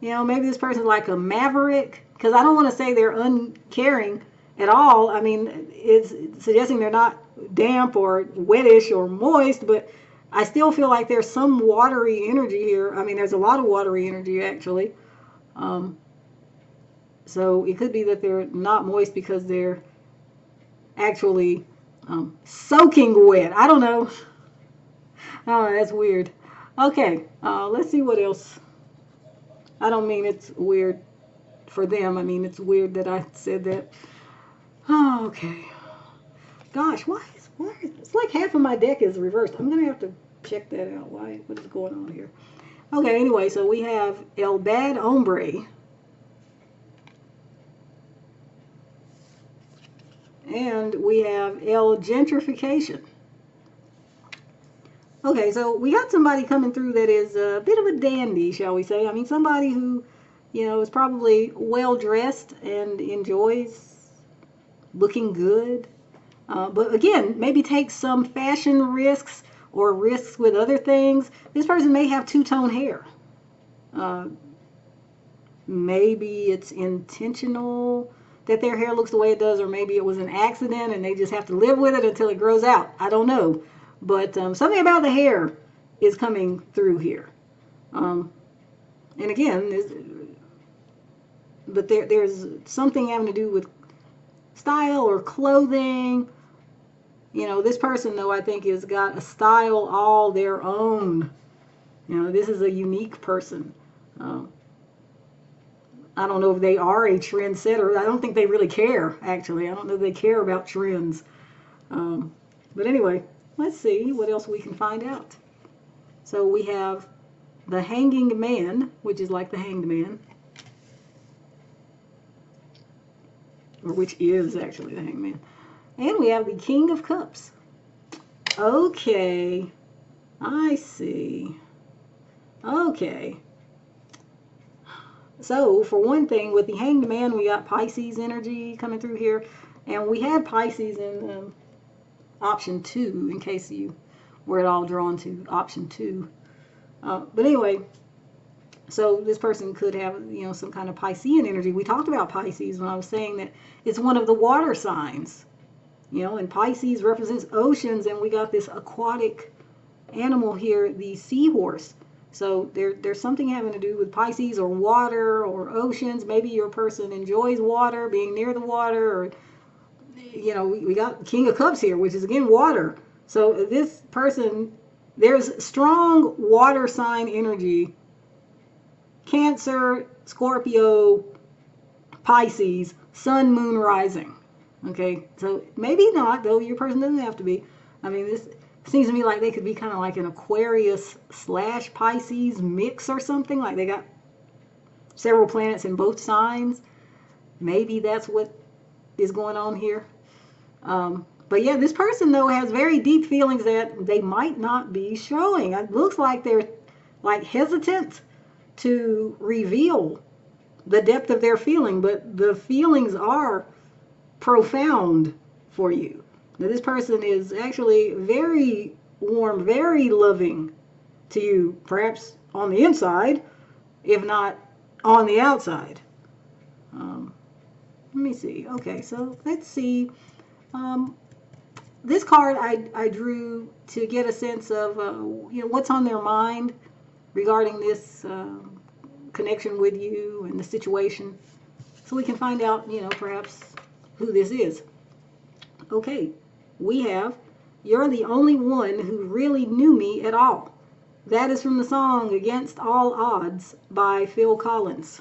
Maybe this person's like a maverick, because I don't want to say they're uncaring at all. I mean, it's suggesting they're not damp or wettish or moist, but I still feel like there's some watery energy here. I mean, there's a lot of watery energy, actually. So it could be that they're not moist because they're actually soaking wet. I don't know. Oh, that's weird. Okay, let's see what else. I don't mean it's weird for them. I mean, it's weird that I said that. Oh, okay. Gosh, why it's like half of my deck is reversed. I'm gonna have to check that out. What is going on here? Okay, anyway, so we have El Bad Hombre. And we have El Gentrification. Okay, so we got somebody coming through that is a bit of a dandy, shall we say. I mean, somebody who, is probably well dressed and enjoys looking good. But again, maybe take some fashion risks or risks with other things. This person may have two-tone hair. Maybe it's intentional. that their hair looks the way it does, or maybe it was an accident and they just have to live with it until it grows out. I don't know. But something about the hair is coming through here. And again, but there's something having to do with style or clothing. You know, this person, though, I think has got a style all their own. You know, this is a unique person. I don't know if they are a trendsetter. I don't think they really care, actually. I don't know if they care about trends. But anyway, let's see what else we can find out. So we have the Hanging Man, which is like the Hanged Man. Or which is actually the Hanged Man. And we have the King of Cups. Okay. I see. Okay. So, for one thing, with the Hanged Man, we got Pisces energy coming through here. And we had Pisces in option 2, in case you were at all drawn to option 2. But anyway, so this person could have, you know, some kind of Piscean energy. We talked about Pisces when I was saying that it's one of the water signs. You know, and Pisces represents oceans, and we got this aquatic animal here, the seahorse. So there's something having to do with Pisces or water or oceans. Maybe your person enjoys water, being near the water, or, you know, we got King of Cups here, which is, again, water. So this person, there's strong water sign energy. Cancer, Scorpio, Pisces, Sun, Moon, Rising. Okay, so maybe not, though. Your person doesn't have to be. I mean, this seems to me like they could be kind of like an Aquarius / Pisces mix or something. Like they got several planets in both signs. Maybe that's what is going on here. But yeah, this person, though, has very deep feelings that they might not be showing. It looks like they're like hesitant to reveal the depth of their feeling, but the feelings are profound for you. Now, this person is actually very warm, very loving to you, perhaps on the inside, if not on the outside. Let me see. Okay, so let's see. This card I drew to get a sense of you know, what's on their mind regarding this connection with you and the situation, so we can find out, you know, perhaps who this is. Okay, we have, you're the only one who really knew me at all. That is from the song Against All Odds by Phil Collins.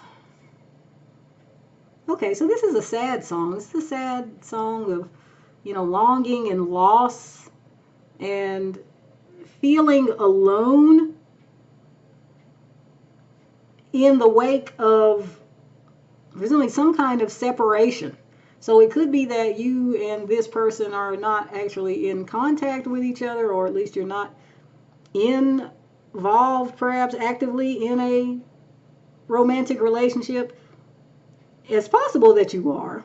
Okay, so this is a sad song. This is a sad song of, you know, longing and loss and feeling alone in the wake of presumably some kind of separation. So it could be that you and this person are not actually in contact with each other, or at least you're not involved, perhaps actively, in a romantic relationship. It's possible that you are,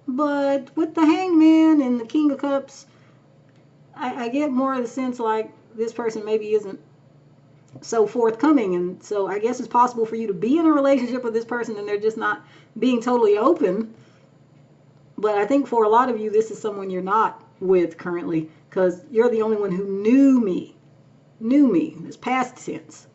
but with the Hanged Man and the King of Cups, I get more of the sense like this person maybe isn't so forthcoming, and so I guess it's possible for you to be in a relationship with this person and they're just not being totally open. But I think for a lot of you, this is someone you're not with currently, because you're the only one who knew me. It's past tense.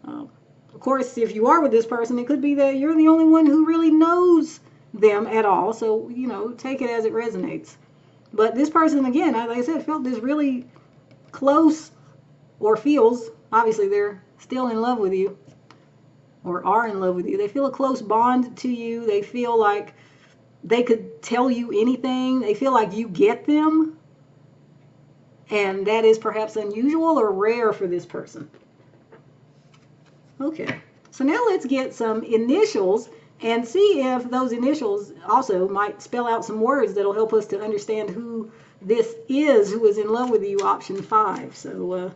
Of course, if you are with this person, it could be that you're the only one who really knows them at all. So, you know, take it as it resonates. But this person, again, like I said, felt this really close, or feels, obviously they're still in love with you, or are in love with you. They feel a close bond to you. They feel like they could tell you anything. They feel like you get them. And that is perhaps unusual or rare for this person. Okay, so now let's get some initials and see if those initials also might spell out some words that'll help us to understand who this is who is in love with you, option 5. So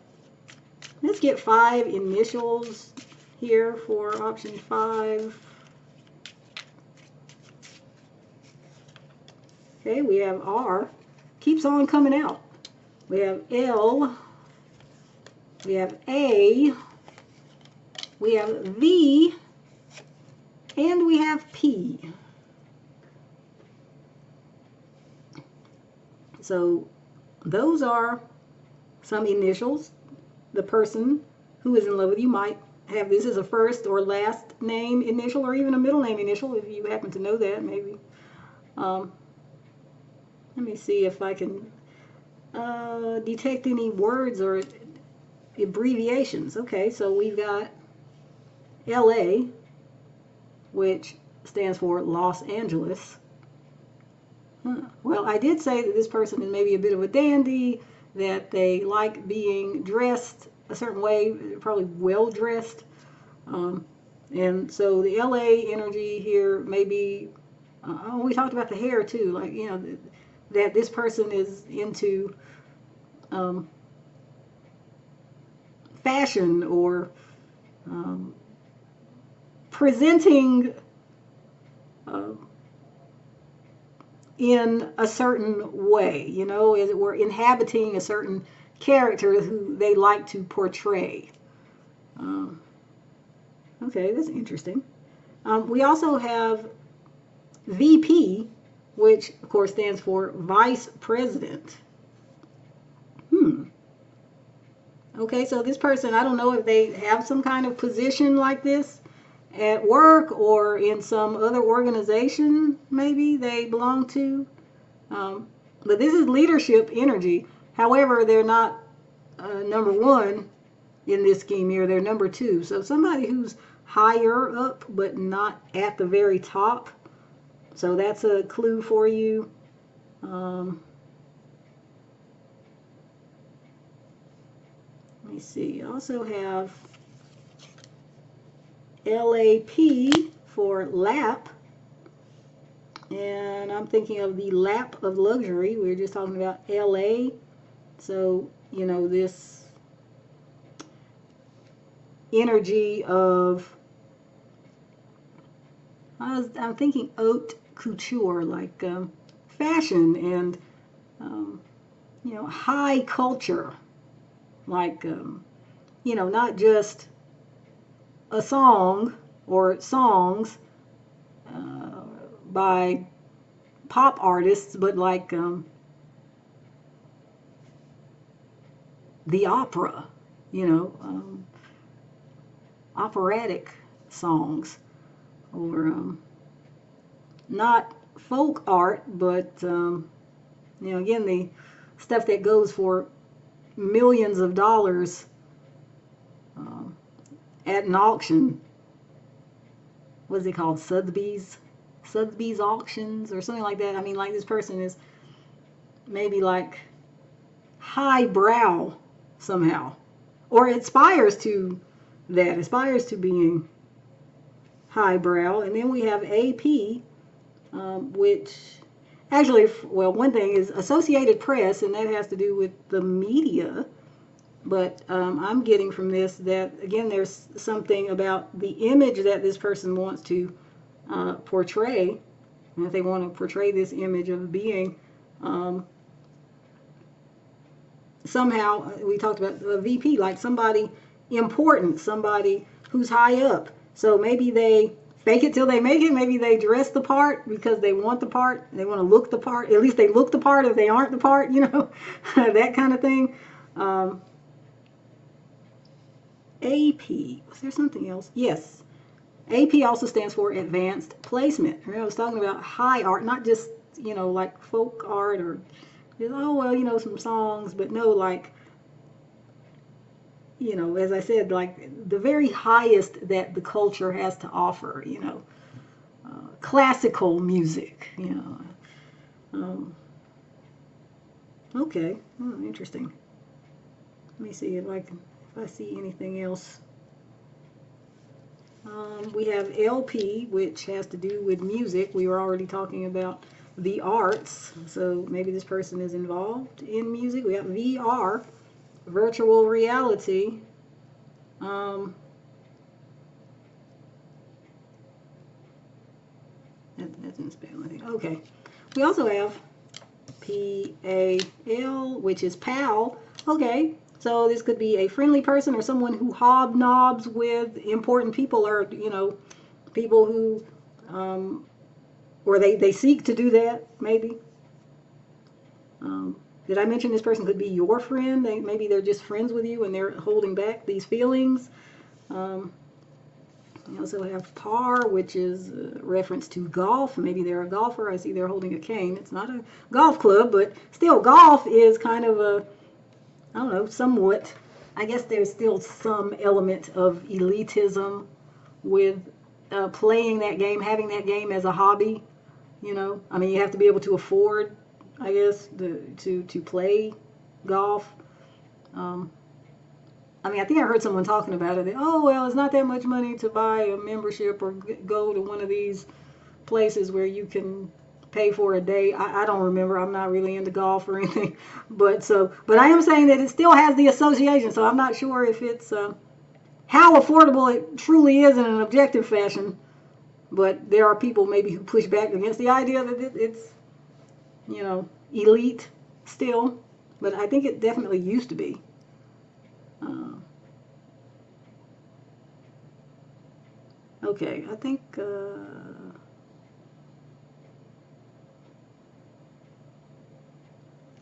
let's get 5 initials here for option 5. Okay, we have R. Keeps on coming out. We have L. We have A. We have V. And we have P. So those are some initials. The person who is in love with you might have this as a first or last name initial, or even a middle name initial, if you happen to know that, maybe. Let me see if I can detect any words or abbreviations. Okay, so we've got LA, which stands for Los Angeles. Well, I did say that this person is maybe a bit of a dandy, that they like being dressed a certain way, probably well dressed. And so the LA energy here, maybe, we talked about the hair too, like, you know, that this person is into fashion, or presenting in a certain way, you know, as it were, inhabiting a certain character who they like to portray. Okay, that's interesting. We also have VP, which of course stands for Vice President. Okay, so this person, I don't know if they have some kind of position like this at work or in some other organization maybe they belong to. But this is leadership energy. However, they're not number one in this scheme here. They're number two. So somebody who's higher up but not at the very top. So that's a clue for you. Let me see. I also have LAP for lap. And I'm thinking of the lap of luxury. We were just talking about LA. So, you know, this energy of, I'm thinking haute couture, like fashion and, you know, high culture. Like, you know, not just a song or songs by pop artists, but like the opera, you know, operatic songs, or not folk art, but you know, again, the stuff that goes for millions of dollars at an auction. What is it called? Sotheby's auctions or something like that. I mean, like, this person is maybe like highbrow somehow, or aspires to that, aspires to being highbrow. And then we have AP, which actually, well, one thing is Associated Press, and that has to do with the media. But I'm getting from this that, again, there's something about the image that this person wants to portray. And if they want to portray this image of being somehow, we talked about a VP, like somebody important, somebody who's high up. So maybe they fake it till they make it. Maybe they dress the part because they want the part. They want to look the part. At least they look the part if they aren't the part, you know, that kind of thing. AP, was there something else? Yes. AP also stands for Advanced Placement. Remember, I was talking about high art, not just, you know, like folk art or, oh, well, you know, some songs, but no, like, you know, as I said, like the very highest that the culture has to offer, you know, classical music, you know. Okay, oh, interesting. Let me see if I see anything else. We have LP, which has to do with music. We were already talking about the arts, so maybe this person is involved in music. We have VR, virtual reality. That didn't spell anything. Okay. We also have PAL, which is pal. Okay. So this could be a friendly person or someone who hobnobs with important people, or, you know, people who, or they seek to do that, maybe. Did I mention this person could be your friend? Maybe they're just friends with you and they're holding back these feelings. We also have par, which is a reference to golf. Maybe they're a golfer. I see they're holding a cane. It's not a golf club, but still, golf is kind of a, I don't know, somewhat. I guess there's still some element of elitism with playing that game, having that game as a hobby. You know, I mean, you have to be able to afford, I guess, to play golf. I mean, I think I heard someone talking about it. Oh, well, it's not that much money to buy a membership or go to one of these places where you can pay for a day. I don't remember. I'm not really into golf or anything. But I am saying that it still has the association. So I'm not sure if it's how affordable it truly is in an objective fashion. But there are people maybe who push back against the idea that it's, you know, elite still. But I think it definitely used to be. Okay, I think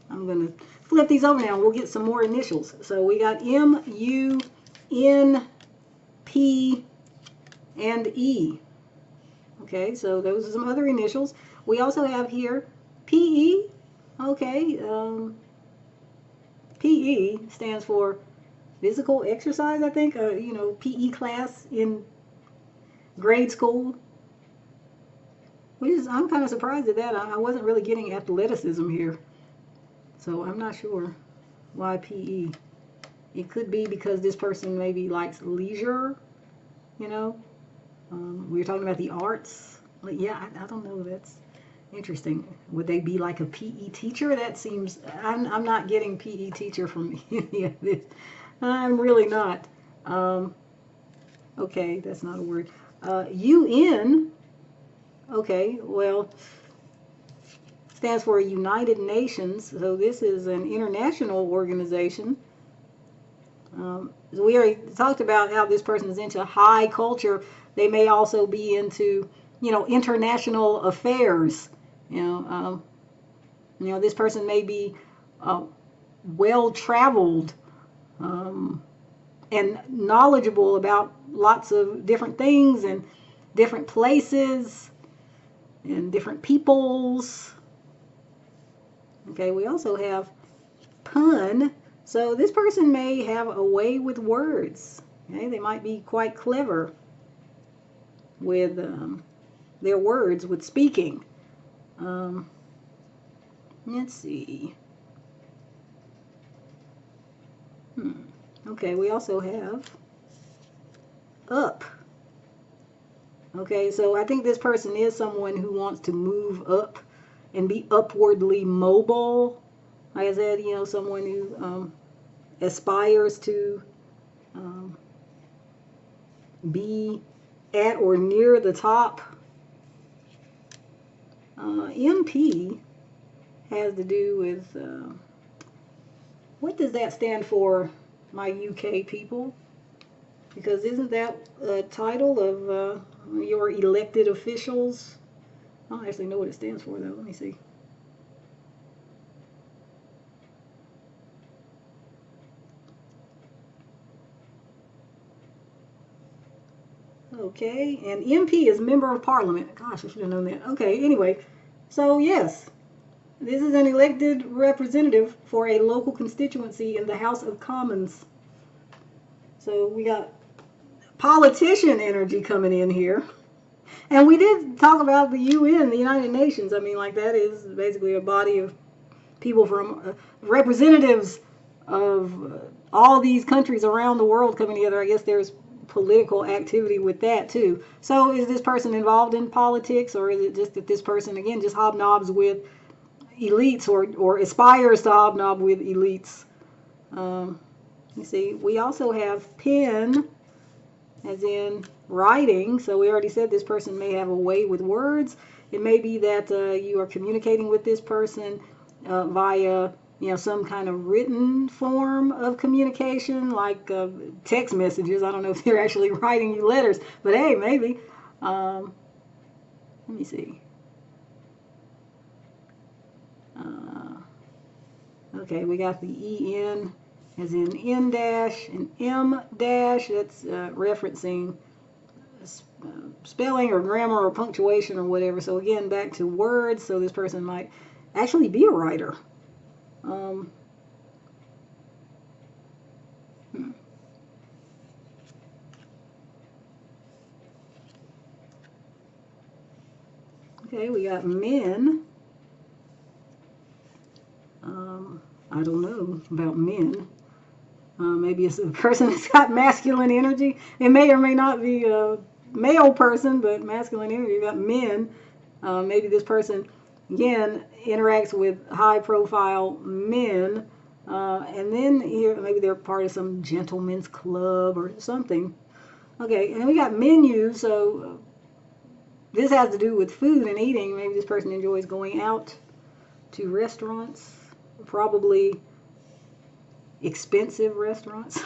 I'm going to flip these over now and we'll get some more initials. So we got M, U, N, P, and E. Okay, so those are some other initials. We also have here PE. Okay, PE stands for physical exercise, I think. You know, PE class in grade school. I'm kind of surprised at that. I wasn't really getting athleticism here. So I'm not sure why PE. It could be because this person maybe likes leisure, you know. We were talking about the arts. Yeah, I don't know. That's interesting. Would they be like a PE teacher? That seems, I'm not getting PE teacher from any of this. I'm really not. Okay, that's not a word. UN, okay, well, stands for United Nations. So this is an international organization. So we already talked about how this person is into high culture. They may also be into, you know, international affairs. You know, this person may be well-traveled and knowledgeable about lots of different things and different places and different peoples. Okay, we also have pun. So this person may have a way with words. Okay, they might be quite clever with their words, with speaking. Let's see. Okay, we also have up. Okay, so I think this person is someone who wants to move up and be upwardly mobile. Like I said, you know, someone who aspires to be at or near the top. MP has to do with, what does that stand for, my UK people? Because isn't that a title of your elected officials? I don't actually know what it stands for, though. Let me see. Okay, and MP is Member of Parliament. Gosh, I should have known that. Okay, anyway, so yes, this is an elected representative for a local constituency in the House of Commons. So we got politician energy coming in here. And we did talk about the UN, the United Nations. I mean, like, that is basically a body of people from representatives of all these countries around the world coming together. I guess there's political activity with that too. So is this person involved in politics, or is it just that this person, again, just hobnobs with elites or aspires to hobnob with elites? You see, we also have pen, as in writing. So we already said this person may have a way with words. It may be that you are communicating with this person via, you know, some kind of written form of communication, like text messages. I don't know if they're actually writing you letters, but hey, maybe. Let me see. Okay, we got the EN as in N dash and M dash. That's referencing spelling or grammar or punctuation or whatever. So again, back to words. So this person might actually be a writer. Hmm. Okay, we got men. I don't know about men. Maybe it's a person that's got masculine energy. It may or may not be a male person, but masculine energy. You got men. Maybe this person, again, interacts with high-profile men. And then here, maybe they're part of some gentleman's club or something. Okay, and we got menu, so this has to do with food and eating. Maybe this person enjoys going out to restaurants, probably expensive restaurants.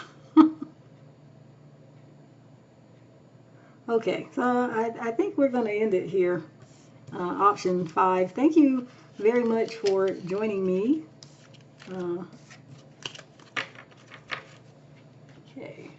Okay, so I think we're going to end it here. Option 5. Thank you very much for joining me. Okay.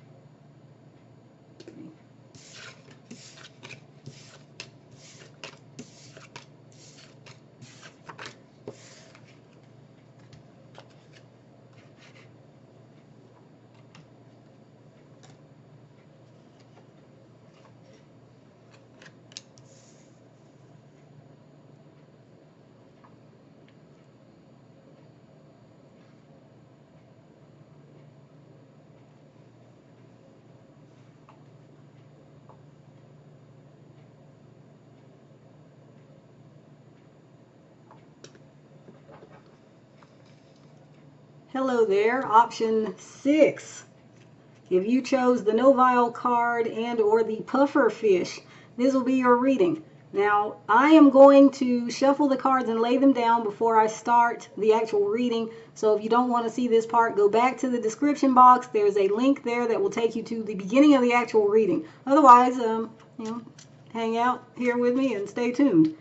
Hello there, option 6. If you chose the Novile card and or the pufferfish, this will be your reading. Now, I am going to shuffle the cards and lay them down before I start the actual reading. So if you don't want to see this part, go back to the description box. There's a link there that will take you to the beginning of the actual reading. Otherwise, hang out here with me and stay tuned.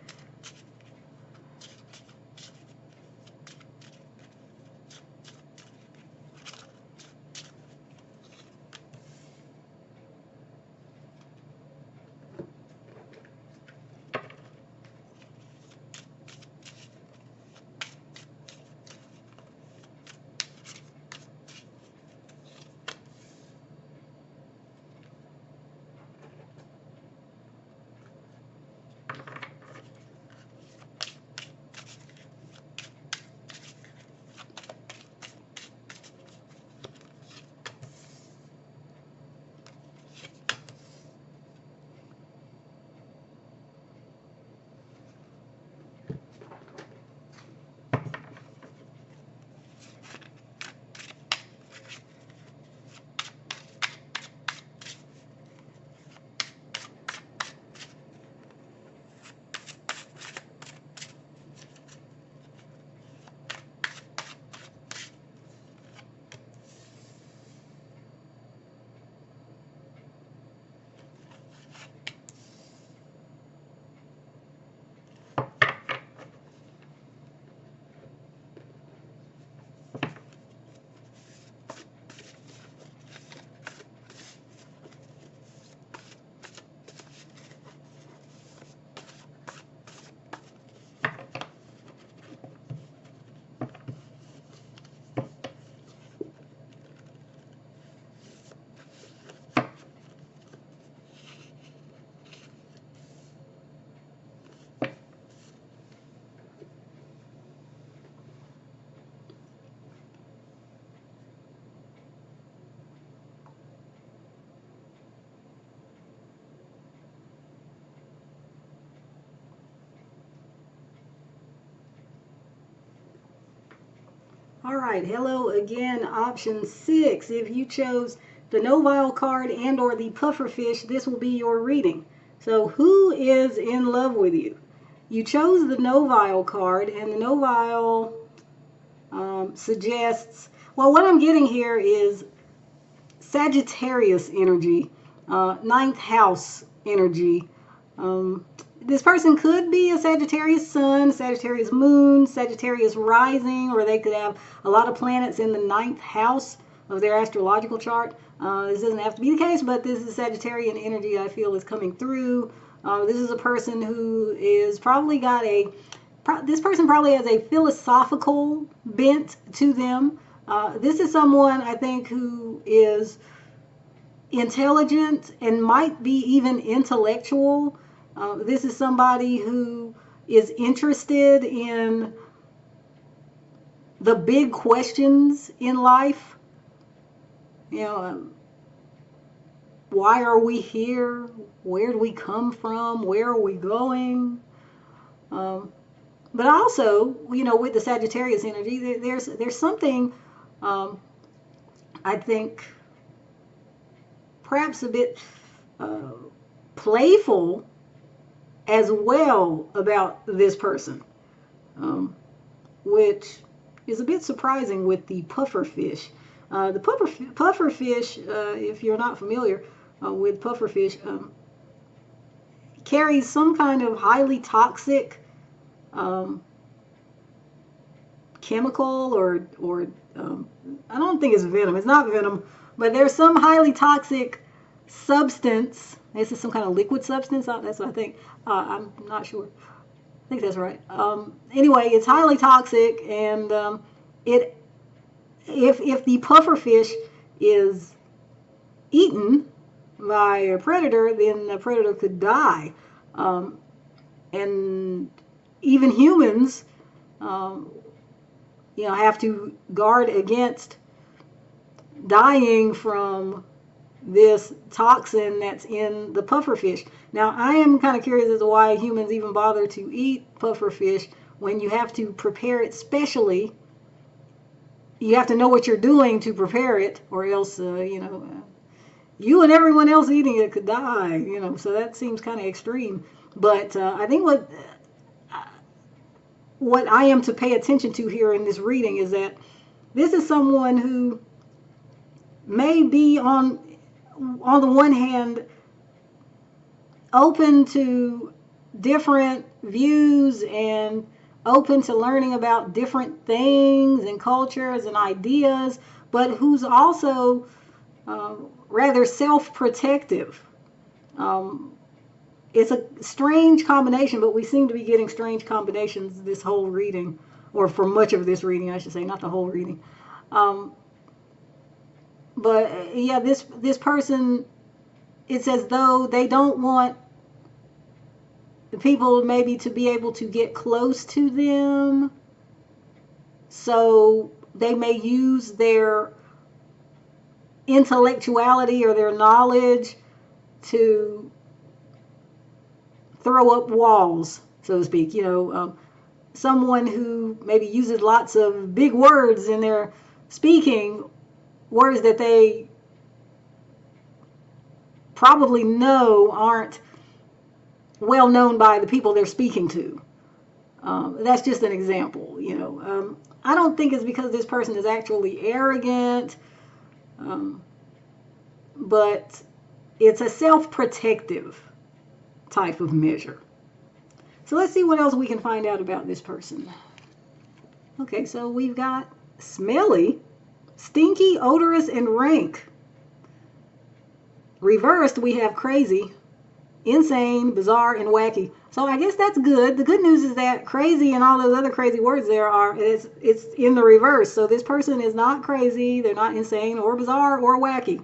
All right, hello again, option 6. If you chose the Novile card and or the pufferfish, this will be your reading. So who is in love with you? You chose the Novile card, and the Novile suggests, well, what I'm getting here is Sagittarius energy, ninth house energy. This person could be a Sagittarius sun, Sagittarius moon, Sagittarius rising, or they could have a lot of planets in the 9th house of their astrological chart. This doesn't have to be the case, but this is Sagittarian energy I feel is coming through. This is a person who is probably got this person probably has a philosophical bent to them. This is someone I think who is intelligent and might be even intellectual. This is somebody who is interested in the big questions in life. You know, why are we here? Where do we come from? Where are we going? But also, you know, with the Sagittarius energy, there's something I think perhaps a bit playful as well about this person, which is a bit surprising with the pufferfish. The pufferfish, if you're not familiar with pufferfish, carries some kind of highly toxic chemical or I don't think it's venom. It's not venom, but there's some highly toxic substance. This is some kind of liquid substance. That's what I think. I'm not sure. I think that's right. Anyway, it's highly toxic, and if the pufferfish is eaten by a predator, then the predator could die. And even humans, you know, have to guard against dying from this toxin that's in the pufferfish. Now, I am kind of curious as to why humans even bother to eat pufferfish when you have to prepare it specially. You have to know what you're doing to prepare it, or else, you know, you and everyone else eating it could die, you know, so that seems kind of extreme. But I think what I am to pay attention to here in this reading is that this is someone who may be on the one hand open to different views and open to learning about different things and cultures and ideas, but who's also rather self-protective. It's a strange combination, but we seem to be getting strange combinations this whole reading, or for much of this reading, I should say, not the whole reading. But yeah, this person, it's as though they don't want the people maybe to be able to get close to them, so they may use their intellectuality or their knowledge to throw up walls, so to speak. You know, someone who maybe uses lots of big words in their speaking, words that they probably know aren't well known by the people they're speaking to. That's just an example, you know. I don't think it's because this person is actually arrogant, but it's a self-protective type of measure. So let's see what else we can find out about this person. Okay, so we've got smelly, stinky, odorous, and rank. Reversed, we have crazy, insane, bizarre, and wacky. So I guess that's good. The good news is that crazy and all those other crazy words there are, it's in the reverse. So this person is not crazy, they're not insane or bizarre or wacky.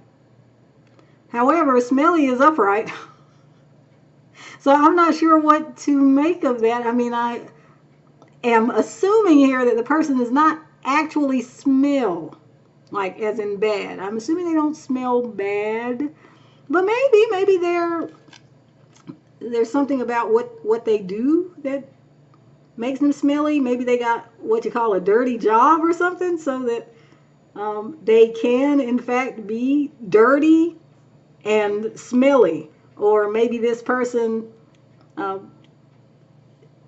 However, smelly is upright. So I'm not sure what to make of that. I mean, I am assuming here that the person does not actually smell, like as in bad. I'm assuming they don't smell bad, but maybe there's something about what they do that makes them smelly. Maybe they got what you call a dirty job or something, so that they can in fact be dirty and smelly. Or maybe this person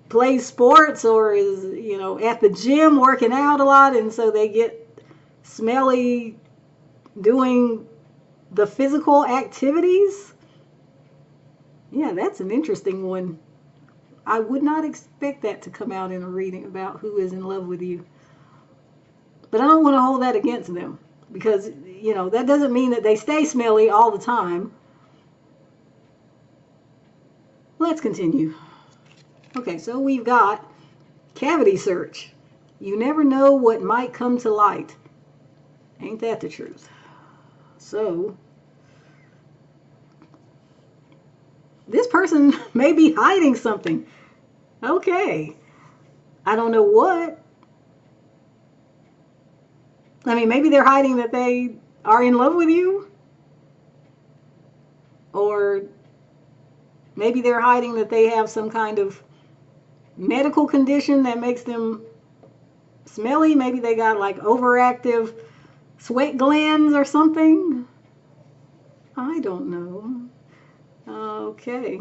plays sports or is, you know, at the gym working out a lot, and so they get smelly doing the physical activities. Yeah, that's an interesting one. I would not expect that to come out in a reading about who is in love with you. But I don't want to hold that against them, because, you know, that doesn't mean that they stay smelly all the time. Let's continue. Okay, so we've got cavity search. You never know what might come to light. Ain't that the truth? So, this person may be hiding something. Okay. I don't know what. I mean, maybe they're hiding that they are in love with you. Or maybe they're hiding that they have some kind of medical condition that makes them smelly. Maybe they got like overactive sweat glands or something. I don't know. Okay.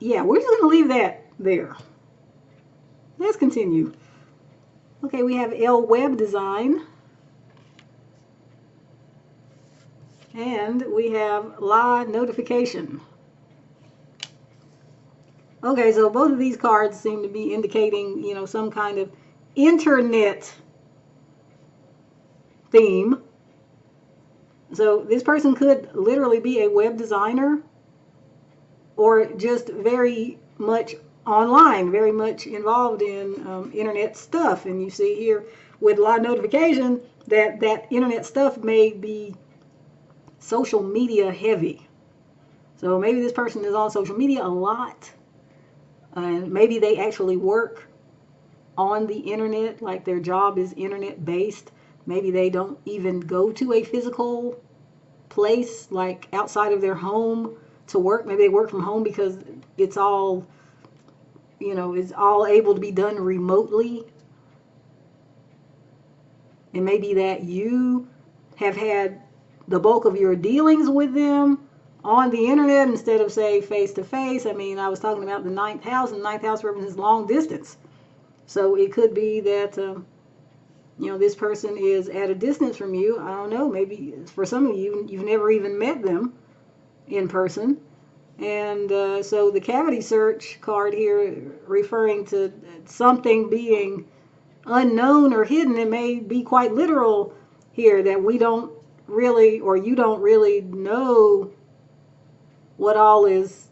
Yeah, we're just going to leave that there. Let's continue. Okay, we have L Web Design. And we have La Notification. Okay, so both of these cards seem to be indicating, you know, some kind of internet theme. So this person could literally be a web designer, or just very much online, very much involved in internet stuff. And you see here with La Notification that that internet stuff may be social media heavy. So maybe this person is on social media a lot. And maybe they actually work on the internet, like their job is internet based. Maybe they don't even go to a physical place, like outside of their home, to work. Maybe they work from home because it's all, you know, it's all able to be done remotely. And maybe that you have had the bulk of your dealings with them on the internet instead of, say, face to face. I mean, I was talking about the ninth house, and the ninth house represents long distance. So it could be that, you know, this person is at a distance from you. I don't know. Maybe for some of you, you've never even met them in person. And so the cavity search card here, referring to something being unknown or hidden, it may be quite literal here, that we don't really, or you don't really know what all is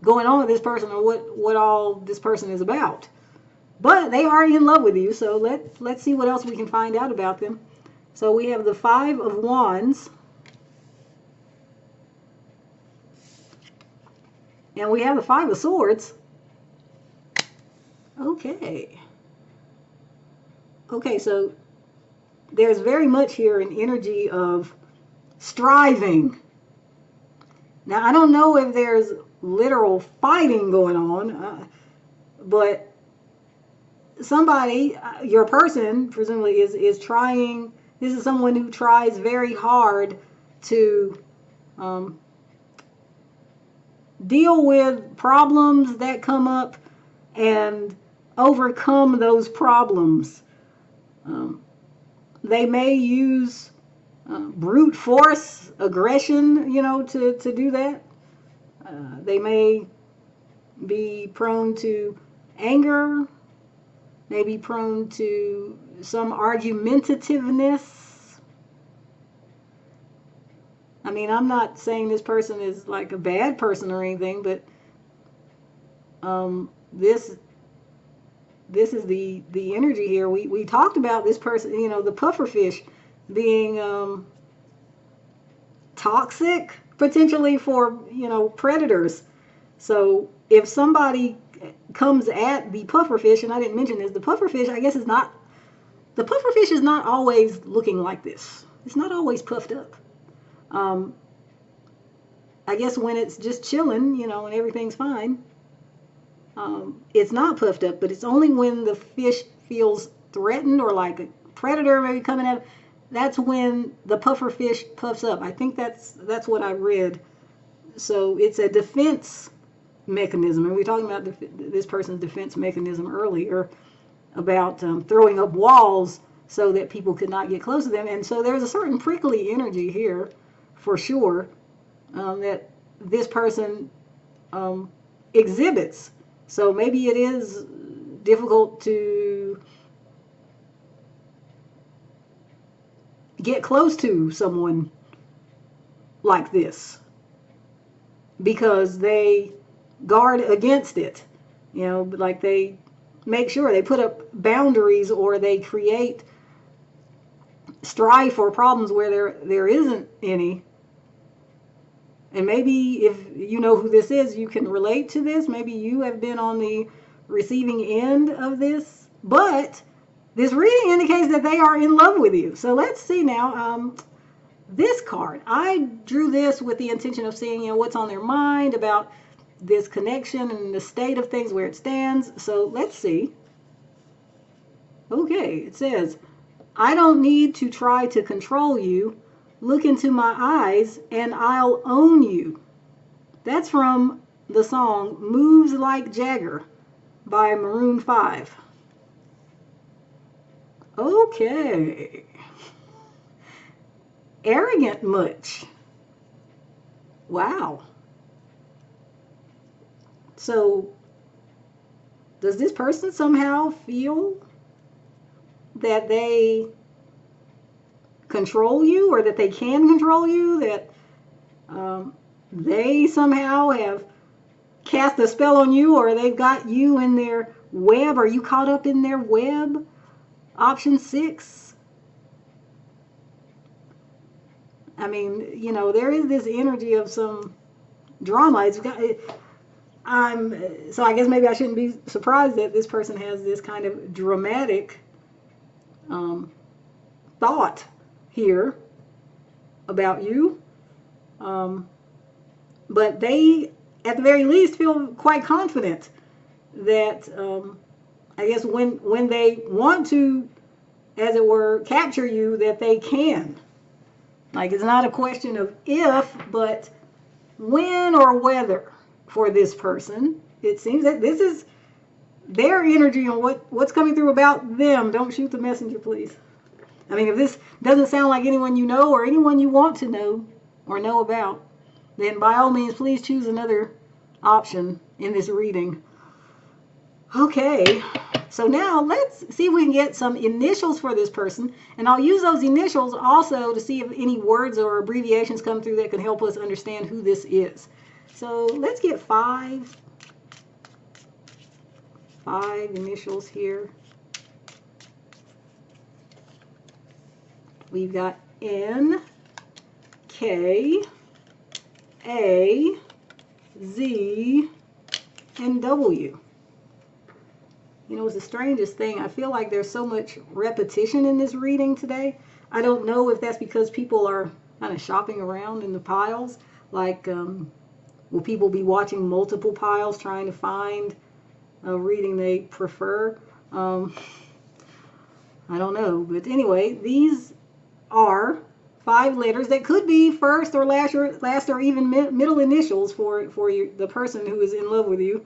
going on with this person, or what all this person is about. But they are in love with you, so let's see what else we can find out about them. So we have the Five of Wands. And we have the Five of Swords. Okay. Okay, so there's very much here an energy of striving. Now, I don't know if there's literal fighting going on, but somebody, your person, presumably, is trying. This is someone who tries very hard to deal with problems that come up and overcome those problems. They may use brute force, aggression, you know, to do that. They may be prone to anger, may be prone to some argumentativeness. I mean, I'm not saying this person is like a bad person or anything, but this is the energy here. We talked about this person, you know, the pufferfish being toxic potentially for, you know, predators. So if somebody comes at the pufferfish, and I didn't mention this, the pufferfish, I guess, the pufferfish is not always looking like this. It's not always puffed up. I guess when it's just chilling, you know, and everything's fine, it's not puffed up. But it's only when the fish feels threatened, or like a predator maybe coming at, that's when the pufferfish puffs up. I think that's what I read. So it's a defense mechanism, and we were talking about this person's defense mechanism earlier, about throwing up walls so that people could not get close to them. And so there's a certain prickly energy here, for sure, that this person exhibits. So maybe it is difficult to get close to someone like this because they guard against it. You know, like they make sure they put up boundaries, or they create strife or problems where there isn't any. And maybe if you know who this is, you can relate to this. Maybe you have been on the receiving end of this. But this reading indicates that they are in love with you. So let's see now. This card, I drew this with the intention of seeing, you know, what's on their mind about this connection and the state of things, where it stands. So let's see. Okay, it says, I don't need to try to control you. Look into my eyes and I'll own you. That's from the song Moves Like Jagger by Maroon 5. Okay. Arrogant much? Wow. So, does this person somehow feel that they control you, or that they can control you, that they somehow have cast a spell on you, or they've got you in their web? Are you caught up in their web? Option 6. I mean, you know, there is this energy of some drama. So I guess maybe I shouldn't be surprised that this person has this kind of dramatic thought here about you. But they, at the very least, feel quite confident that, I guess, when they want to, as it were, capture you, that they can. Like, it's not a question of if, but when or whether for this person. It seems that this is their energy and what's coming through about them. Don't shoot the messenger, please. I mean, if this doesn't sound like anyone you know or anyone you want to know or know about, then by all means, please choose another option in this reading. Okay, so now let's see if we can get some initials for this person. And I'll use those initials also to see if any words or abbreviations come through that can help us understand who this is. So let's get five initials here. We've got N, K, A, Z, and W. You know, it's the strangest thing. I feel like there's so much repetition in this reading today. I don't know if that's because people are kind of shopping around in the piles. Like, will people be watching multiple piles trying to find a reading they prefer? I don't know. But anyway, these are 5 letters that could be first or last or even middle initials for you, the person who is in love with you.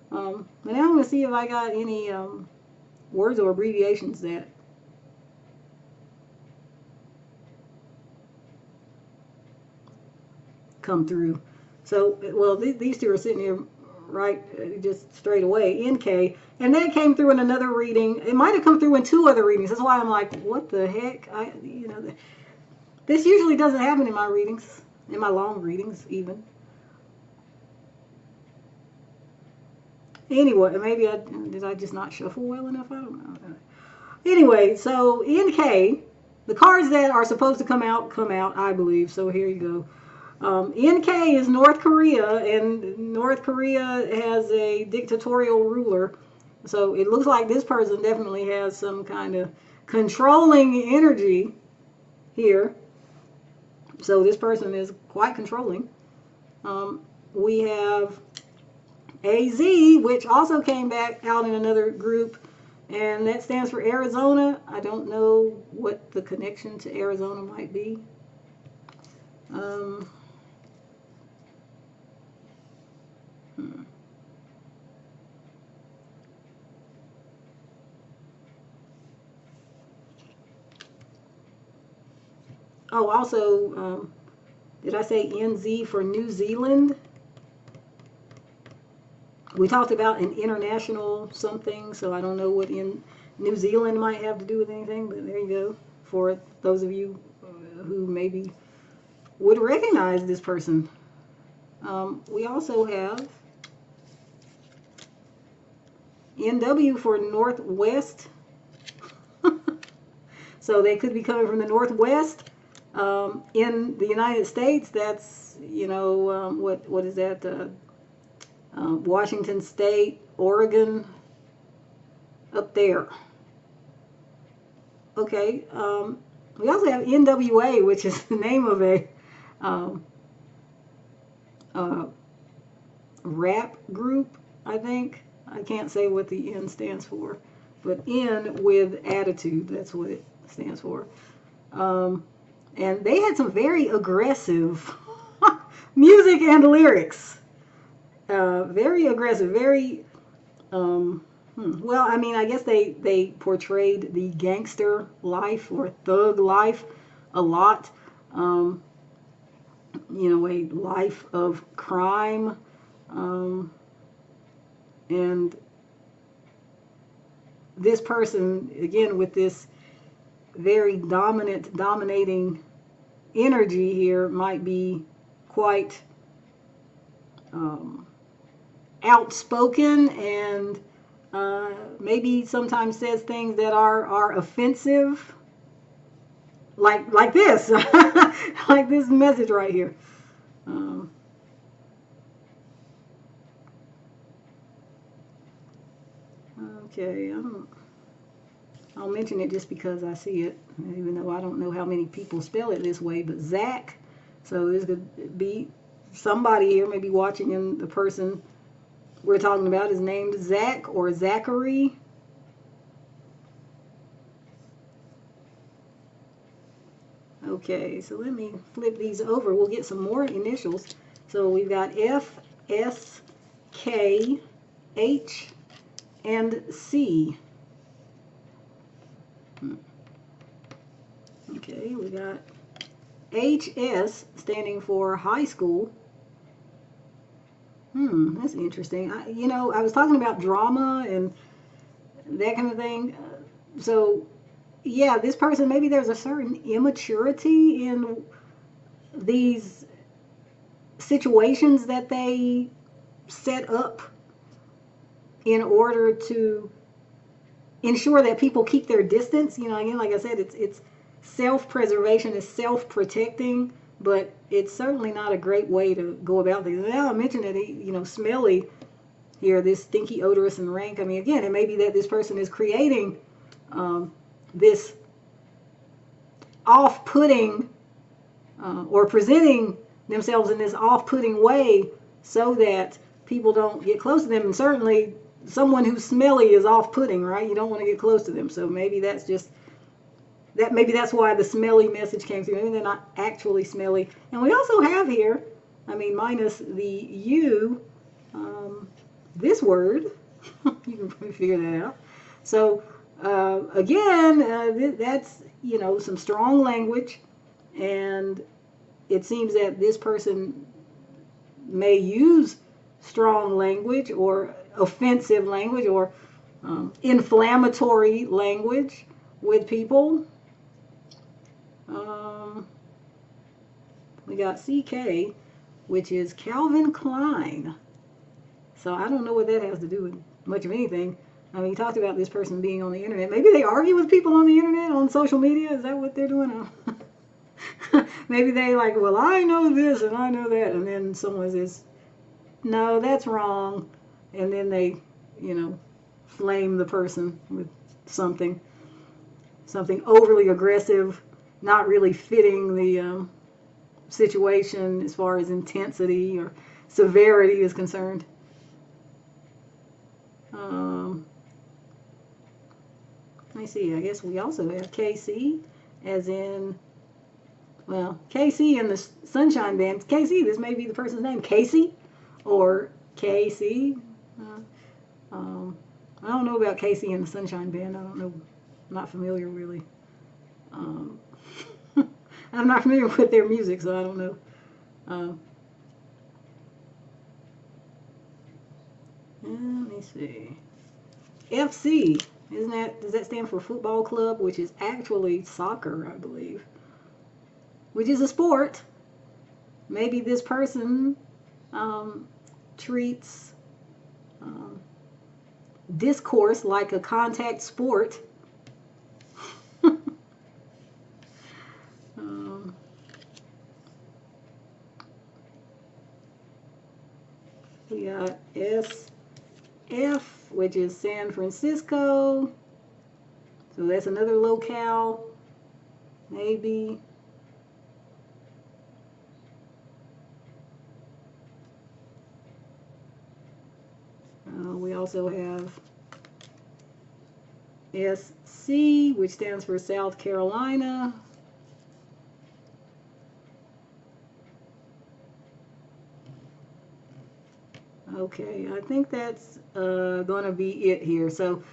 But now I'm going to see if I got any words or abbreviations that come through. So, well, these two are sitting here right just straight away, NK, and that came through in another reading. It might have come through in 2 other readings. That's why I'm like, what the heck? This usually doesn't happen in my readings, in my long readings even. Anyway, maybe did I just not shuffle well enough? I don't know. Anyway, so NK, the cards that are supposed to come out, I believe. So here you go. NK is North Korea, and North Korea has a dictatorial ruler. So it looks like this person definitely has some kind of controlling energy here. So this person is quite controlling. We have AZ, which also came back out in another group, and that stands for Arizona. I don't know what the connection to Arizona might be. Oh, also, Did I say NZ for New Zealand? We talked about an international something, so I don't know what in New Zealand might have to do with anything, but there you go. For those of you who maybe would recognize this person. We also have NW for Northwest. So they could be coming from the Northwest. In the United States, that's, you know, what is that? Washington State, Oregon, up there. Okay. We also have NWA, which is the name of a rap group, I think. I can't say what the N stands for, but N with attitude, that's what it stands for. And they had some very aggressive music and lyrics. Very aggressive, very, well, I mean, I guess they portrayed the gangster life or thug life a lot. You know, a life of crime. And this person, again, with this very dominating energy here, might be quite outspoken and maybe sometimes says things that are offensive, like this, like this message right here. Okay, I'll mention it just because I see it, even though I don't know how many people spell it this way, but Zach. So this could be somebody here maybe watching, and the person we're talking about is named Zach or Zachary. Okay, so let me flip these over. We'll get some more initials. So we've got F, S, K, H, and C. Okay, we got HS standing for high school. That's interesting. You know, I was talking about drama and that kind of thing. So, yeah, this person, maybe there's a certain immaturity in these situations that they set up in order to ensure that people keep their distance. You know, again, like I said, it's self-preservation, it's self-protecting, but it's certainly not a great way to go about things. Now I mentioned that, you know, smelly here, this stinky, odorous, and rank. I mean, again, it may be that this person is creating this off-putting or presenting themselves in this off-putting way so that people don't get close to them. And certainly someone who's smelly is off-putting, right? You don't want to get close to them. So maybe that's just that. Maybe that's why the smelly message came through. Maybe they're not actually smelly. And we also have here, I mean, minus the U, this word. You can probably figure that out. So again, that's, you know, some strong language, and it seems that this person may use strong language or offensive language or inflammatory language with people. We got CK, which is Calvin Klein. So I don't know what that has to do with much of anything. I mean, he talked about this person being on the internet. Maybe they argue with people on the internet, on social media. Is that what they're doing? Maybe they like, well, I know this and I know that. And then someone says, no, that's wrong. And then they, you know, flame the person with something overly aggressive, not really fitting the situation as far as intensity or severity is concerned. Let me see, I guess we also have KC, as in, well, KC in the Sunshine Band. KC, this may be the person's name, Casey, or KC. I don't know about Casey and the Sunshine Band. I don't know. I'm not familiar, really. I'm not familiar with their music, so I don't know. Let me see. FC, isn't that, does that stand for football club, which is actually soccer, I believe, which is a sport. Maybe this person treats discourse like a contact sport. We got SF, which is San Francisco. So that's another locale, maybe. We also have SC, which stands for South Carolina. Okay, I think that's going to be it here. So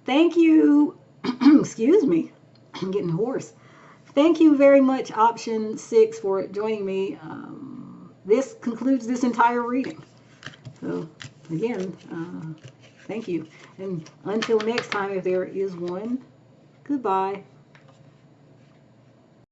thank you. Excuse me, I'm getting hoarse. Thank you very much, option 6, for joining me. This concludes this entire reading. So again, thank you. And until next time, if there is one, goodbye.